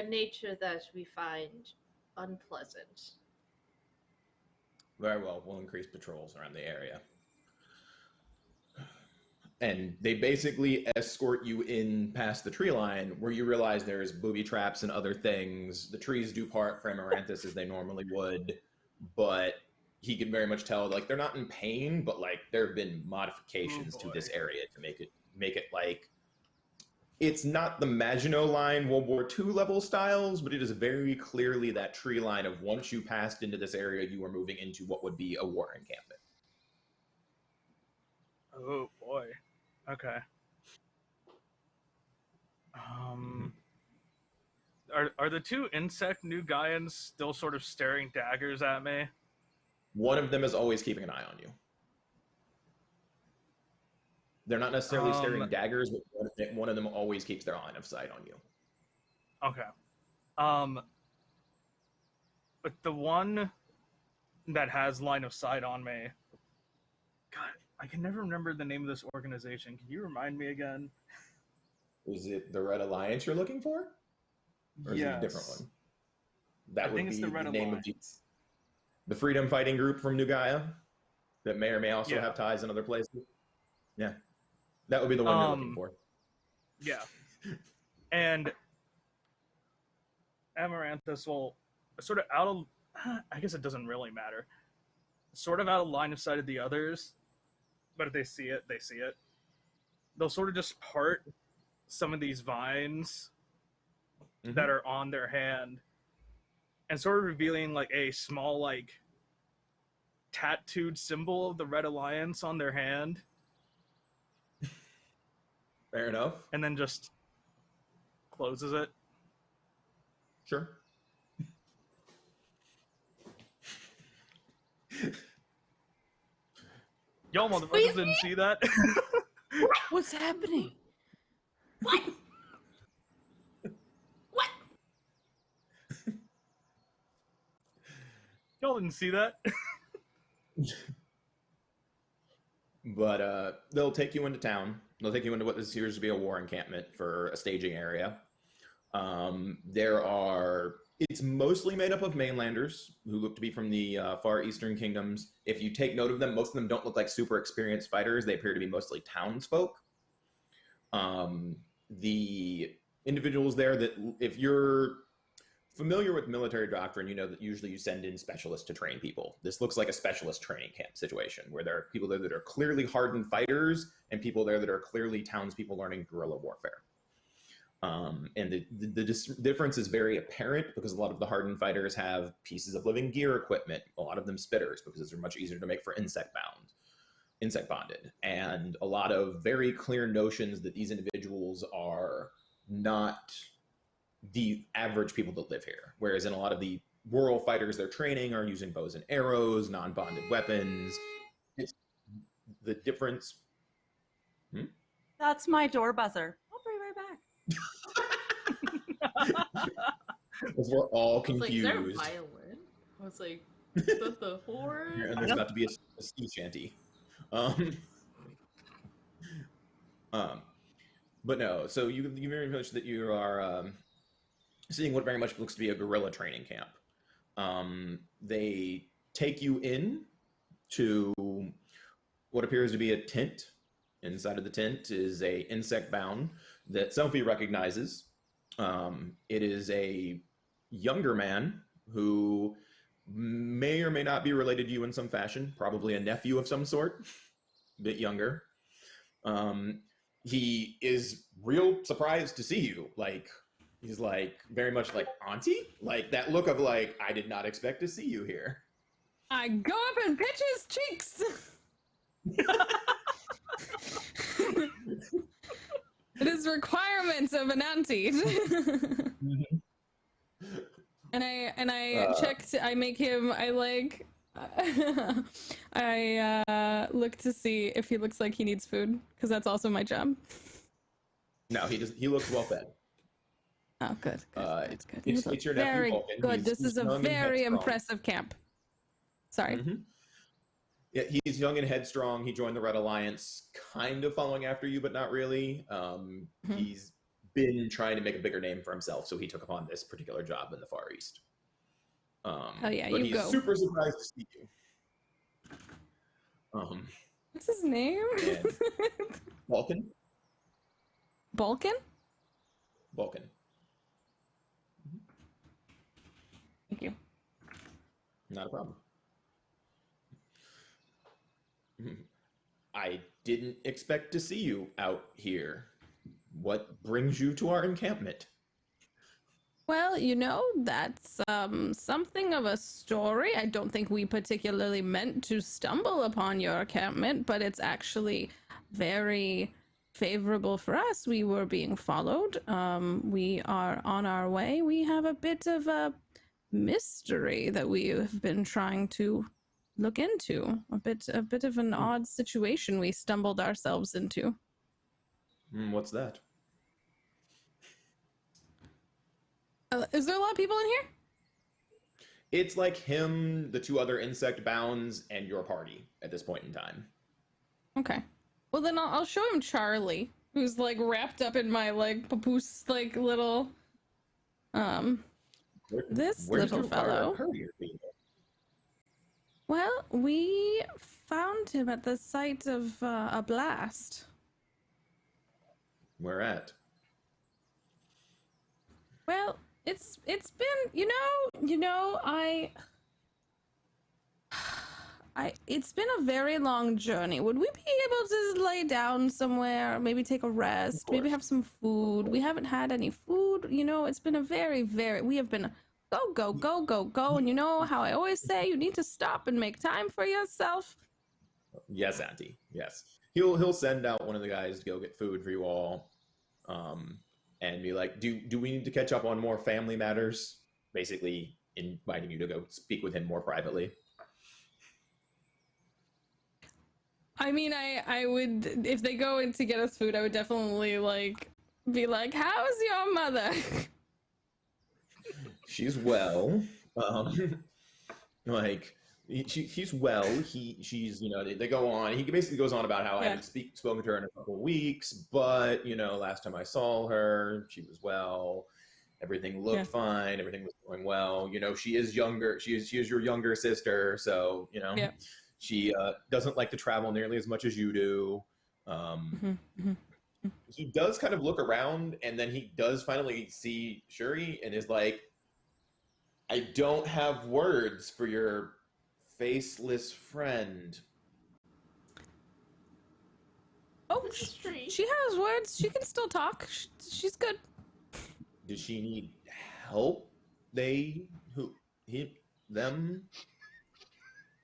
nature that we find unpleasant. Very well. We'll increase patrols around the area. And they basically escort you in past the tree line where you realize there's booby traps and other things. The trees do part for Amaranthus as they normally would, but he can very much tell, like, they're not in pain, but like there have been modifications to this area to make it like, it's not the Maginot Line World War II level styles, but it is very clearly that tree line of once you passed into this area, you are moving into what would be a war encampment. oh boy. Okay. Are the two insect new Gaians still sort of staring daggers at me? One of them is always keeping an eye on you. They're not necessarily staring daggers, but one of them always keeps their line of sight on you. Okay. But the one that has line of sight on me, God, I can never remember the name of this organization. Can you remind me again? Is it the Red Alliance you're looking for? Or is it a different one? That would be the name of the freedom fighting group from New Gaia that may or may also have ties in other places. Yeah. That would be the one you're looking for. Yeah. And Amaranthus will sort of out of, I guess it doesn't really matter. Sort of out of line of sight of the others, but if they see it, they see it. They'll sort of just part some of these vines that are on their hand and sort of revealing like a small, like, tattooed symbol of the Red Alliance on their hand. Fair enough. And then just closes it. Sure. Y'all motherfuckers didn't see that? What's happening? What? What? Y'all didn't see that? But they'll take you into town. They'll take you into what this appears to be a war encampment for a staging area. It's mostly made up of mainlanders who look to be from the far eastern kingdoms. If you take note of them, most of them don't look like super experienced fighters. They appear to be mostly townsfolk. The individuals there that, if you're familiar with military doctrine, you know that usually you send in specialists to train people. This looks like a specialist training camp situation where there are people there that are clearly hardened fighters and people there that are clearly townspeople learning guerrilla warfare. And the difference is very apparent because a lot of the hardened fighters have pieces of living gear equipment, a lot of them spitters because they're much easier to make for insect bonded, and a lot of very clear notions that these individuals are not the average people that live here. Whereas in a lot of the rural fighters they're training are using bows and arrows, non-bonded weapons. It's the difference. That's my door buzzer. I'll be right back. Because we're all I was like, is confused. there a violin? I was like, is that the horn? And there's about to be a sea shanty. But no, so you very much that you are seeing what very much looks to be a guerrilla training camp. They take you in to what appears to be a tent. Inside of the tent is a insect bound that Silphi recognizes. It is a younger man who may or may not be related to you in some fashion, probably a nephew of some sort, a bit younger. He is real surprised to see you. Like, he's like, very much like, auntie? Like, that look of like, I did not expect to see you here. I go up and pitch his cheeks. It is requirements of an auntie. And I checked. I make him. I like. I look to see if he looks like he needs food, because that's also my job. No, he does. He looks well fed. Oh, good. It's your nephew Very Vulcan. good. This is a very impressive camp. Sorry. Mm-hmm. Yeah, he's young and headstrong. He joined the Red Alliance, kind of following after you, but not really. He's been trying to make a bigger name for himself, so he took upon this particular job in the Far East. Oh yeah, but you he's go. super surprised to see you. What's his name? Vulcan. Balkan? Vulcan. Thank you. Not a problem. I didn't expect to see you out here. What brings you to our encampment? Well, you know, that's something of a story. I don't think we particularly meant to stumble upon your encampment, but it's actually very favorable for us. We were being followed. We are on our way. We have a bit of a mystery that we have been trying to look into. A bit of an odd situation we stumbled ourselves into. What's that? Is there a lot of people in here? It's like him, the two other insect bounds, and your party at this point in time. Okay. Well, then I'll show him Charlie, who's like wrapped up in my like papoose like little this little fellow. Well, we found him at the site of a blast. Where at? Well, it's been, you know, it's been a very long journey. Would we be able to lay down somewhere, maybe take a rest, maybe have some food? We haven't had any food, you know, it's been a we have been go, and you know how I always say, you need to stop and make time for yourself. Yes, Auntie, yes. He'll send out one of the guys to go get food for you all, and be like, do we need to catch up on more family matters? Basically inviting you to go speak with him more privately. I mean, I would, if they go in to get us food, I would definitely like be like, how's your mother? She's well. Like she's well. She's you know they go on. He basically goes on about how I haven't spoken to her in a couple of weeks, but you know last time I saw her, she was well. Everything looked fine. Everything was going well. You know she is younger. She is your younger sister, so you know she doesn't like to travel nearly as much as you do. He does kind of look around, and then he does finally see Shri and is like, I don't have words for your faceless friend. Oh, she has words. She can still talk. She's good. Does she need help? Them?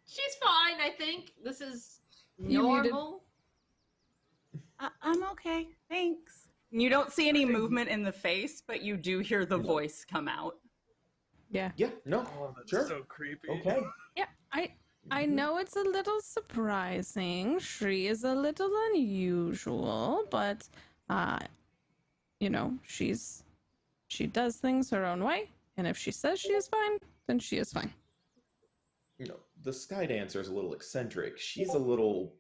She's fine, I think. This is normal. I'm okay, thanks. You don't see any movement in the face, but you do hear the voice come out. Yeah. Yeah, no, sure. So creepy. Okay. Yeah, I know it's a little surprising. Shri is a little unusual, but you know, she does things her own way, and if she says she is fine, then she is fine. You know, the Sky Dancer is a little eccentric. She's a little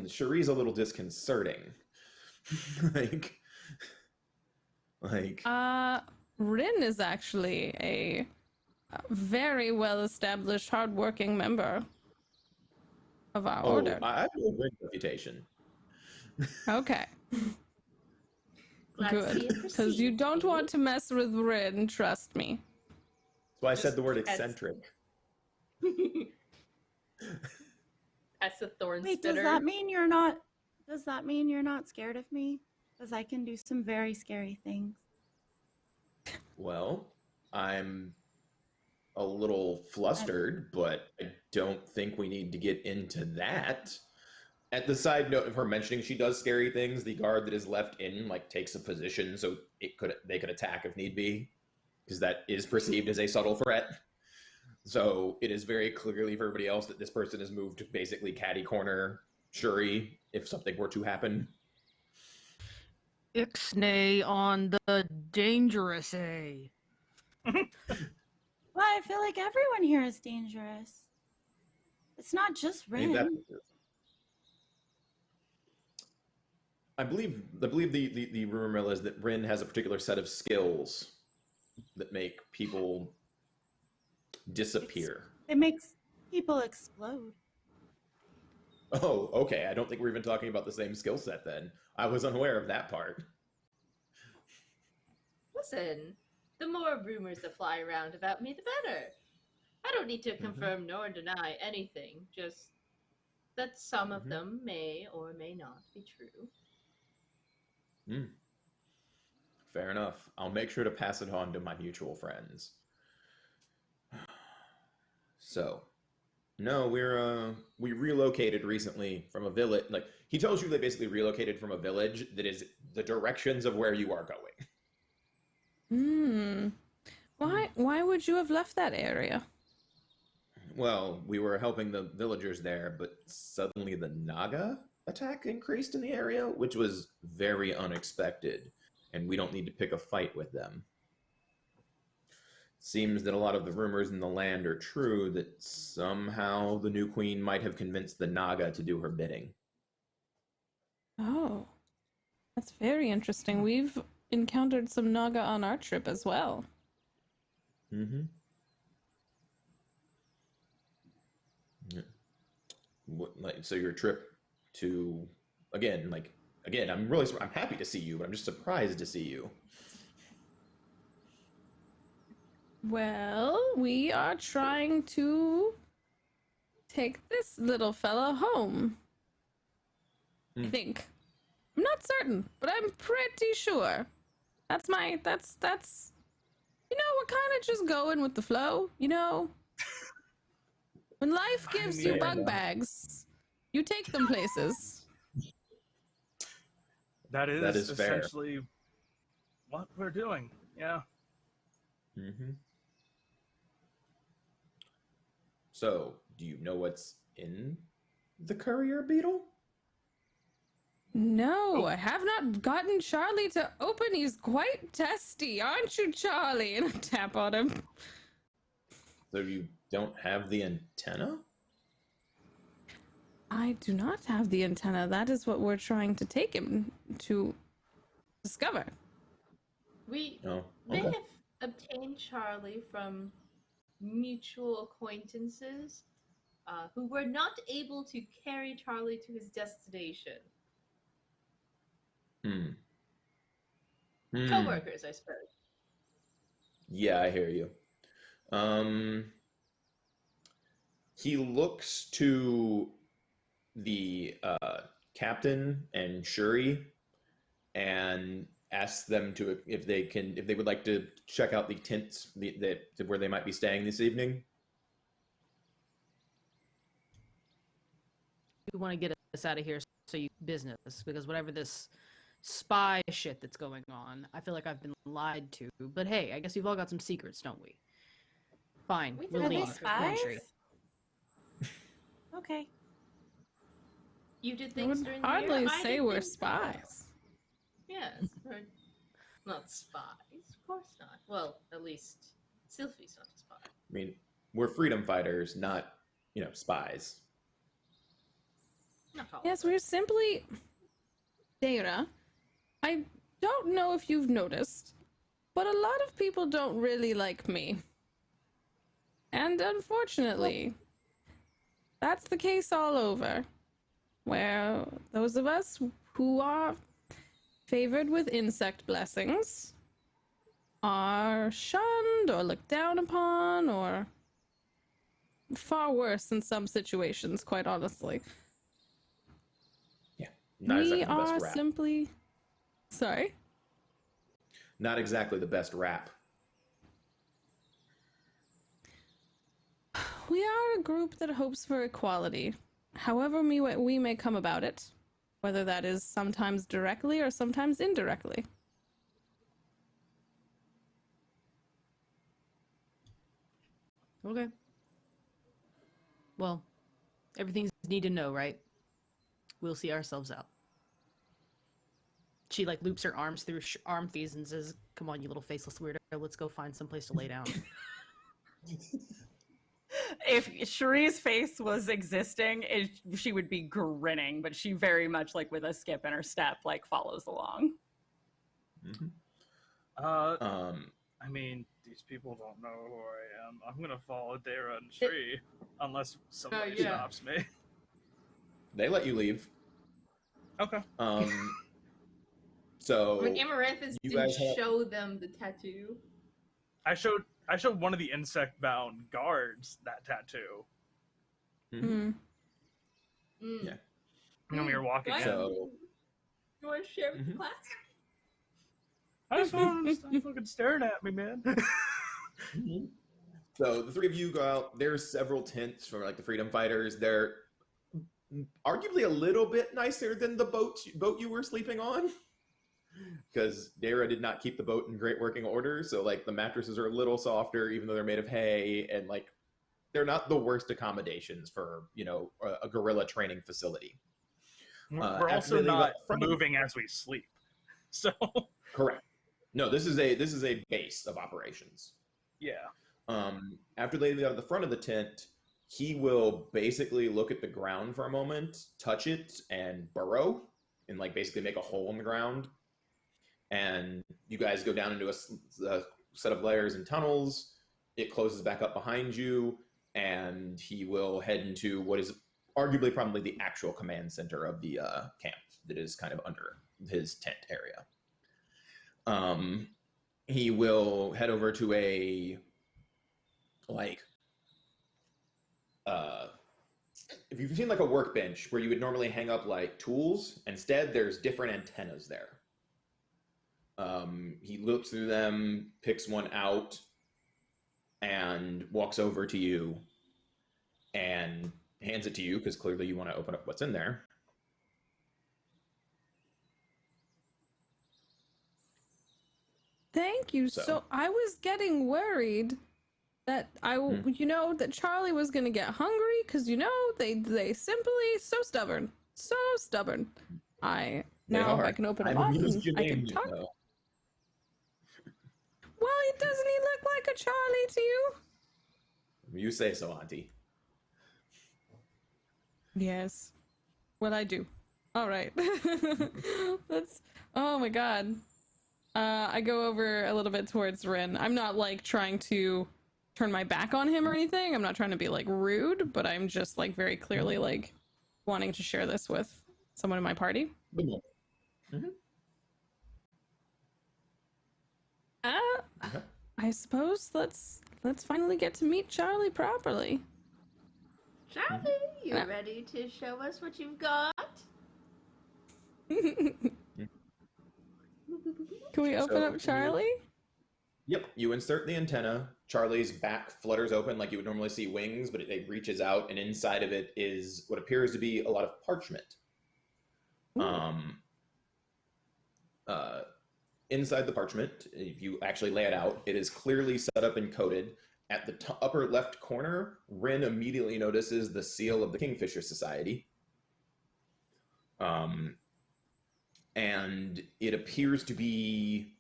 Shri's a little disconcerting. like Rin is actually a very well-established, hard-working member of our order. I have a Rin reputation. Okay. Glad to see Good. you Because proceed. you don't want to mess with Rin, trust me. That's why I said the word eccentric. That's a thorn Wait, spitter. does that mean you're not scared of me? Because I can do some very scary things. Well, I'm a little flustered, but I don't think we need to get into that. At the side note of her mentioning she does scary things, the guard that is left in like takes a position so they could attack if need be, because that is perceived as a subtle threat. So it is very clearly for everybody else that this person has moved to basically catty corner Shuri if something were to happen. Ixnay on the dangerous A. Well, I feel like everyone here is dangerous. It's not just Rin. I believe the rumor mill is that Rin has a particular set of skills that make people disappear. It makes people explode. Oh, okay. I don't think we're even talking about the same skill set then. I was unaware of that part. Listen, the more rumors that fly around about me, the better. I don't need to confirm nor deny anything, just that some of them may or may not be true. Fair enough. I'll make sure to pass it on to my mutual friends. So, no, we relocated recently from a village. Like, he tells you they basically relocated from a village that is the directions of where you are going. Why would you have left that area? Well, we were helping the villagers there, but suddenly the Naga attack increased in the area, which was very unexpected, and we don't need to pick a fight with them. Seems that a lot of the rumors in the land are true, that somehow the new queen might have convinced the Naga to do her bidding. Oh, that's very interesting. We've encountered some Naga on our trip as well. So your trip to, again, I'm happy to see you, but I'm just surprised to see you. Well, we are trying to take this little fella home. I think. I'm not certain, but I'm pretty sure. That's, you know, we're kind of just going with the flow, you know? When life gives you bug bags, you take them places. That is essentially fair. what we're doing. Yeah. So, do you know what's in the courier beetle? No, I have not gotten Charlie to open. He's quite testy, aren't you, Charlie? And I tap on him. So you don't have the antenna? I do not have the antenna. That is what we're trying to take him to discover. We may have obtained Charlie from mutual acquaintances who were not able to carry Charlie to his destination. Co-workers, I suppose. Yeah, I hear you. He looks to the captain and Shuri and asks them to if they would like to check out the tents where they might be staying this evening. We want to get us out of here so you business, because whatever this spy shit that's going on, I feel like I've been lied to. But hey, I guess we've all got some secrets, don't we? Fine, we'll leave. Spies? Okay. You did things during the hardly year. say we're spies. Yes, we're not spies. Of course not. Well, at least Silphi's not a spy. I mean, we're freedom fighters, not, spies. Yes, we're simply... Dayra, I don't know if you've noticed, but a lot of people don't really like me. And unfortunately, that's the case all over. Where those of us who are favored with insect blessings are shunned or looked down upon, or far worse in some situations, quite honestly. Yeah, not we exactly the best are rap. simply... Sorry? Not exactly the best rap. We are a group that hopes for equality, however we may come about it, whether that is sometimes directly or sometimes indirectly. Okay. Well, everything's need to know, right? We'll see ourselves out. She like loops her arms through arm fees and says, "Come on, you little faceless weirdo. Let's go find some place to lay down." If Shri's face was existing, she would be grinning, but she very much, like with a skip in her step, like follows along. Mm-hmm. I mean, these people don't know who I am. I'm gonna follow Dayra and Shri unless somebody stops me. They let you leave. Okay. So I mean, Amaranthus didn't show them the tattoo. I showed one of the insect-bound guards that tattoo. Mm-hmm. Mm. Yeah. And then we were walking in. So, you want to share with the class? I just want them to stop fucking staring at me, man. So the three of you go out. There's several tents from like the freedom fighters. They're arguably a little bit nicer than the boat you were sleeping on, because Dayra did not keep the boat in great working order. So like the mattresses are a little softer, even though they're made of hay, and like they're not the worst accommodations for, you know, a guerrilla training facility. We're also not moving as we sleep. So correct. No, this is a base of operations. Yeah. After they leave out of the front of the tent, he will basically look at the ground for a moment, touch it, and burrow, and like basically make a hole in the ground. And you guys go down into a set of layers and tunnels. It closes back up behind you, and he will head into what is arguably probably the actual command center of the camp that is kind of under his tent area. He will head over to a, like, if you've seen like a workbench where you would normally hang up like tools, instead there's different antennas there. He looks through them, picks one out, and walks over to you and hands it to you, because clearly you want to open up what's in there. Thank you. So I was getting worried that you know, that Charlie was gonna get hungry, because you know they simply so stubborn. I can open them up and I can talk. Well, doesn't he look like a Charlie to you? You say so, Auntie. Yes. Well, I do. All right. Oh my god. I go over a little bit towards Rin. I'm not like trying to turn my back on him or anything. I'm not trying to be like rude, but I'm just like very clearly like wanting to share this with someone in my party. Mm-hmm. Okay. I suppose let's finally get to meet Charlie properly. Charlie, you ready to show us what you've got? Can we open up Charlie? Yep, you insert the antenna. Charlie's back flutters open like you would normally see wings, but it reaches out, and inside of it is what appears to be a lot of parchment. Inside the parchment, if you actually lay it out, it is clearly set up and coded. At the upper left corner, Rin immediately notices the seal of the Kingfisher Society. And it appears to be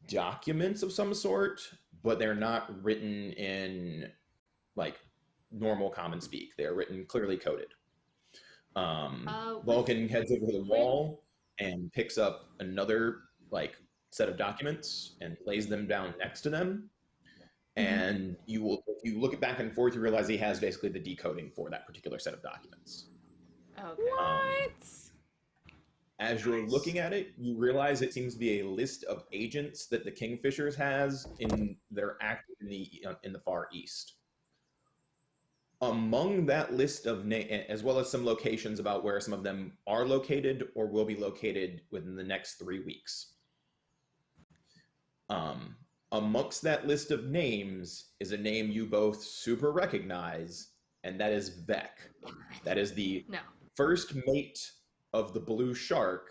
documents of some sort, but they're not written in like normal common speak. They're written clearly coded. Vulcan heads over to the wall and picks up another like set of documents and lays them down next to them. And you will, if you look at back and forth, you realize he has basically the decoding for that particular set of documents. Okay. What? As you're looking at it, you realize it seems to be a list of agents that the Kingfishers has that are active in the Far East. Among that list of as well as some locations about where some of them are located or will be located within the next 3 weeks. Amongst that list of names is a name you both super recognize, and that is Vek. That is the first mate of the Blue Shark,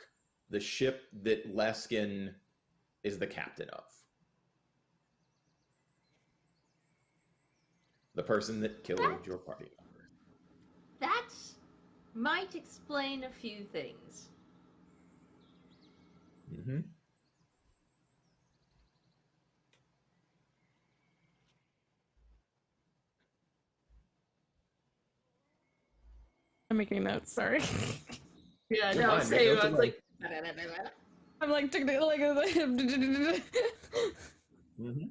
the ship that Leskin is the captain of. The person that killed your party members. might explain a few things. Mm-hmm. I'm making notes. Sorry. Yeah, You're no, fine, same. make I was notes like, I'm like, Mm-hmm.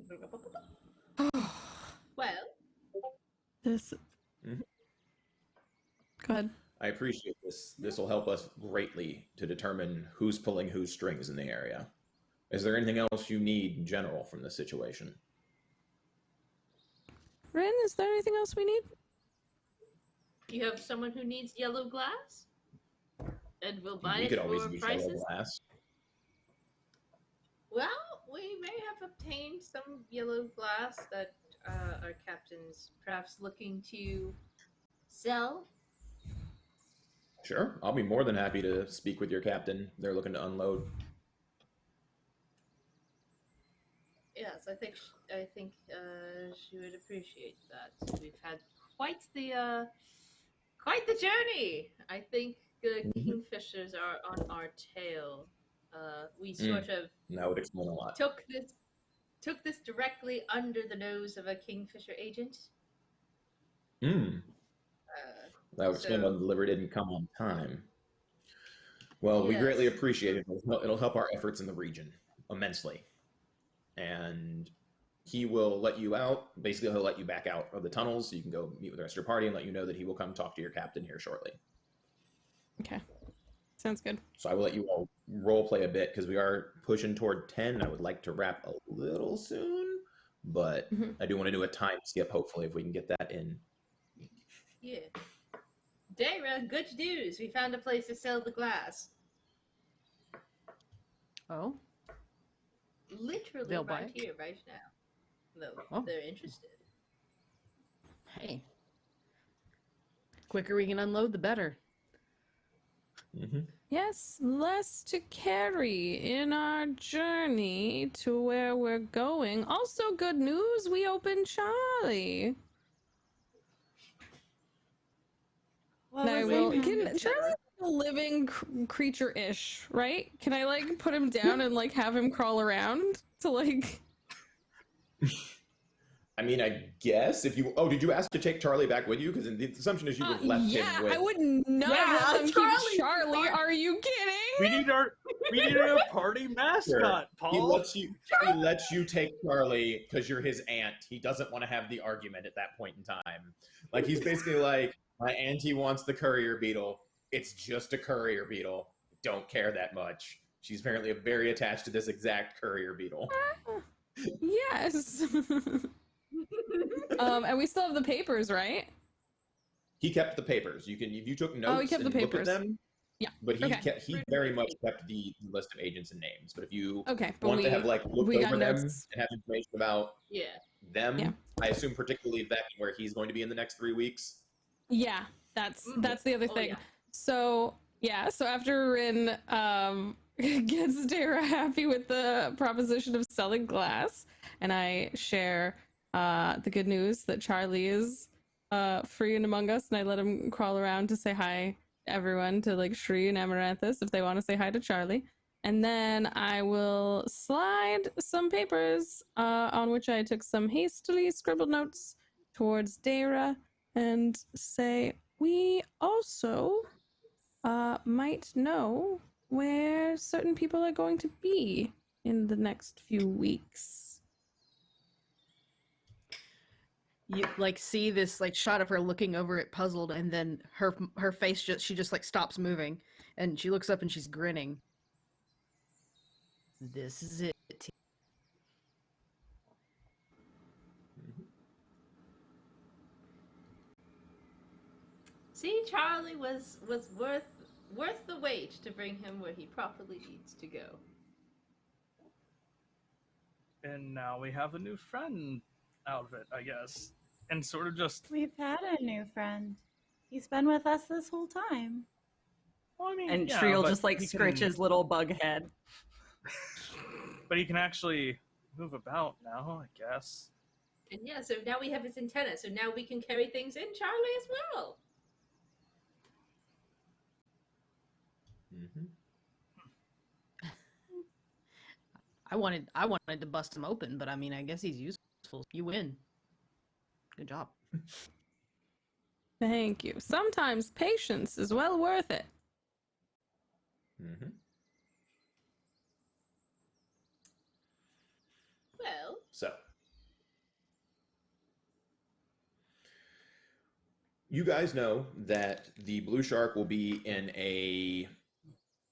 well, this. Mhm. Go ahead. I appreciate this. This will help us greatly to determine who's pulling whose strings in the area. Is there anything else you need in general from this situation? Rin, is there anything else we need? you have someone who needs yellow glass, and will buy We it could always for use yellow prices. glass. Well, we may have obtained some yellow glass that our captain's perhaps looking to sell. Sure, I'll be more than happy to speak with your captain. They're looking to unload. Yes, I think she would appreciate that. We've had quite the journey. I think the kingfishers are on our tail. We sort of That would explain a lot. took this directly under the nose of a kingfisher agent. That would explain why the delivery didn't come on time. Well, we greatly appreciate it. It'll help our efforts in the region immensely. And he will let you out. Basically, he'll let you back out of the tunnels so you can go meet with the rest of your party and let you know that he will come talk to your captain here shortly. Okay. Sounds good. So I will let you all role play a bit because we are pushing toward 10. I would like to wrap a little soon, but I do want to do a time skip, hopefully, if we can get that in. Yeah. Dayra, good news. We found a place to sell the glass. Oh, Literally They'll buy right it? here, right now. Though Oh. they're interested. hey. Quicker we can unload, the better. Yes, less to carry in our journey to where we're going. Also, good news, we opened Charlie. What I was will. it? Can Charlie's a living creature-ish, right? Can I like put him down and like have him crawl around to like? I mean, I guess if you. Oh, did you ask to take Charlie back with you? Because the assumption is you would have left him with. I would not Yeah, let them keep Charlie! Charlie. Are you kidding? We need our party mascot, Paul. He lets you take Charlie because you're his aunt. He doesn't want to have the argument at that point in time. Like he's basically like, my auntie wants the courier beetle. It's just a courier beetle. Don't care that much. She's apparently very attached to this exact courier beetle. Yes. And we still have the papers, right? He kept the papers. You can if you took notes he kept the and look at papers. them. Yeah. But Okay. he very much kept the list of agents and names. But if you Okay, but want to have like looked we got over them notes. and have information about them, Yeah. I assume particularly that where he's going to be in the next 3 weeks. Yeah, that's the other thing. yeah. So after Rin gets Dayra happy with the proposition of selling glass, and I share the good news that Charlie is free and among us, and I let him crawl around to say hi to everyone, to like Shri and Amaranthus if they want to say hi to Charlie. And then I will slide some papers on which I took some hastily scribbled notes towards Dayra and say, we also might know where certain people are going to be in the next few weeks. You like see this like shot of her looking over it puzzled, and then her face just like stops moving, and she looks up and she's grinning. This is it. See, Charlie was worth the wait to bring him where he properly needs to go. And now we have a new friend out of it, I guess. And sort of just... We've had a new friend. He's been with us this whole time. Well, I mean, And yeah, Shri will but just like he scritch can- his little bug head. But he can actually move about now, I guess. And yeah, so now we have his antenna, so now we can carry things in Charlie as well. Mm-hmm. I wanted to bust him open, but I mean, I guess he's useful. You win. Good job. Thank you. Sometimes patience is well worth it. Mm-hmm. Well, So, you guys know that the blue shark will be in a,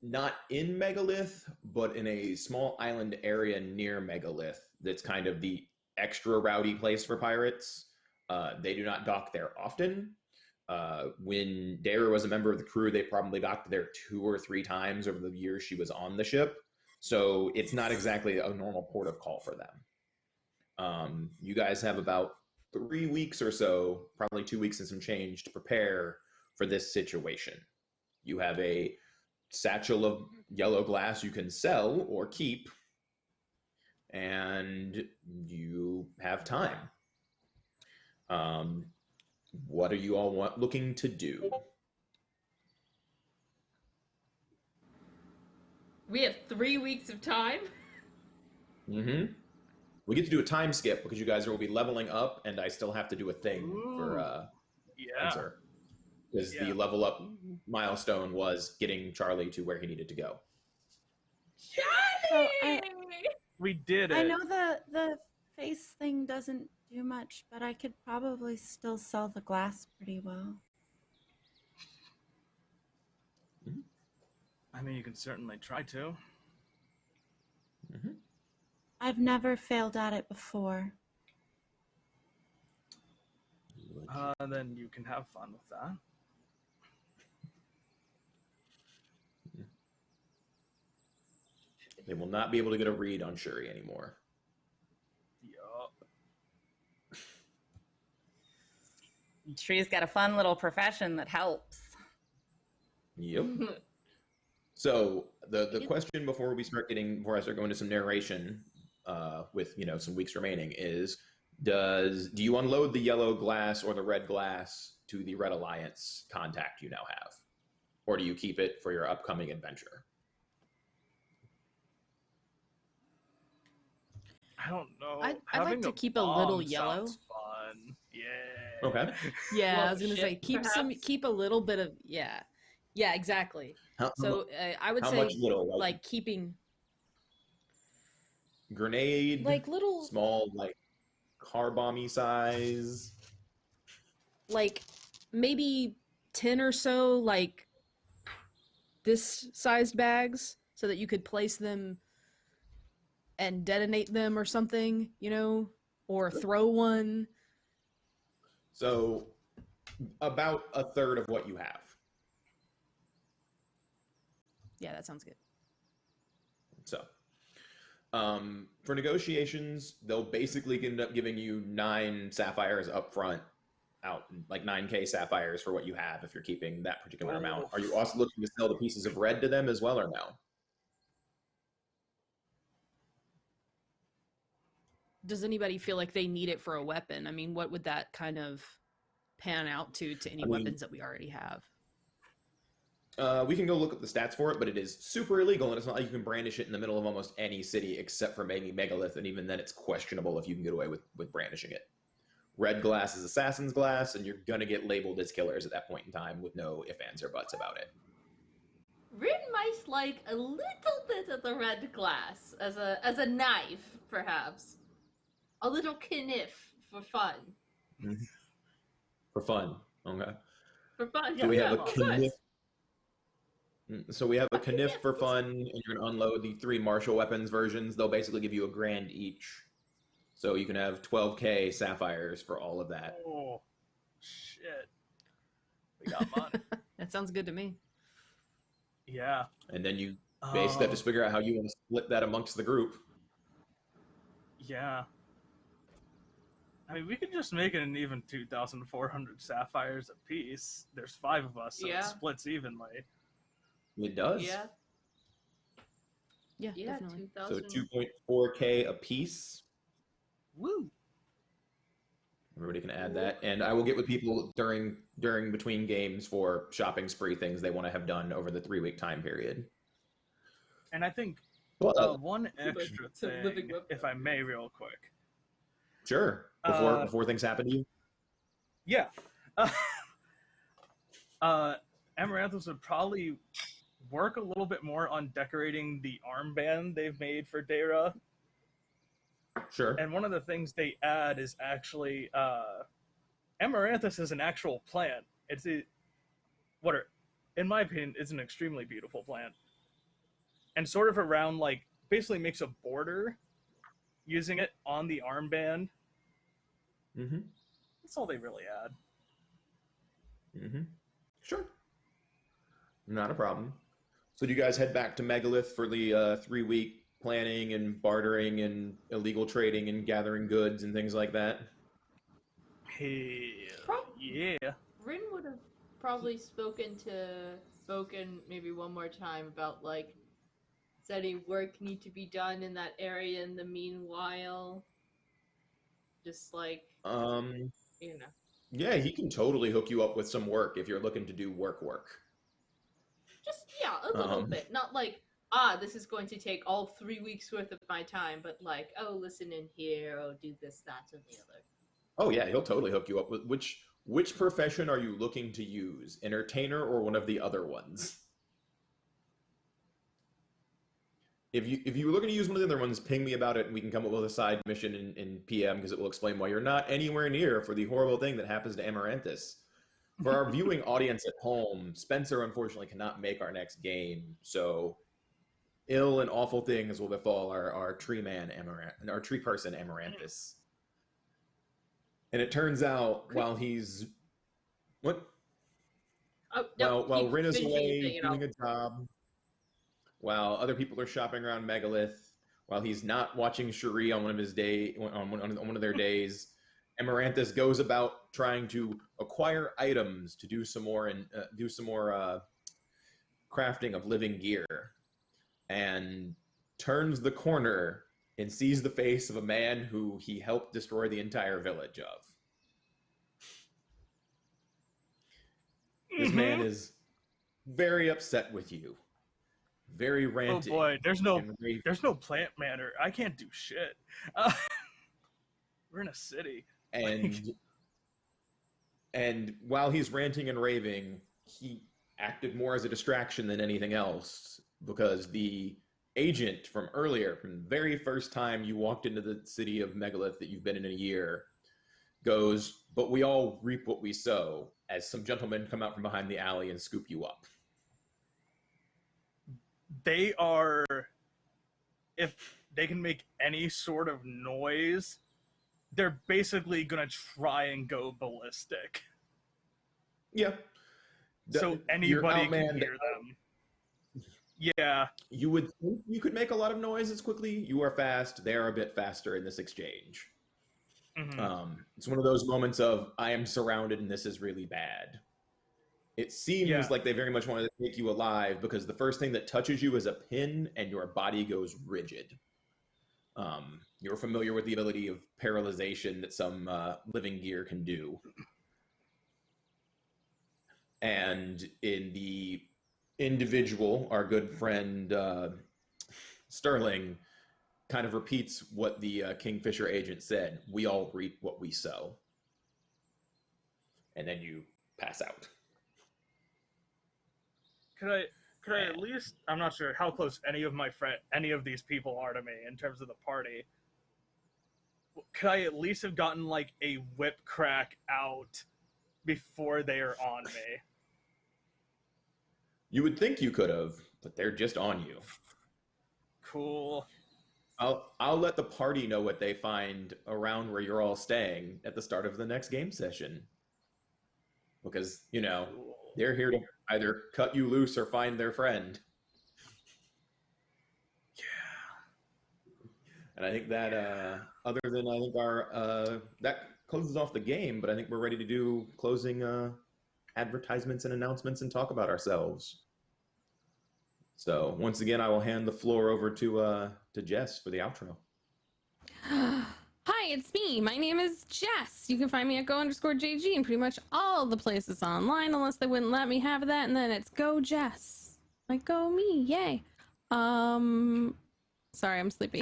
not in Megalith, but in a small island area near Megalith that's kind of the extra rowdy place for pirates. They do not dock there often. When Dayra was a member of the crew, they probably docked there 2 or 3 times over the years she was on the ship. So it's not exactly a normal port of call for them. You guys have about 3 weeks or so, probably 2 weeks and some change, to prepare for this situation. You have a satchel of yellow glass you can sell or keep, and you have time. What are you all looking to do? we have 3 weeks of time. Mm-hmm. We get to do a time skip because you guys will be leveling up, and I still have to do a thing for Spencer. Because the level up milestone was getting Charlie to where he needed to go. Charlie! So We did it. I know the face thing doesn't do much, but I could probably still sell the glass pretty well. I mean, you can certainly try to. Mm-hmm. I've never failed at it before. Then you can have fun with that. They will not be able to get a read on Shri anymore. Yup. Shri's got a fun little profession that helps. Yep. So the question before I start going to some narration, with some weeks remaining, is do you unload the yellow glass or the red glass to the Red Alliance contact you now have, or do you keep it for your upcoming adventure? I don't know. I'd like Having to a keep a bomb little yellow. sounds fun. Yeah. Okay. Yeah, Well, I was gonna say perhaps. keep a little bit of yeah, exactly. So I would how say much little? like keeping Grenade, like little small, like car bomby size. like maybe 10 or so like this sized bags so that you could place them and detonate them or something, or throw one. So about a third of what you have. Yeah, that sounds good. So for negotiations, they'll basically end up giving you 9 sapphires up front, out like 9K sapphires for what you have if you're keeping that particular amount. Are you also looking to sell the pieces of red to them as well, or no? Does anybody feel like they need it for a weapon? I mean, what would that kind of pan out to any weapons that we already have? We can go look up the stats for it, but it is super illegal, and it's not like you can brandish it in the middle of almost any city except for maybe Megalith, and even then it's questionable if you can get away with brandishing it. Red glass is assassin's glass, and you're gonna get labeled as killers at that point in time with no ifs, ands, or buts about it. Rin might like a little bit of the red glass as a knife, perhaps. A little kniff for fun. Mm-hmm. For fun, okay. For fun, So we have a of course. kniff. So we have a kniff for fun, and you're gonna unload the 3 martial weapons versions. They'll basically give you $1,000 each, so you can have 12K sapphires for all of that. Oh, shit. We got money. That sounds good to me. Yeah. And then you basically have to figure out how you want to split that amongst the group. Yeah. I mean, we could just make it an even 2,400 sapphires a piece. There's 5 of us, so Yeah. it splits evenly. It does. Yeah. Yeah, Yeah, definitely. 2,000. So 2.4K a piece. Woo! Everybody can add that, and I will get with people during between games for shopping spree things they want to have done over the 3-week time period. And I think one extra thing, if I may, real quick. Sure. Before things happen to you. Yeah. Amaranthus would probably work a little bit more on decorating the armband they've made for Dayra. Sure. And one of the things they add is actually Amaranthus is an actual plant. In my opinion, it's an extremely beautiful plant. And sort of around, like, basically makes a border using it on the armband. Mm-hmm. That's all they really add. Mm-hmm. Sure. Not a problem. So do you guys head back to Megalith for the 3-week planning and bartering and illegal trading and gathering goods and things like that? Hey, yeah. Rin would have probably spoken maybe one more time about, like, does any work need to be done in that area in the meanwhile? Just like, you know. Yeah, he can totally hook you up with some work if you're looking to do work. Just, yeah, a little bit. Not like, this is going to take all 3 weeks worth of my time, but like, oh, listen in here, oh, do this, that, and the other. Oh yeah, he'll totally hook you up with which profession are you looking to use? Entertainer or one of the other ones? If you were looking to use one of the other ones, ping me about it and we can come up with a side mission in PM, because it will explain why you're not anywhere near for the horrible thing that happens to Amaranthus. For our viewing audience at home, Spencer unfortunately cannot make our next game, so ill and awful things will befall our tree person Amaranthus. And it turns out while he's while Rin is away doing a job, while other people are shopping around Megalith, while he's not watching Shri on one of their days, Amaranthus goes about trying to acquire items to do some more crafting of living gear, and turns the corner and sees the face of a man who he helped destroy the entire village of. This man is very upset with you. Very ranty. Oh boy, there's no plant matter. I can't do shit. We're in a city. And while he's ranting and raving, he acted more as a distraction than anything else, because the agent from earlier, from the very first time you walked into the city of Megalith that you've been in a year, goes, "But we all reap what we sow," as some gentlemen come out from behind the alley and scoop you up. They are, if they can make any sort of noise, they're basically gonna try and go ballistic. Yeah. So anybody can hear them. Yeah. You would think you could make a lot of noise as quickly. You are fast. They are a bit faster in this exchange. Mm-hmm. It's one of those moments of, I am surrounded and this is really bad. It seems like they very much wanted to take you alive, because the first thing that touches you is a pin and your body goes rigid. You're familiar with the ability of paralyzation that some living gear can do. And in the individual, our good friend Sterling kind of repeats what the Kingfisher agent said: "We all reap what we sow." And then you pass out. Could I at least, I'm not sure how close any of these people are to me in terms of the party. Could I at least have gotten like a whip crack out before they are on me? You would think you could have, but they're just on you. Cool. I'll let the party know what they find around where you're all staying at the start of the next game session. Because, they're here to either cut you loose or find their friend. Yeah. And I think that, other than our, that closes off the game, but I think we're ready to do closing advertisements and announcements and talk about ourselves. So once again, I will hand the floor over to Jess for the outro. Hi, Hi, it's me. My name is Jess. You can find me at go_JG in pretty much all the places online, unless they wouldn't let me have that, and then it's Go Jess. Like go me, yay. Sorry, I'm sleepy.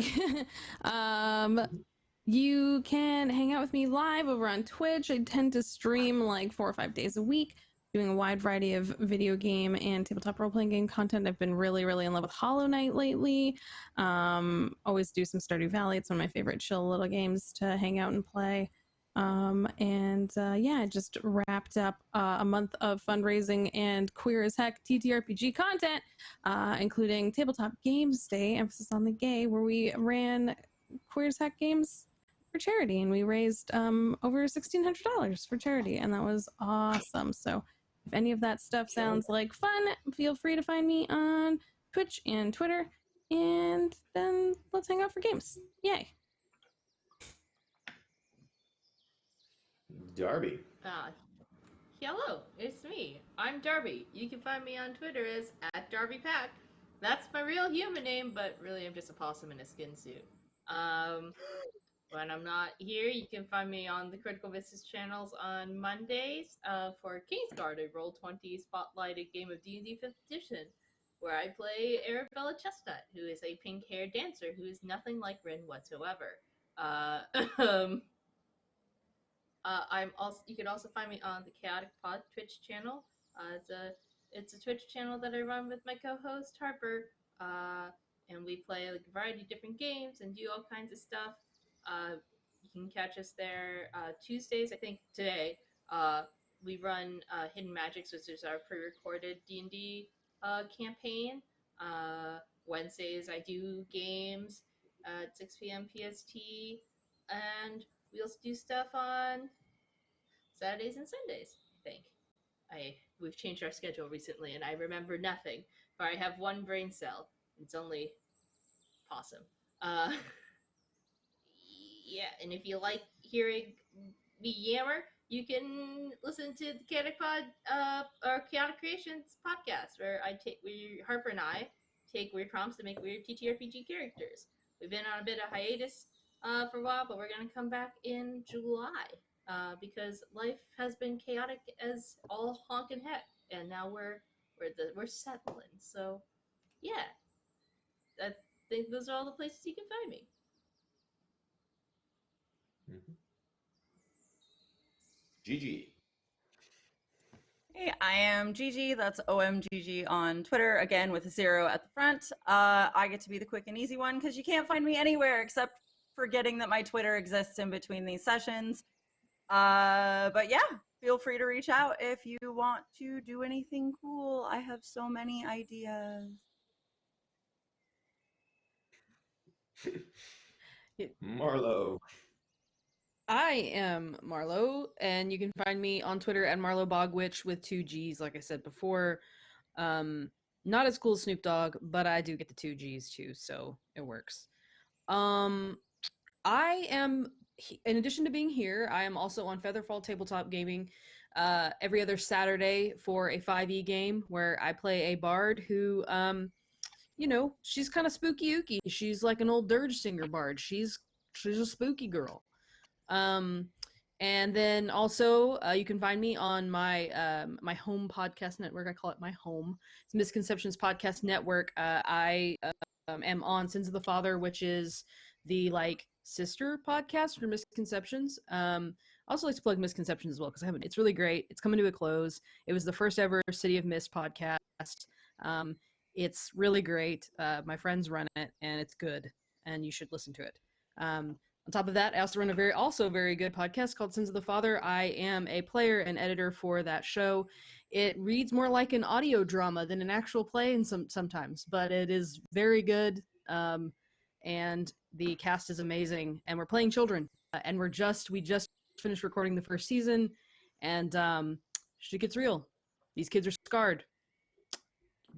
You can hang out with me live over on Twitch. I tend to stream like 4 or 5 days a week, doing a wide variety of video game and tabletop role-playing game content. I've been really, really in love with Hollow Knight lately. Always do some Stardew Valley. It's one of my favorite chill little games to hang out and play. Yeah, I just wrapped up a month of fundraising and queer as heck TTRPG content, including Tabletop Games Day, emphasis on the gay, where we ran queer as heck games for charity, and we raised over $1,600 for charity, and that was awesome. So if any of that stuff sounds like fun, feel free to find me on Twitch and Twitter, and then let's hang out for games. Yay. Darby. Hello, it's me. I'm Darby. You can find me on Twitter as @DarbyPack. That's my real human name, but really I'm just a possum in a skin suit. When I'm not here, you can find me on the Critical Misses channels on Mondays for Kingsguard, a Roll20 spotlighted game of D&D 5th edition, where I play Arabella Chestnut, who is a pink-haired dancer who is nothing like Rin whatsoever. You can also find me on the Chaotic Pod Twitch channel. It's a Twitch channel that I run with my co-host Harper, and we play like a variety of different games and do all kinds of stuff. You can catch us there Tuesdays. I think today we run Hidden Magics, which is our pre-recorded D&D campaign. Wednesdays I do games at 6 p.m. PST, and we also do stuff on Saturdays and Sundays, I think. We've changed our schedule recently, and I remember nothing, for I have one brain cell. It's only possum. Yeah, and if you like hearing me yammer, you can listen to the Chaotic Pod, or Chaotic Creations podcast, where Harper and I take weird prompts to make weird TTRPG characters. We've been on a bit of hiatus for a while, but we're gonna come back in July because life has been chaotic as all honkin' heck, and now we're settling. So, yeah, I think those are all the places you can find me. Gigi. Hey, I am Gigi. That's OMGG on Twitter, again with a 0 at the front. I get to be the quick and easy one because you can't find me anywhere except forgetting that my Twitter exists in between these sessions. But yeah, feel free to reach out if you want to do anything cool. I have so many ideas. Marlo. I am Marlo, and you can find me on Twitter at Marlo Bogwitch with 2 G's, like I said before. Not as cool as Snoop Dogg, but I do get the 2 G's too, so it works. I am, in addition to being here, I am also on Featherfall Tabletop Gaming every other Saturday for a 5e game where I play a bard who, she's kind of spooky-ooky. She's like an old dirge singer bard. She's a spooky girl. And then also you can find me on my my home podcast network. I call it my home. It's Misconceptions Podcast Network. I am on Sins of the Father, which is the like sister podcast for Misconceptions. I also like to plug Misconceptions as well because it's really great. It's coming to a close. It was the first ever City of Mist podcast. It's really great. My friends run it, and it's good, and you should listen to it. On top of that, I also run a very good podcast called Sins of the Father. I am a player and editor for that show. It reads more like an audio drama than an actual play and sometimes, but it is very good. And the cast is amazing, and we're playing children. And we just finished recording the first season, and shit gets real. These kids are scarred.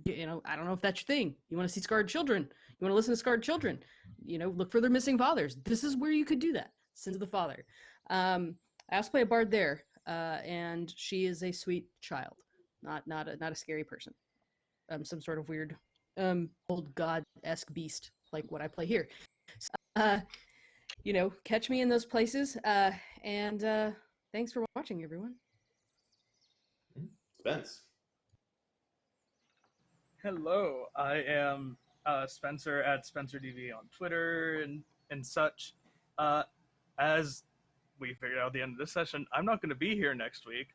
I don't know if that's your thing. You want to see scarred children. You want to listen to scarred children. Look for their missing fathers. This is where you could do that. Sins of the Father. I also play a bard there, and she is a sweet child, not a scary person. Some sort of weird, old god-esque beast like what I play here. catch me in those places. And thanks for watching, everyone. Spence. Hello, I am Spencer at SpencerDV on Twitter and such. As we figured out at the end of this session, I'm not going to be here next week,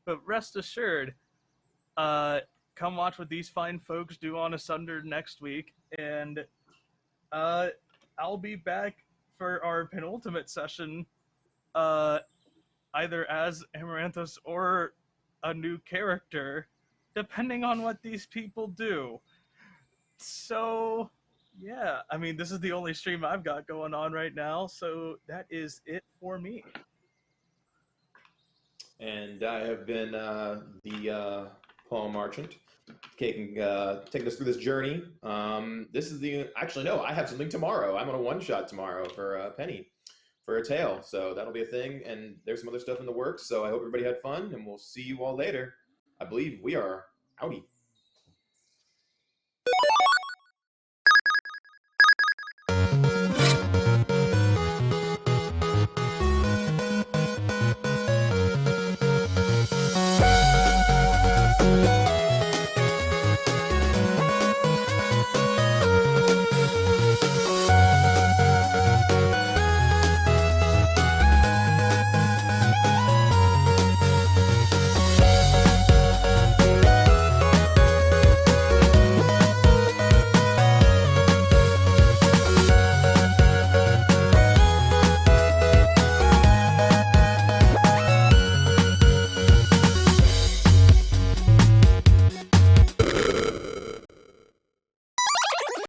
but rest assured, come watch what these fine folks do on Asunder next week, and I'll be back for our penultimate session, either as Amaranthus or a new character, depending on what these people do. So, yeah, I mean, this is the only stream I've got going on right now, so that is it for me. And I have been the Paul Marchant, taking us through this journey. This is actually, no, I have something tomorrow. I'm on a one-shot tomorrow for Penny, for a tale. So that'll be a thing, and there's some other stuff in the works, so I hope everybody had fun, and we'll see you all later. I believe we are outie.